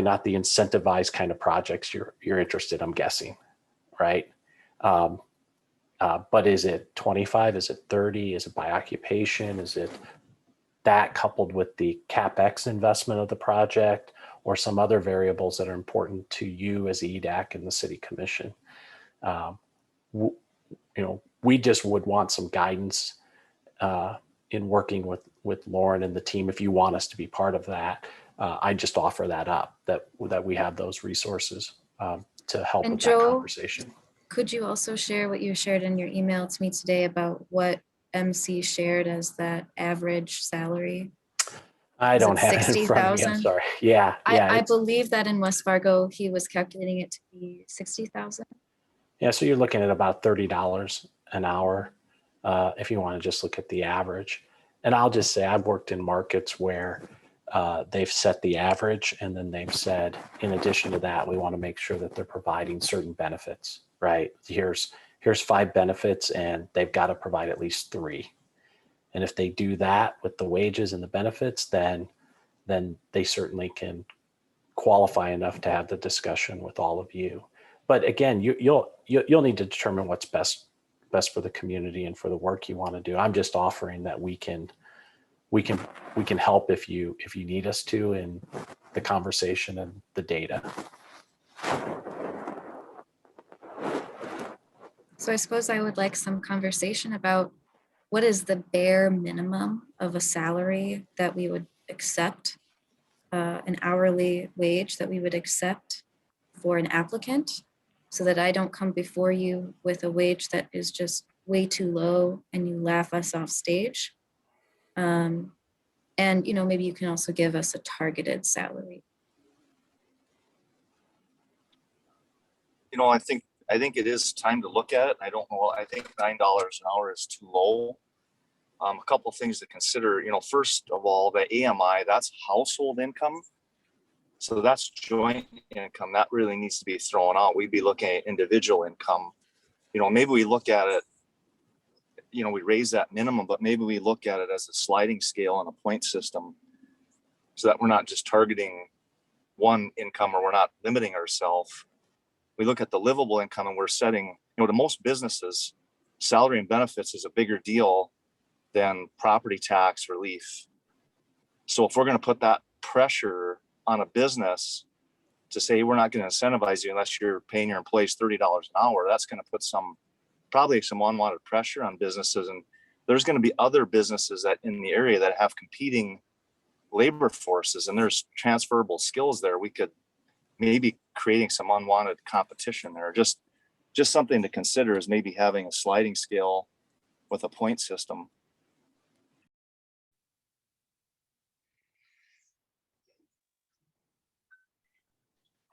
not the incentivized kind of projects you're interested, I'm guessing, right? But is it 25? Is it 30? Is it by occupation? Is it that coupled with the CapEx investment of the project, or some other variables that are important to you as EDAC and the City Commission? We just would want some guidance in working with Lauren and the team. If you want us to be part of that, I just offer that up, that we have those resources to help And with Joe, that conversation. Could you also share what you shared in your email to me today about what MC shared as that average salary? I don't have it in front of me. I'm sorry. Yeah. I believe that in West Fargo, he was calculating it to be 60,000. Yeah. So you're looking at about $30 an hour if you want to just look at the average. And I'll just say I've worked in markets where they've set the average, and then they've said, in addition to that, we want to make sure that they're providing certain benefits, right? Here's 5 benefits, and they've got to provide at least 3. And if they do that with the wages and the benefits, then they certainly can qualify enough to have the discussion with all of you. But again, you'll need to determine what's best for the community and for the work you want to do. I'm just offering that we can help if you need us to in the conversation and the data. So I suppose I would like some conversation about what is the bare minimum of a salary that we would accept, an hourly wage that we would accept for an applicant, so that I don't come before you with a wage that is just way too low and you laugh us off stage. And maybe you can also give us a targeted salary. I think it is time to look at it. I don't know. I think $9 an hour is too low. A couple of things to consider, first of all, the AMI, that's household income. So that's joint income. That really needs to be thrown out. We'd be looking at individual income. Maybe we look at it, we raise that minimum, but maybe we look at it as a sliding scale and a point system so that we're not just targeting one income or we're not limiting ourselves. We look at the livable income and we're setting, to most businesses, salary and benefits is a bigger deal than property tax relief. So if we're going to put that pressure on a business to say we're not going to incentivize you unless you're paying your employees $30 an hour, that's going to put probably some unwanted pressure on businesses. And there's going to be other businesses that in the area that have competing labor forces, and there's transferable skills there. We could maybe creating some unwanted competition there. Just something to consider is maybe having a sliding scale with a point system.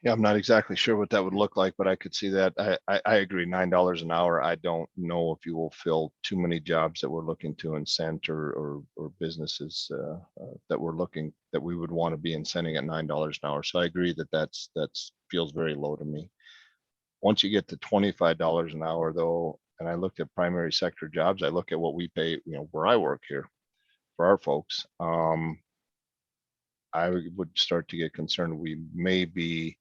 Yeah, I'm not exactly sure what that would look like, but I could see that. I agree, $9 an hour. I don't know if you will fill too many jobs that we're looking to incent or businesses that we would want to be incenting at $9 an hour. So I agree that's feels very low to me. Once you get to $25 an hour though, and I looked at primary sector jobs, I look at what we pay, where I work here for our folks. I would start to get concerned. We may be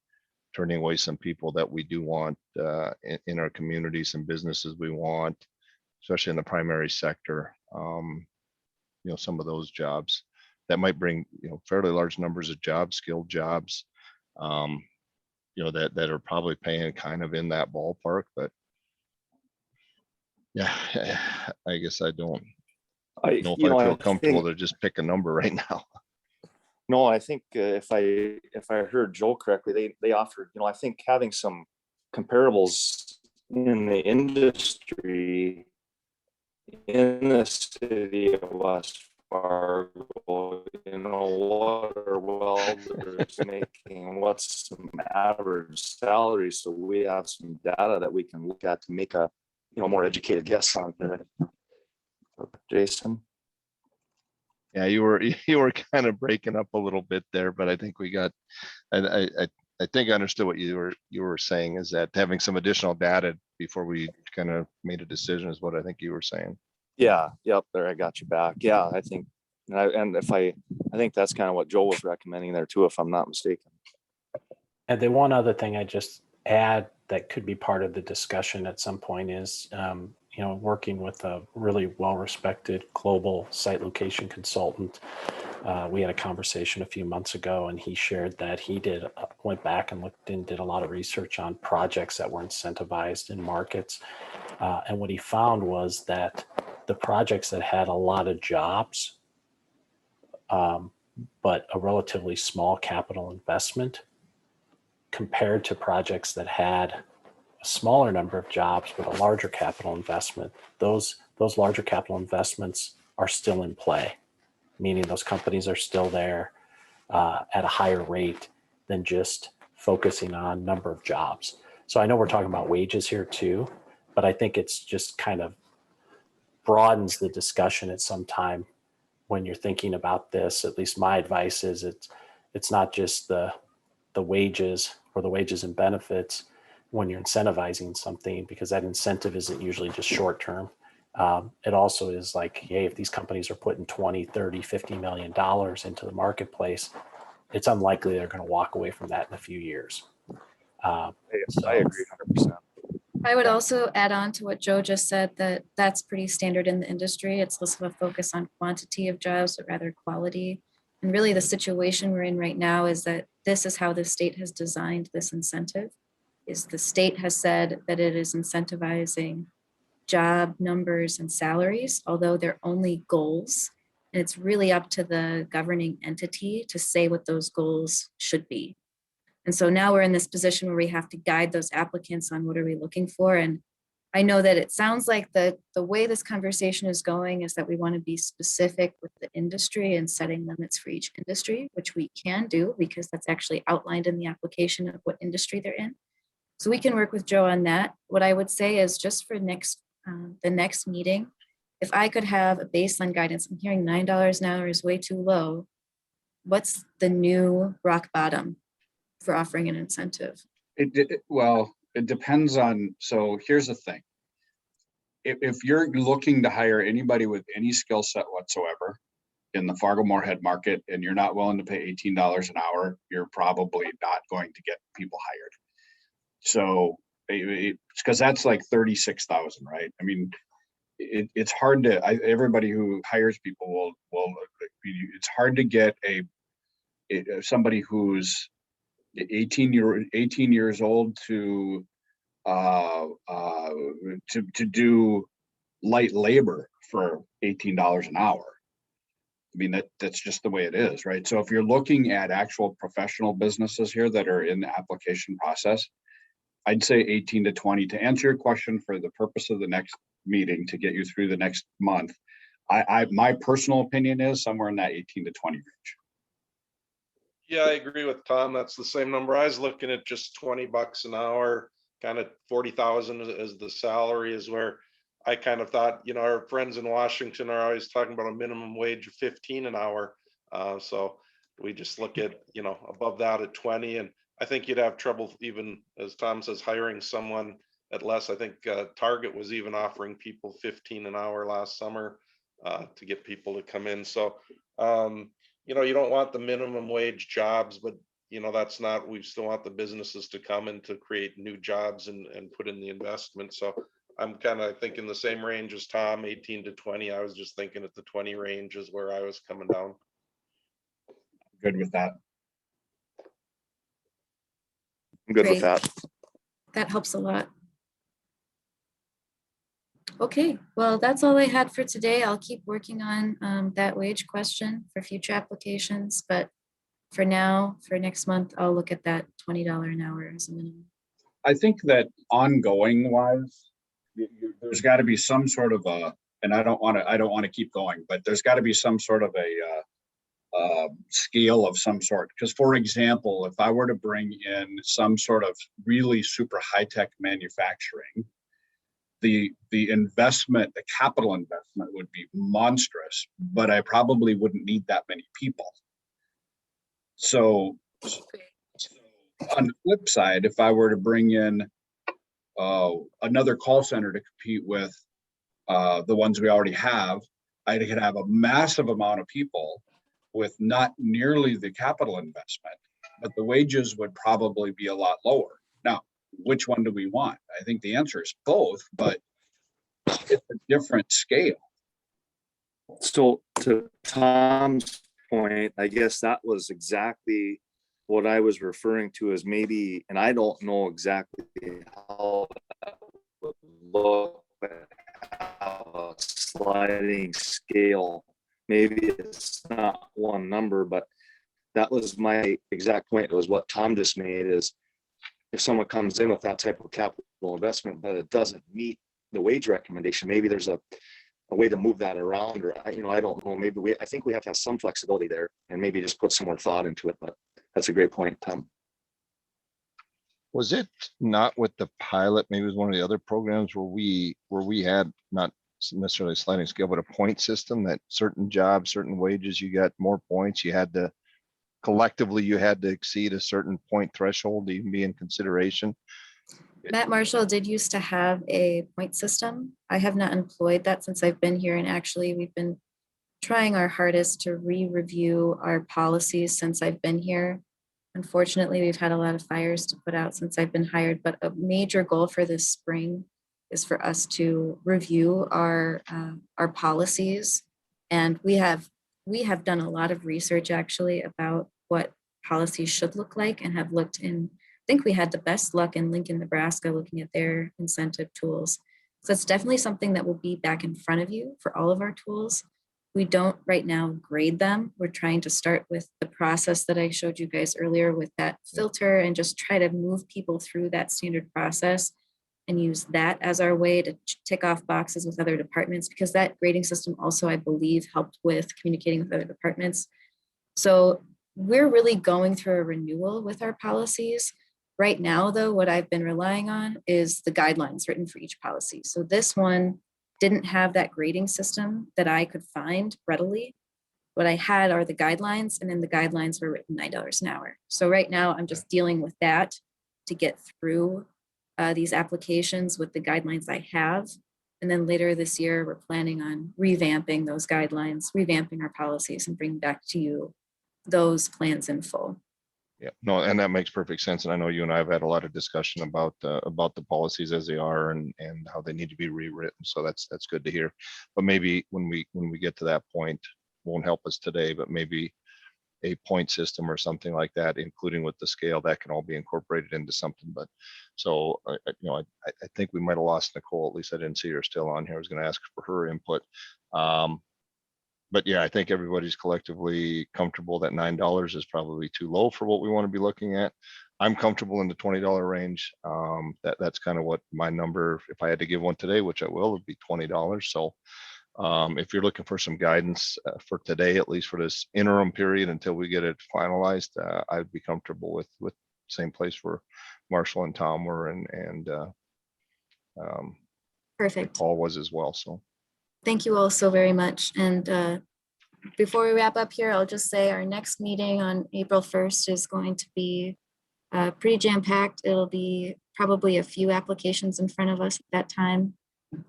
turning away some people that we do want in our communities and businesses we want, especially in the primary sector. Some of those jobs that might bring, fairly large numbers of jobs, skilled jobs, that are probably paying kind of in that ballpark. But yeah, I guess I don't know if I feel comfortable to just pick a number right now. No, I think if I heard Joel correctly, they offered, I think having some comparables in the industry in the city of West Fargo, what are welders making, what's some average salary, so we have some data that we can look at to make a more educated guess on it. Jason? Yeah, you were kind of breaking up a little bit there, but I think we got. I think I understood what you were saying, is that having some additional data before we kind of made a decision is what I think you were saying. Yeah. Yep. There, I got you back. Yeah, I think, and if I think that's kind of what Joel was recommending there too, if I'm not mistaken. And the one other thing I just add that could be part of the discussion at some point is, working with a really well-respected global site location consultant. We had a conversation a few months ago, and he shared that he went back and looked and did a lot of research on projects that were incentivized in markets. And what he found was that the projects that had a lot of jobs, but a relatively small capital investment, compared to projects that had a smaller number of jobs but a larger capital investment, those larger capital investments are still in play, meaning those companies are still there at a higher rate than just focusing on number of jobs. So I know we're talking about wages here too, but I think it's just kind of broadens the discussion at some time when you're thinking about this. At least my advice is it's not just the wages or the wages and benefits when you're incentivizing something, because that incentive isn't usually just short term. It also is like, hey, if these companies are putting 20, 30, $50 million into the marketplace, it's unlikely they're going to walk away from that in a few years. I agree 100%. I would also add on to what Joe just said, that that's pretty standard in the industry. It's less of a focus on quantity of jobs, but rather quality. And really the situation we're in right now is that this is how the state has designed this incentive. Is the state has said that it is incentivizing job numbers and salaries, although they're only goals. And it's really up to the governing entity to say what those goals should be. And so now we're in this position where we have to guide those applicants on what are we looking for. And I know that it sounds like the way this conversation is going is that we want to be specific with the industry and setting limits for each industry, which we can do because that's actually outlined in the application of what industry they're in. So we can work with Joe on that. What I would say is just for the next meeting, if I could have a baseline guidance, I'm hearing $9 an hour is way too low. What's the new rock bottom for offering an incentive? Well, it depends on, so here's the thing. If you're looking to hire anybody with any skill set whatsoever in the Fargo-Moorhead market and you're not willing to pay $18 an hour, you're probably not going to get people hired. So because that's like 36,000, right? I mean, it's hard to, everybody who hires people will, it's hard to get somebody who's 18 years old to do light labor for $18 an hour. I mean, that's just the way it is, right? So if you're looking at actual professional businesses here that are in the application process, I'd say 18 to 20. To answer your question for the purpose of the next meeting, to get you through the next month, my personal opinion is somewhere in that 18 to 20 range. Yeah, I agree with Tom. That's the same number. I was looking at just $20 an hour, kind of 40,000 as the salary is where I kind of thought, you know, our friends in Washington are always talking about a minimum wage of 15 an hour. So we just look at, you know, above that at 20. And I think you'd have trouble even, as Tom says, hiring someone at less. I think Target was even offering people 15 an hour last summer to get people to come in. So, you know, you don't want the minimum wage jobs, but you know, that's not, we still want the businesses to come in to create new jobs and put in the investment. So I'm kind of thinking the same range as Tom, 18 to 20. I was just thinking at the 20 range is where I was coming down. Good with that. I'm good with Great. that. That helps a lot. Okay, well, that's all I had for today. I'll keep working on that wage question for future applications, but for now, for next month, I'll look at that $20 an hour as a minimum. I think that ongoing wise, there's got to be some sort of and I don't want to keep going, but there's got to be some sort of a scale of some sort. Because for example, if I were to bring in some sort of really super high-tech manufacturing, the investment, the capital investment would be monstrous, but I probably wouldn't need that many people. So on the flip side, if I were to bring in another call center to compete with the ones we already have, I could have a massive amount of people with not nearly the capital investment, but the wages would probably be a lot lower. Now, which one do we want? I think the answer is both, but it's a different scale. So to Tom's point, I guess that was exactly what I was referring to as maybe, and I don't know exactly how that would look, but how a sliding scale, maybe it's not one number, but that was my exact point. It was what Tom just made, is if someone comes in with that type of capital investment, but it doesn't meet the wage recommendation, maybe there's a way to move that around, or I don't know, maybe I think we have to have some flexibility there and maybe just put some more thought into it. But that's a great point, Tom. Was it not with the pilot? Maybe it was one of the other programs where we had not necessarily a sliding scale, but a point system that certain jobs, certain wages, you got more points. You had to collectively, you had to exceed a certain point threshold to even be in consideration. Matt Marshall did used to have a point system. I have not employed that since I've been here, and actually we've been trying our hardest to re-review our policies since I've been here. Unfortunately, we've had a lot of fires to put out since I've been hired, but a major goal for this spring is for us to review our policies. And we have done a lot of research actually about what policies should look like, and have looked in, I think we had the best luck in Lincoln, Nebraska, looking at their incentive tools. So it's definitely something that will be back in front of you for all of our tools. We don't right now grade them. We're trying to start with the process that I showed you guys earlier with that filter, and just try to move people through that standard process and use that as our way to tick off boxes with other departments, because that grading system also, I believe, helped with communicating with other departments. So we're really going through a renewal with our policies. Right now, though, what I've been relying on is the guidelines written for each policy. So this one didn't have that grading system that I could find readily. What I had are the guidelines, and then the guidelines were written $9 an hour. So right now I'm just dealing with that to get through these applications with the guidelines I have. And then later this year, we're planning on revamping those guidelines, revamping our policies, and bringing back to you those plans in full. Yeah, no, and that makes perfect sense. And I know you and I have had a lot of discussion about the policies as they are and how they need to be rewritten. So that's good to hear. But maybe when we get to that point, won't help us today, but maybe a point system or something like that, including with the scale, that can all be incorporated into something. But so, you know, I think we might have lost Nicole. At least I didn't see her still on here. I was going to ask for her input. But yeah, I think everybody's collectively comfortable that $9 is probably too low for what we want to be looking at. I'm comfortable in the $20 range. That's kind of what my number, if I had to give one today, which I will, would be $20. So if you're looking for some guidance for today, at least for this interim period until we get it finalized, I'd be comfortable with same place where Marshall and Tom were and Perfect. Paul was as well. So Thank you all so very much. And before we wrap up here, I'll just say our next meeting on April 1st is going to be pretty jam-packed. It'll be probably a few applications in front of us at that time.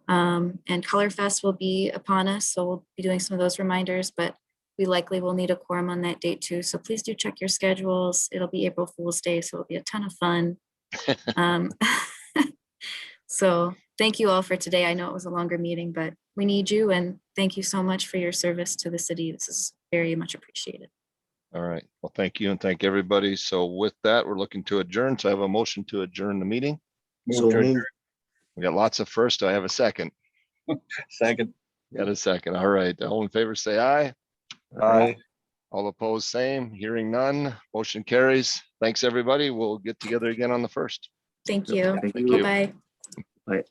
And Color Fest will be upon us, so we'll be doing some of those reminders, but we likely will need a quorum on that date too. So please do check your schedules. It'll be April Fool's Day, so it'll be a ton of fun. So thank you all for today. I know it was a longer meeting, but we need you, and thank you so much for your service to the city. This is very much appreciated. all right. Well, thank you and thank everybody. So with that, we're looking to adjourn. So I have a motion to adjourn the meeting. So moved. We got lots of first. Do I have a second? Second. Got a second. All right. All in favor, say aye. Aye. All opposed, same. Hearing none. Motion carries. Thanks, everybody. We'll get together again on the 1st. Thank you. Thank you. Bye-bye. Bye.